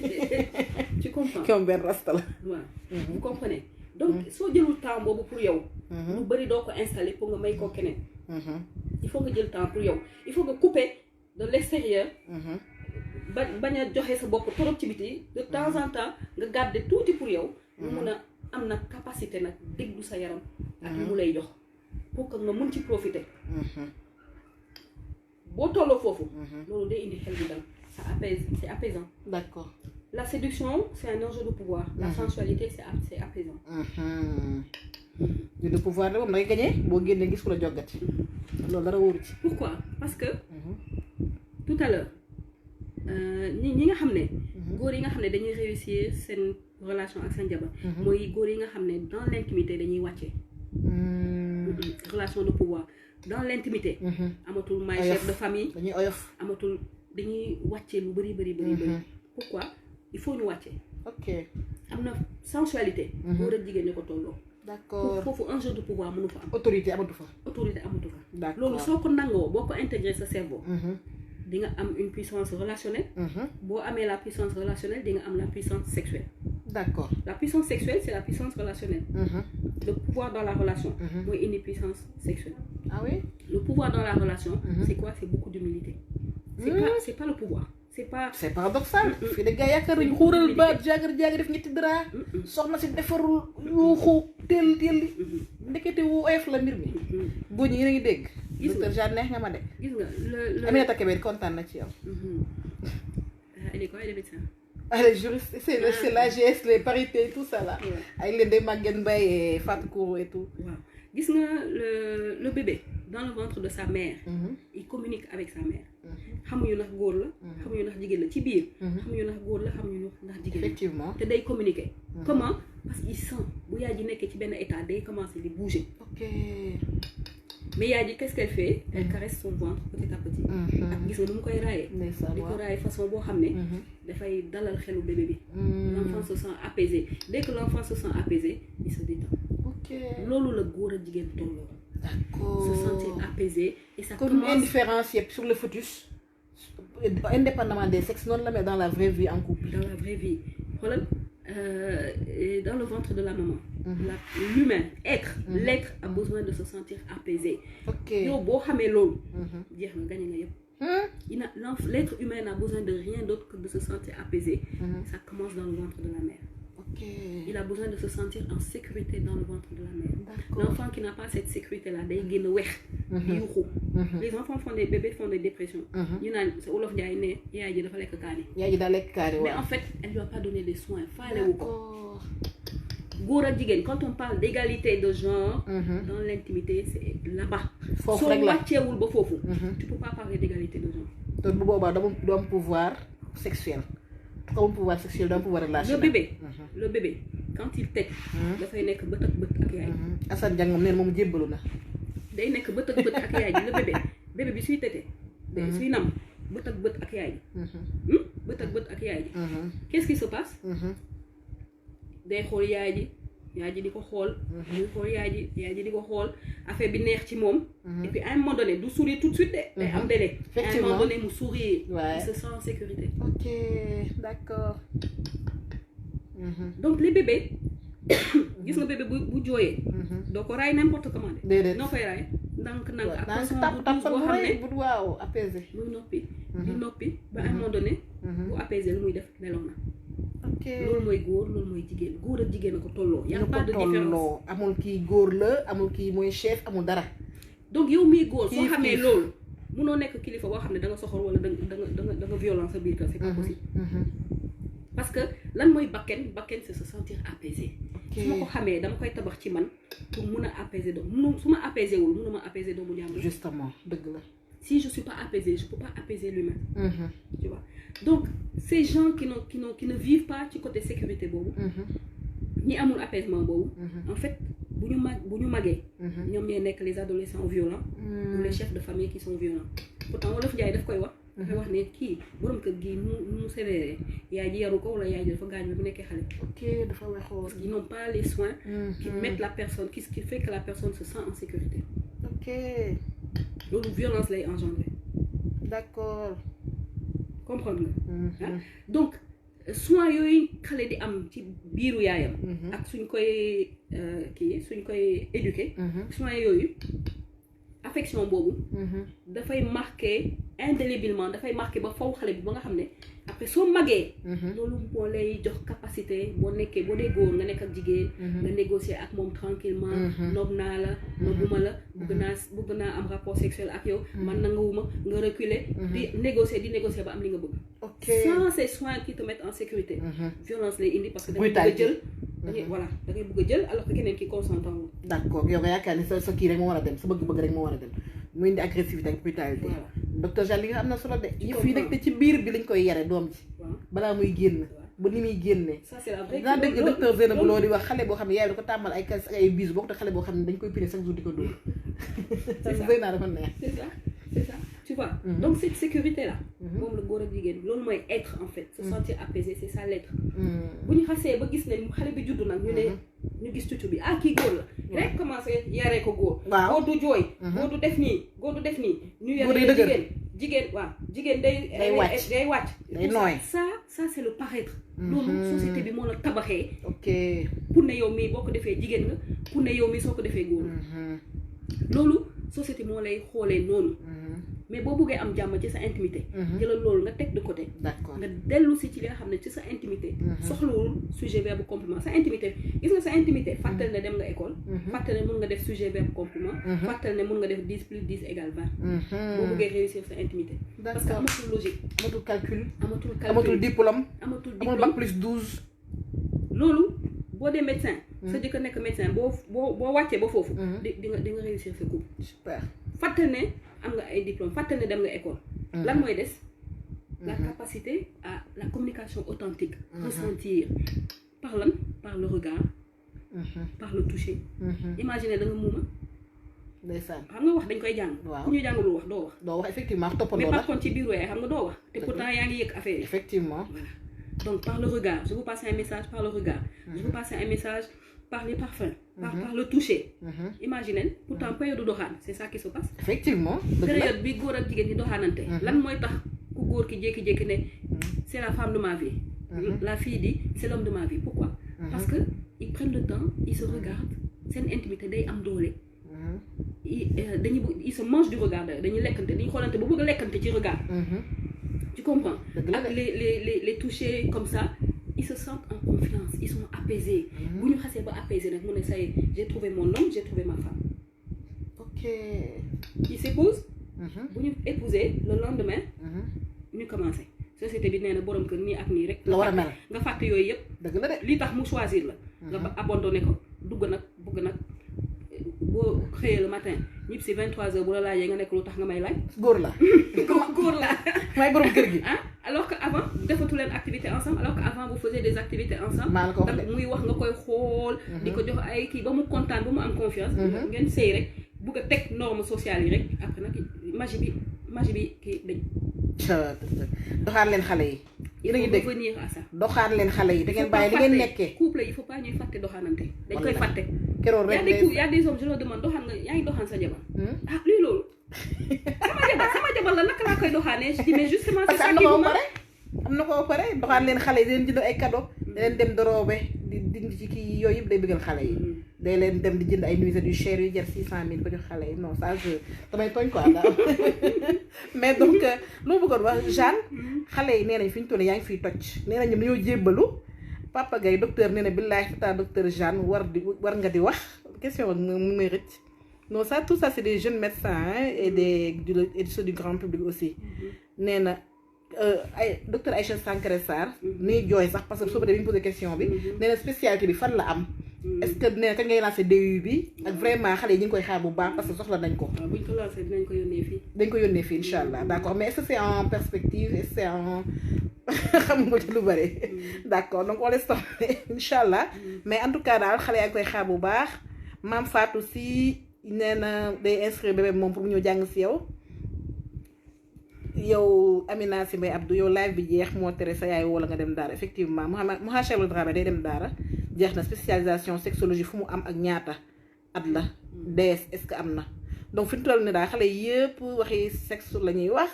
S2: tu comprends.
S1: comme benn rasta la.
S2: waaw vous comprenez. donc soo jëlul temps boobu pour yow. lu bëri doo ko installer pour nga may ko keneen. il faut nga jël temps pour yow il faut nga couper de l'extérieur. bañ a joxe sa bopp trop ci biti de temps en temps nga garder tuuti pour yow. nga mun a am nag capacité nag déglu sa yaram. ak mu lay jox pour que nga mun ci profiter. boo tolloo foofu. loolu day indi xel bi dal ça apaise c'est apaisant.
S1: D'accord.
S2: La séduction, c'est un enjeu de pouvoir. La sensualité, c'est apaisant.
S1: Le pouvoir, on a gagné, bon, gagné, qu'est-ce qu'on a gagné?
S2: Pourquoi? Parce que tout à l'heure, ñi nga xam ne góor yi nga xam ne dañuy réussir seen relation ak seen jabar mooy góor yi nga xam ne dans l'intimité dañuy wàcce relation de pouvoir dans l'intimité amatul may chef de famille
S1: dañuy oyof
S2: amatul dañuy wàcce lu bëri pourquoi il faut ñu wàcce. Ok. am na sensualité. góor ak jigéen ñi ko tolloo. D'accord. foofu un jeu de pouvoir mënu fa am.
S1: autorité amatu fa.
S2: D'accord. loolu soo ko nangoo boo ko intégré sa cerveau. di nga am une puissance relationnelle. boo amee la puissance relationnelle di nga am la puissance sexuelle. D'accord. La puissance sexuelle c'est la puissance relationnelle. Le pouvoir dans la relation. mooy indi puissance sexuelle. Ah oui. Le pouvoir dans la relation. C'est quoi? C'est beaucoup d'humilité. C'est pas le pouvoir. C'est
S1: paradoxal. Fii de gars yaakaar nañu xuural ba jaagar def ñetti dara. soxna si defarul yuuxu teel ndekete wu oyof la mbir mi. góor ñi yéen a ngi dégg. docteur Jeanne neex nga ma de.
S2: gis nga le
S1: Aminata Kébé kontaan na ci yow.
S2: Elle est quoi? Elle est médecin.
S1: Elle est juriste. C'est l'AGS, les parités et tout ça là. Avec les deux Maguette Mbaye et Fatou Kourou et tout.
S2: Waaw gis nga le bébé dans le ventre de sa mère. Il communique avec sa mère. xamuñu ndax góor la. xamuñu ndax jigéen la ci biir. xamuñu ndax góor la xamuñu ndax jigéen la.
S1: Effectivement.
S2: te day communiquer. Comment? Parce qu'il sent bu yaay ji nekkee ci benn état day commencer di bouger. Ok. mais yaay ji qu'est-ce qu'elle fait elle caresse son ventre petit à petit ak gis nga nu mu koy raayee di ko raayee façon boo xam ne dafay dalal xelu bébé bi l'enfant se sent apaisé dès que l'enfant se sent apaisé il se détend loolu la góor ak jigéen tolloo
S1: d'accord
S2: se sentir apaisé et ça
S1: comme une indifférence yëpp sur le fœtus indépendamment des sexes noonu la mais dans la vraie vie en couple
S2: dans la vraie vie xoolal dans le ventre de la maman l'humain l'être a besoin de se sentir apaisé yow boo xamee loolu jeex na gañe nga yëpp l'être humain n'a besoin de rien d'autre que de se sentir apaisé ça commence dans le ventre de la mère il a besoin de se sentir en sécurité dans le ventre de la mère l'enfant qui n'a pas cette sécurité là day génn wex yuuxu les enfants bébés font des dépressions ñu naan sa Wolof Njaay ne yaay ji dafa lekk kaani
S1: yaay ji daa lekk kaani
S2: mais en fait elle lui a pas donné les soins faale wu ko góor ak jigéen quand on parle d'égalité de genre dans l'intimité c'est là-bas
S1: foofu rek la
S2: soo wàcceewul ba foofu tu peux pas parler d'égalité de genre
S1: te bu boobaa du am pouvoir sexuel comme pouvoir sexuel d'un pouvoir relationnel
S2: le bébé quand il tète dafay nekk bët ak bët ak yaay
S1: Assane Dieng moom neen moom jébbalu na
S2: day nekk bët ak bët ak yaay ji le bébé bi suy tete suy nam bët ak bët ak yaay ji bët ak bët ak yaay ji qu'est-ce qui se passe day xool yaay ji di ko xool muy xool yaay ji di ko xool affaire bi neex ci moom et puis à un moment donné du sourire tout de suite de day am délai à un moment donné mu sourire il se sent en sécurité
S1: ok d'accord
S2: donc les bébés gis nga bébé bu jooyee doo ko raay n'importe comment de noo koy raay ndànk ak façon bu douce boo xam ne
S1: waaw apaisé
S2: muy noppi di noppi ba à un moment donné bu apaisé lu muy def nelaw na loolu mooy góor loolu mooy jigéen góor ak jigéen a ko tolloo y a pas de différence
S1: amul kii góor la amul kii mooy chef amul dara
S2: donc yow miy góor soo xamee loolu munoo nekk kilifa boo xam ne da nga soxor wala da nga violence sa biir kër c'est pas possible parce que lan mooy bakken c'est se sentir apaisé su ma ko xamee dama koy tabax ci man pour mun a apaiser doom su ma apaisé wul munuma apaiser doomu jàmbur
S1: justement dëgg la
S2: si je suis pas apaisée je peux pas apaiser l'humain tu vois donc ces gens qui ne vivent pas ci côté sécurité boobu ñi amul apaisement boobu en fait bu ñu magee ñoom ñooy nekk les adolescents violents ou les chefs de famille qui sont violents pourtant Wolof Njaay daf koy wax dafay wax ne kii borom kër gi mu sévère yaay ji yaru ko wala yaay ji dafa gaañ bi bu nekkee xale
S1: dafa weexoo
S2: parce qu'ils n'ont pas les soins qui mettent la personne qui fait que la personne se sent en sécurité loolu violence lay engendrer
S1: d'accord
S2: comprendre nga donc soins yooyu xale di am ci biiru yaayam ak suñ koy éduquer soins yooyu affection boobu dafay marquer indéléblement dafay marquer ba faw xale bi ba nga xam ne après soo magee loolu moo lay jox capacité boo dee góor nga nekk ak jigéen nga négocier ak moom tranquillement nob naa la nobuma la bëgg naa am rapport sexuel ak yow man nanguwuma nga reculer di négocier ba am li nga bëgg sans ces soins qui te mettent en sécurité violence lay indi parce que da ngay bëgg a jël da ngay bëgg a jël alors que keneen ki consentant wu
S1: d'accord yow nga yaakaar ni sa kii rek moo war a dem sa bëgg-bëgg rek moo war a dem mu indi agressivité ak brutalité docteur Jean li nga am na solo de yëf yi nag te ci biir bi lañ koy yare doom ji balaa muy génn ba ni muy génne daa dégg docteur Zeynabou Lo di wax xale boo xam ne yaay da ko tàmmal ay bisu bokk te xale boo xam ne dañ koy pine chaque jour di ko dóor Zeyna dafa neex
S2: c'est ça tu vois donc cette sécurité là moom la góor ak jigéen loolu mooy être en fait se sentir apaisé c'est ça l'être bu ñu xasee ba gis ne xale bi juddu nag ñu gis tuuti bi kii góor la rek commencé yaree ko góor góor du jooy góor du def nii ñu yaree jigéen day wàcc
S1: day nooy
S2: ça c'est le paraître loolu société bi moo la tabaxee pour ne yow mii boo ko defee jigéen nga pour ne yow mii soo ko defee góor loolu société moo lay xoolee noonu mais boo bëggee am jàmm ci sa intimité jëlal loolu nga teg de côté nga dellu si ci li nga xam ne ci sa intimité soxlawul sujet verbe complément sa intimité gis nga sa intimité fàttali ne dem nga école fàttali ne mun nga def sujet verbe complément fàttali ne mun nga def 10 plus 10 égale 20 boo bëggee réussir sa intimité parce que amatul logique
S1: amatul calcul amatul diplôme bac plus 12
S2: loolu boo dee médecin sa jëkkër nekk médecin boo wàccee ba foofu di nga réussir sa couple
S1: super
S2: fàttali ne am nga ay diplôme fàttali ne dem nga école lan mooy des la capacité à la communication authentique ressentir par le regard par le toucher imaginez da nga muuma
S1: ndeysaan
S2: xam nga wax dañ koy jàng.
S1: waaw
S2: ku ñu jàngalul wax doo wax.
S1: doo wax effectivement toppandoo
S2: mais
S1: la
S2: par contre ci biir yaay xam nga doo wax. te pourtant yaa ngi yëg affaire yi.
S1: effectivement
S2: voilà donc par le regard je vous passe un message par le regard. je vous passe un message par les parfums. par le toucher. imaginez pourtant période doxaan c'est ça qui se passe.
S1: effectivement
S2: période bi góor ak jigéen ñi doxaanante. lan mooy tax ku góor ki jékki-jékki ne c'est la femme de ma vie. la fille dit c'est l'homme de ma vie pourquoi. parce que ils prennent le temps ils se regardent seen intimité day am doole. ils se mangent du regard dañuy lekkante dañuy xoolante ba bëgg a lekkante ci regard. tu comprends. ak les toucher comme ça ils se sentent en confiance ils sont apaisés. bu ñu xasee ba apaisé nag mu ne ça y est j'ai trouvé mon homme j'ai trouvé ma femme.
S1: ok.
S2: ils s'épousent. bu ñu épouser le lendemain. ñu commencé société bi nee na borom kër nii ak nii rek.
S1: la war a mel
S2: nga fàtte yooyu yëpp.
S1: dëgg la de
S2: li tax mu choisir la. nga abandonné ko dugg nag bëgg nag boo xëyee le matin ñib si 23h bu la laajee nga nekk lu tax nga may laaj.
S1: góor la.
S2: góor la.
S1: may borom kër gi.
S2: ah alors que avant defatu leen activité ensemble alors que avant vous faisiez des activités ensemble.
S1: maa la ko wax de
S2: muy wax nga koy xool. di ko jox ay kii ba mu kontaan ba mu am confiance. ngeen sëy rek bugg a teg normes sociales yi rek après nag magie bi kii dañ.
S1: doxaat leen xale yi.
S2: il faut revenir à ça.
S1: doxaat leen xale yi da ngeen bàyyi li ngeen nekkee.
S2: couple il faut pas ñuy fàtte doxaanante. dañ koy fàtte.
S1: keroog rek
S2: y a des hommes je leur demande doxaan nga yaa ngi doxaan sa jabar. ah luy loolu. sama jabar la naka laa koy doxaanee je dis mais justement c'est ça qui vous manque.
S1: am na ko pare doxaan leen xale yi di leen jënd ay cadeau. da leen dem doroobe di dindi ci kii yooyu yëpp day bëggal xale yi. day leen dem di jënd ay nuisettes yu cher yu jar 600 000 ko jox xale yi non ça je damay tooñ quoi daal mais donc loo bëggoon wax Jeanne xale yi nee nañ fi ñu toll yaa ngi fiy toj nee nañ ñoom dañoo jébbalu Papa Gaye docteur nee na billahi tata docteur Jeanne war nga di wax question mu may rëcc non ça tout ça c'est des jeunes médecins et ceux du grand public aussi nee na ay docteur Aïcha Sankare Sarr nii jooy sax parce que suba de bi ñu posé question bi nee na spécialité bi fan la am est-ce que nee na kañ ngay lancé DU bi ak vraiment xale yi ñu ngi koy xaar bu baax parce que soxla nañ ko.
S2: waaw bu ñu ko lancé dinañ ko yónnee fii.
S1: dañ ko yónnee fii incha allah d'accord mais est-ce que c'est en perspective est-ce que c'est en xam nga ci lu bëri. d'accord donc on laisse tomber incha allah mais en tout cas daal xale yaa ngi koy xaar bu baax maam Fatou si nee na day inscrire bébé moom pour mu ñëw jàng si yow. yow Amina Si Mbaye Abdou yow live bi jeex moo tere sa yaay wala nga dem daara effectivement Mouhamed Cheikh Dramé day dem daara jeex na spécialisation sexologie fu mu am ak ñaata at la DS est-ce que am na donc fi ñu toll ni daal xale yëpp waxi sexe la ñuy wax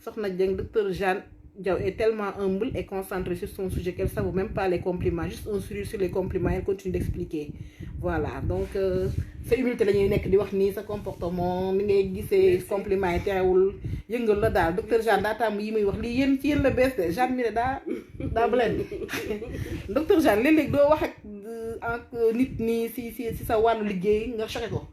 S1: soxna Dieng docteur Jeanne Diaw est tellement humble et concentrée sur son sujet qu'elle ne savoure même pas les compliments juste un sourire sur les compliments elle continue d'expliquer voilà donc sa humilité la ñuy nekk di wax nii sa comportement ni ngay gisee compliments yi terewul yëngal la daal docteur Jeanne daa tàmm yi muy wax lii yéen ci yéen la bees de Jeanne mi ne daa blend docteur Jeanne léeg-léeg doo wax ak nit nii si sa wàllu liggéey nga choqué ko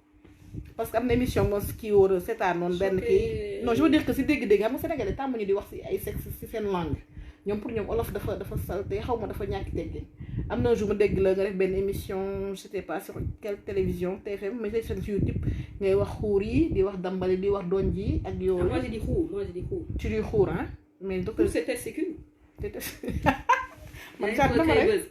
S1: parce que am na émission mos kii wóor seetaan noonu benn kii non je veux dire que si dégg-dégg xam nga Sénégalais tàmm ñu di wax si ay sexe si seen langue ñoom pour ñoom olof dafa salte xaw ma dafa ñàkk teggin am na un jour ma dégg la nga def benn émission je sais pas sur quelle télévision TFM mais c'est sur YouTube ngay wax xuur yi di wax dambali di wax doon ji ak yooyu.
S2: moi je dis xuur.
S1: tu dis xuur ah mais docteur
S2: c'est testicule.
S1: man Jeanne dama rey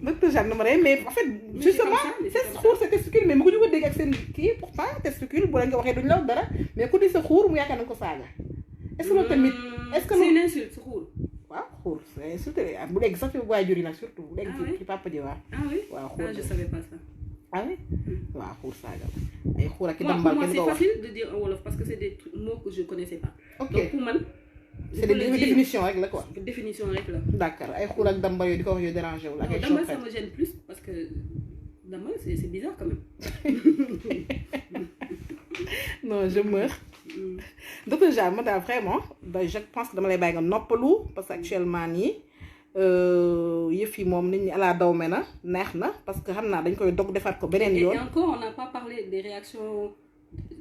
S1: docteur Jeanne dama rey mais en fait justement c'est xuur c'est testicule mais mu ko ñu ko dégg ak seen kii pourtant testicule bu la nga waxee duñu la dara mais ku di sa xuur mu yaakaar na ko saaga est-ce que loolu tamit est-ce que
S2: c'est une insulte sa xuur.
S1: waaw xuur c'est insulte bu dégg sax fi waajur yi nag surtout bu dégg ci papa ji waaw.
S2: ah oui
S1: waaw xuur
S2: je savais pas ça.
S1: ah oui waaw xuur saaga la ay xuur ak i dambal
S2: pour moi
S1: kenn ko
S2: c'est
S1: wax.
S2: facile de dire en wolof parce que c'est des mots que je connaissais pas.
S1: ok
S2: donc pour man.
S1: c'est des définitions rek la quoi.
S2: définition rek la.
S1: d'accord ay xuur ak dambal yooyu di ko wax yooyu dérangé wul ak ay
S2: dambal ça me gêne plus parce que dambal c'est bizarre quand même.
S1: non je meurs. docteur Jeanne ma daal vraiment je pense que dama lay bàyyi nga noppalu parce que actuellement nii yëf yi moom nit ñi ala daw me na neex na parce que xam naa dañ koy dog defaat ko beneen yoon.
S2: et encore on n'a pas parlé des réactions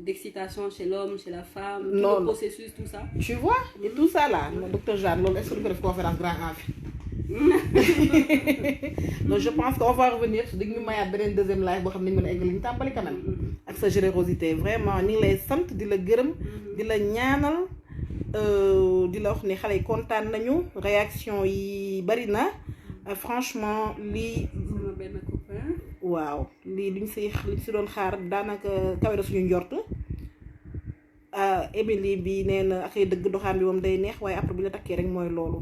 S2: d'excitation chez l'homme chez la femme.
S1: non
S2: tout le processus tout ça.
S1: tu vois et tout ça là docteur Jeanne loolu est-ce que du ko def conférence grand envie. donc je pense qu'on va revenir su dig ñu mayaat beneen deuxième live boo xam ne ñu mën a egg li ñu tàmbali quand même ak sa générosité vraiment ñu ngi lay sant di la gërëm di la ñaanal di la wax ni xale yi kontaan nañu réaction yi bari na franchement lii
S2: sama benn copain
S1: waaw lii liñ si doon xaar daanaka kawe na suñu njort Émilie bi nee na ak dëgg doxaan bi moom day neex waaye après bi la takkee rek mooy loolu.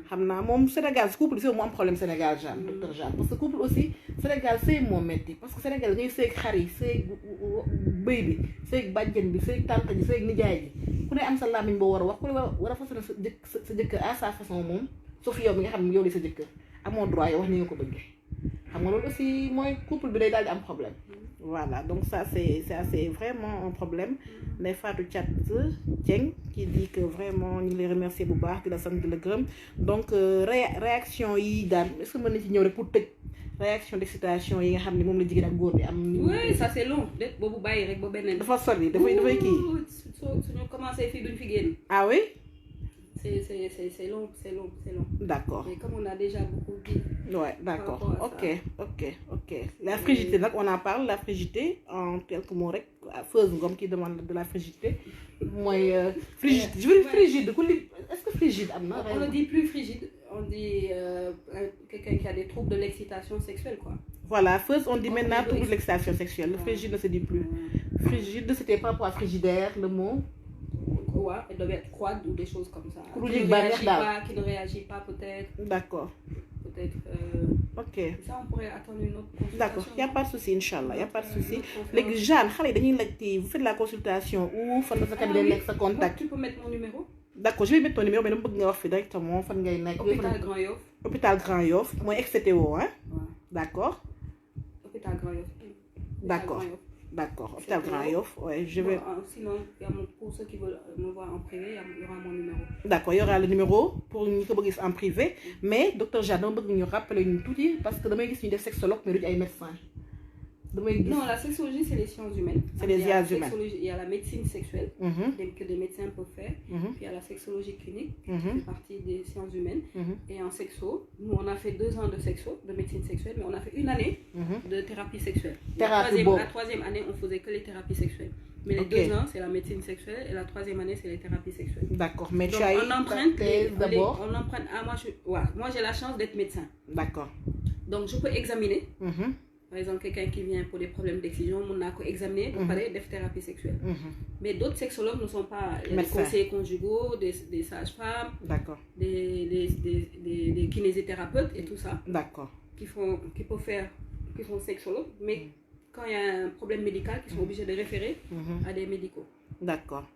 S1: xam naa moom Sénégal couple bi mu am problème Sénégal Jeanne docteur Jeanne parce que couple aussi Sénégal sëy moo metti parce que Sénégal ngay sëy xar yi sëy bëy bi sëy bàjjen bi sëy tànk ji sëy nijaay ji ku ne am sa làmmiñ boo war a wax ku ne war a façon sa jëkkër à sa façon moom sauf yow bi nga xam ne yow li sa jëkkër amoo droit yow wax ni nga ko bëggee xam nga loolu aussi mooy couple bi day daal di am problème. Voilà, donc ça c'est vraiment un problème. Les Fatou Chat Dieng qui dit que vraiment ñu les remercier bu baax di la sant di la gërëm donc réaction yi daan est-ce que mën na ci ñëw rek pour tëj réaction d'excitation yi nga xam ne moom la jigéen ak góor bi am.
S2: oui ça c'est long lépp boobu bàyyi rek ba beneen.
S1: dafa sori dafay kii.
S2: suñu commencé fii duñ fi génn.
S1: ah oui.
S2: C'est long.
S1: D'accord.
S2: Mais comme on a déjà beaucoup dit.
S1: Ouais, d'accord. Ok. La frigidité, donc on en parle, la frigidité, en quelques mots, Feuz Ngom qui demande de la frigidité. Moi, frigide. Je veux dire frigide. Est-ce que frigide, Amna?
S2: On ne dit plus frigide, on dit quelqu'un qui a des troubles de l'excitation sexuelle, quoi.
S1: Voilà, Feuz, on dit maintenant troubles de l'excitation sexuelle. Le frigide ne se dit plus. Frigide, c'était pas pour la frigidaire, le mot.
S2: Ouais, elle devait être froide ou des choses comme ça. Qui ne réagit pas peut-être.
S1: D'accord.
S2: Peut-être.
S1: Ok.
S2: Ça, on pourrait attendre une autre consultation.
S1: D'accord, il n'y a pas de souci, Inch'Allah, il n'y a pas de souci. Les Jeanne, vous faites la consultation ou vous faites le contact.
S2: Tu peux mettre mon numéro?
S1: D'accord, je vais mettre ton numéro, mais je peux vous faire directement.
S2: Hôpital Grand Yoff.
S1: Hôpital Grand Yoff, moi, XTO, hein? D'accord.
S2: Hôpital Grand Yoff.
S1: D'accord, Hôpital Grand Yoff, ouais, je vais...
S2: Sinon, pour ceux qui veulent me voir en privé, il y aura mon numéro.
S1: D'accord, il y aura le numéro pour nous en privé, mais docteur Jadon, je vais rappeler tout dire parce que demain, il y a des sexologues, mais il y a des médecins.
S2: Non, la sexologie, c'est les sciences humaines.
S1: C'est les sciences humaines.
S2: Il y a la médecine sexuelle que les médecins peuvent faire. Puis il y a la sexologie clinique, qui fait partie des sciences humaines. Et en sexo, nous, on a fait 2 ans de sexo, de médecine sexuelle, mais on a fait 1 année de thérapie sexuelle. La 3e année, on faisait que les thérapies sexuelles. Mais les 2 ans, c'est la médecine sexuelle et la 3e année, c'est les thérapies sexuelles.
S1: D'accord, mais
S2: donc,
S1: tu as
S2: on emprunte
S1: d'abord.
S2: On emprunte. Moi, j'ai la chance d'être médecin.
S1: D'accord.
S2: Donc, je peux examiner. Par exemple, quelqu'un qui vient pour des problèmes d'excision, on a examiné pour parler de thérapie sexuelle. Mais d'autres sexologues ne sont pas des conseillers conjugaux, des sages-femmes, des kinésithérapeutes et tout ça.
S1: D'accord.
S2: Qui sont sexologues, mais quand il y a un problème médical, qui sont obligés de référer à des médicaux.
S1: D'accord.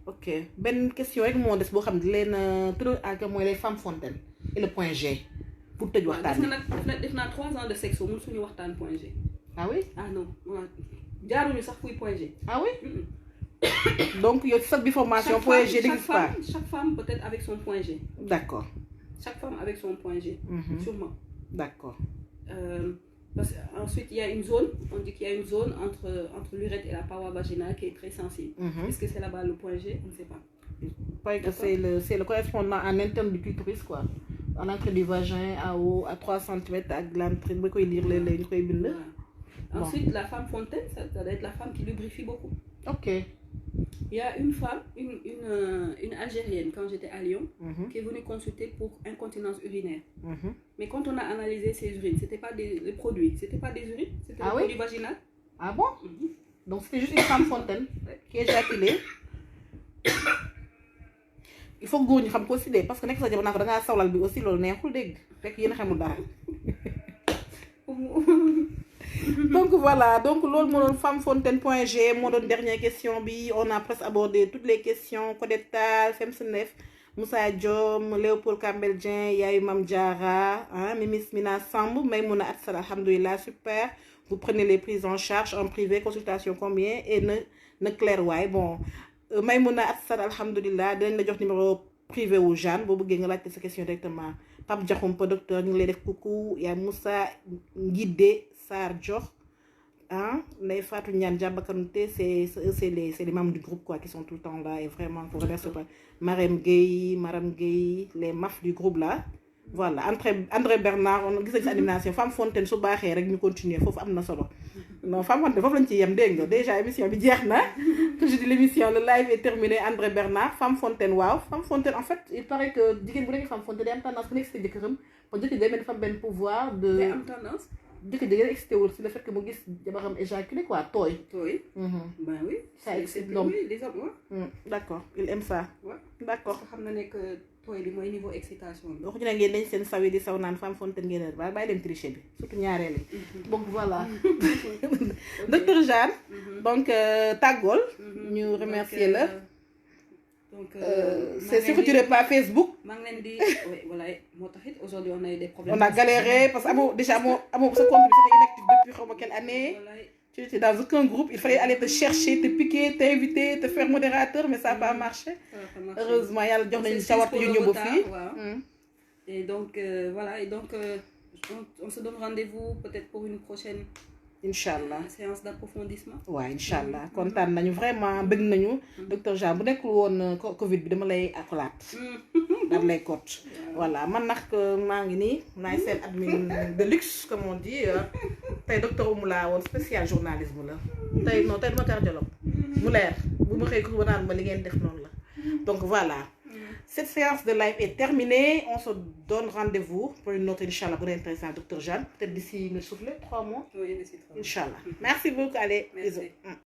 S1: Ok. Une question avec moi, c'est les femmes fontaines et le point G. Pour te dire,
S2: on a 3 ans de sexo, nous sommes en point G.
S1: Ah oui?
S2: Ah non. Nous sommes point G.
S1: Ah oui? Donc, il y a cette formation point G n'existe pas.
S2: Chaque femme peut-être avec son point G.
S1: D'accord.
S2: Chaque femme avec son point G, sûrement.
S1: D'accord.
S2: Parce qu'ensuite, il y a une zone, on dit qu'il y a une zone entre l'urètre et la paroi vaginale qui est très sensible. Est-ce que c'est là-bas le point G? On ne sait pas.
S1: Pas que c'est le correspondant en interne du clitoris, quoi. En entrée du vagin à haut, à 3 cm, à l'entrée, vous pouvez lire les
S2: Ensuite, la femme fontaine, ça doit être la femme qui lubrifie beaucoup.
S1: Ok.
S2: Il y a une femme, une Algérienne, quand j'étais à Lyon, qui est venue consulter pour incontinence urinaire. Mais quand on a analysé ses urines, c'était pas des produits, c'était pas des urines, c'était des produits vaginaux.
S1: Ah bon? Donc c'était juste une femme fontaine qui est éjaculée. Il faut que nous considérer parce que nous avons aussi donc voilà, donc l'autre femmefontaine.g, mon dernière question, on a presque abordé toutes les questions, Kodeta, Femsenef, Moussa Diom, Léopold Campbell-Dien, Yaï Mamdjara, Mimis Mina Sambou, Maïmouna Atsal, alhamdoulilah, super. Vous prenez les prises en charge en privé, consultation combien et ne clair ouais. Bon, Maïmouna Atsal, alhamdoulilah, donne le numéro privé aux Jeanne, vous pouvez regarder cette question directement. Pape Diakhompa, docteur, nous les coucou, il y a Moussa Guidé, Sarjor, les Fatou Nyan Diabakanouté, c'est les membres du groupe quoi, qui sont tout le temps là et vraiment, pour remercier Marem Gueye, les mafs du groupe là. Voilà, André Bernard, on a vu cette animation. Femme Fontaine, so baxé rek ñu continuer fofu amna solo. Non, Femme Fontaine fofu lañ ci yem dégg nga. Déjà émission bi jeex na. Que je dis l'émission, le live est terminé. André Bernard, Femme Fontaine, waaw. Femme Fontaine en fait, il paraît que jigéen bu nekk Femme Fontaine day am tendance ku nekk ci jëkkëram pour jëkkër day mel femme ben pouvoir de
S2: day am tendance.
S1: jëkkër ji gën a excité wul si le fait que mu gis jabaram éjaculé quoi tooy.
S2: tooy. ben oui.
S1: ça excite l'homme.
S2: oui les hommes ouais.
S1: D'accord il aime ça.
S2: Ouais.
S1: D'accord.
S2: parce que xam na ne que tooy bi mooy niveau excitation bi.
S1: waxuñu ne ngeen dañ seen saw yi di saw naan femme fontaine ngeen a bàyyi leen tricher bi surtout ñaareel yi. donc voilà. docteur Jeanne. donc tàggool. ñu remercier la. donc c'est sûr que tu n'es pas Facebook.
S2: maa ngi leen di oui voilà moo tax it aujourd'hui on a eu des problèmes.
S1: on a galéré parce que amoo déjà amoo sa compte bi c'était inactif depuis xaw ma quelle année. Tu étais dans aucun groupe, il fallait aller te chercher, te piquer, t'inviter, te faire modérateur, mais ça n'a pas marché. Heureusement, il y a le jour de savoir que
S2: et donc, voilà, et donc, on se donne rendez-vous peut-être pour une prochaine
S1: Inch'Allah.
S2: Séance d'approfondissement.
S1: Ouais, Inch'Allah. Content nañu vraiment bëgg nañu. Docteur Jean bu nekkul woon Covid bi dama lay accolade. dama lay coach. Voilà man nag maa ngi nii maay seen admin de luxe comme on dit. tey docteur Oumou laa woon spécial journalisme la. tey non tey dama cardiologue. mu leer bu ma xëy ko naan ma li ngeen def noonu la. donc voilà. Cette séance de live est terminée. On se donne rendez-vous pour une autre, Inch'Allah, pour intéressant, Dr. Jeanne. Peut-être d'ici, me souffler, 3 mois.
S2: Oui, d'ici 3 mois.
S1: Inch'Allah. Merci beaucoup, allez.
S2: Merci.
S1: Bisous.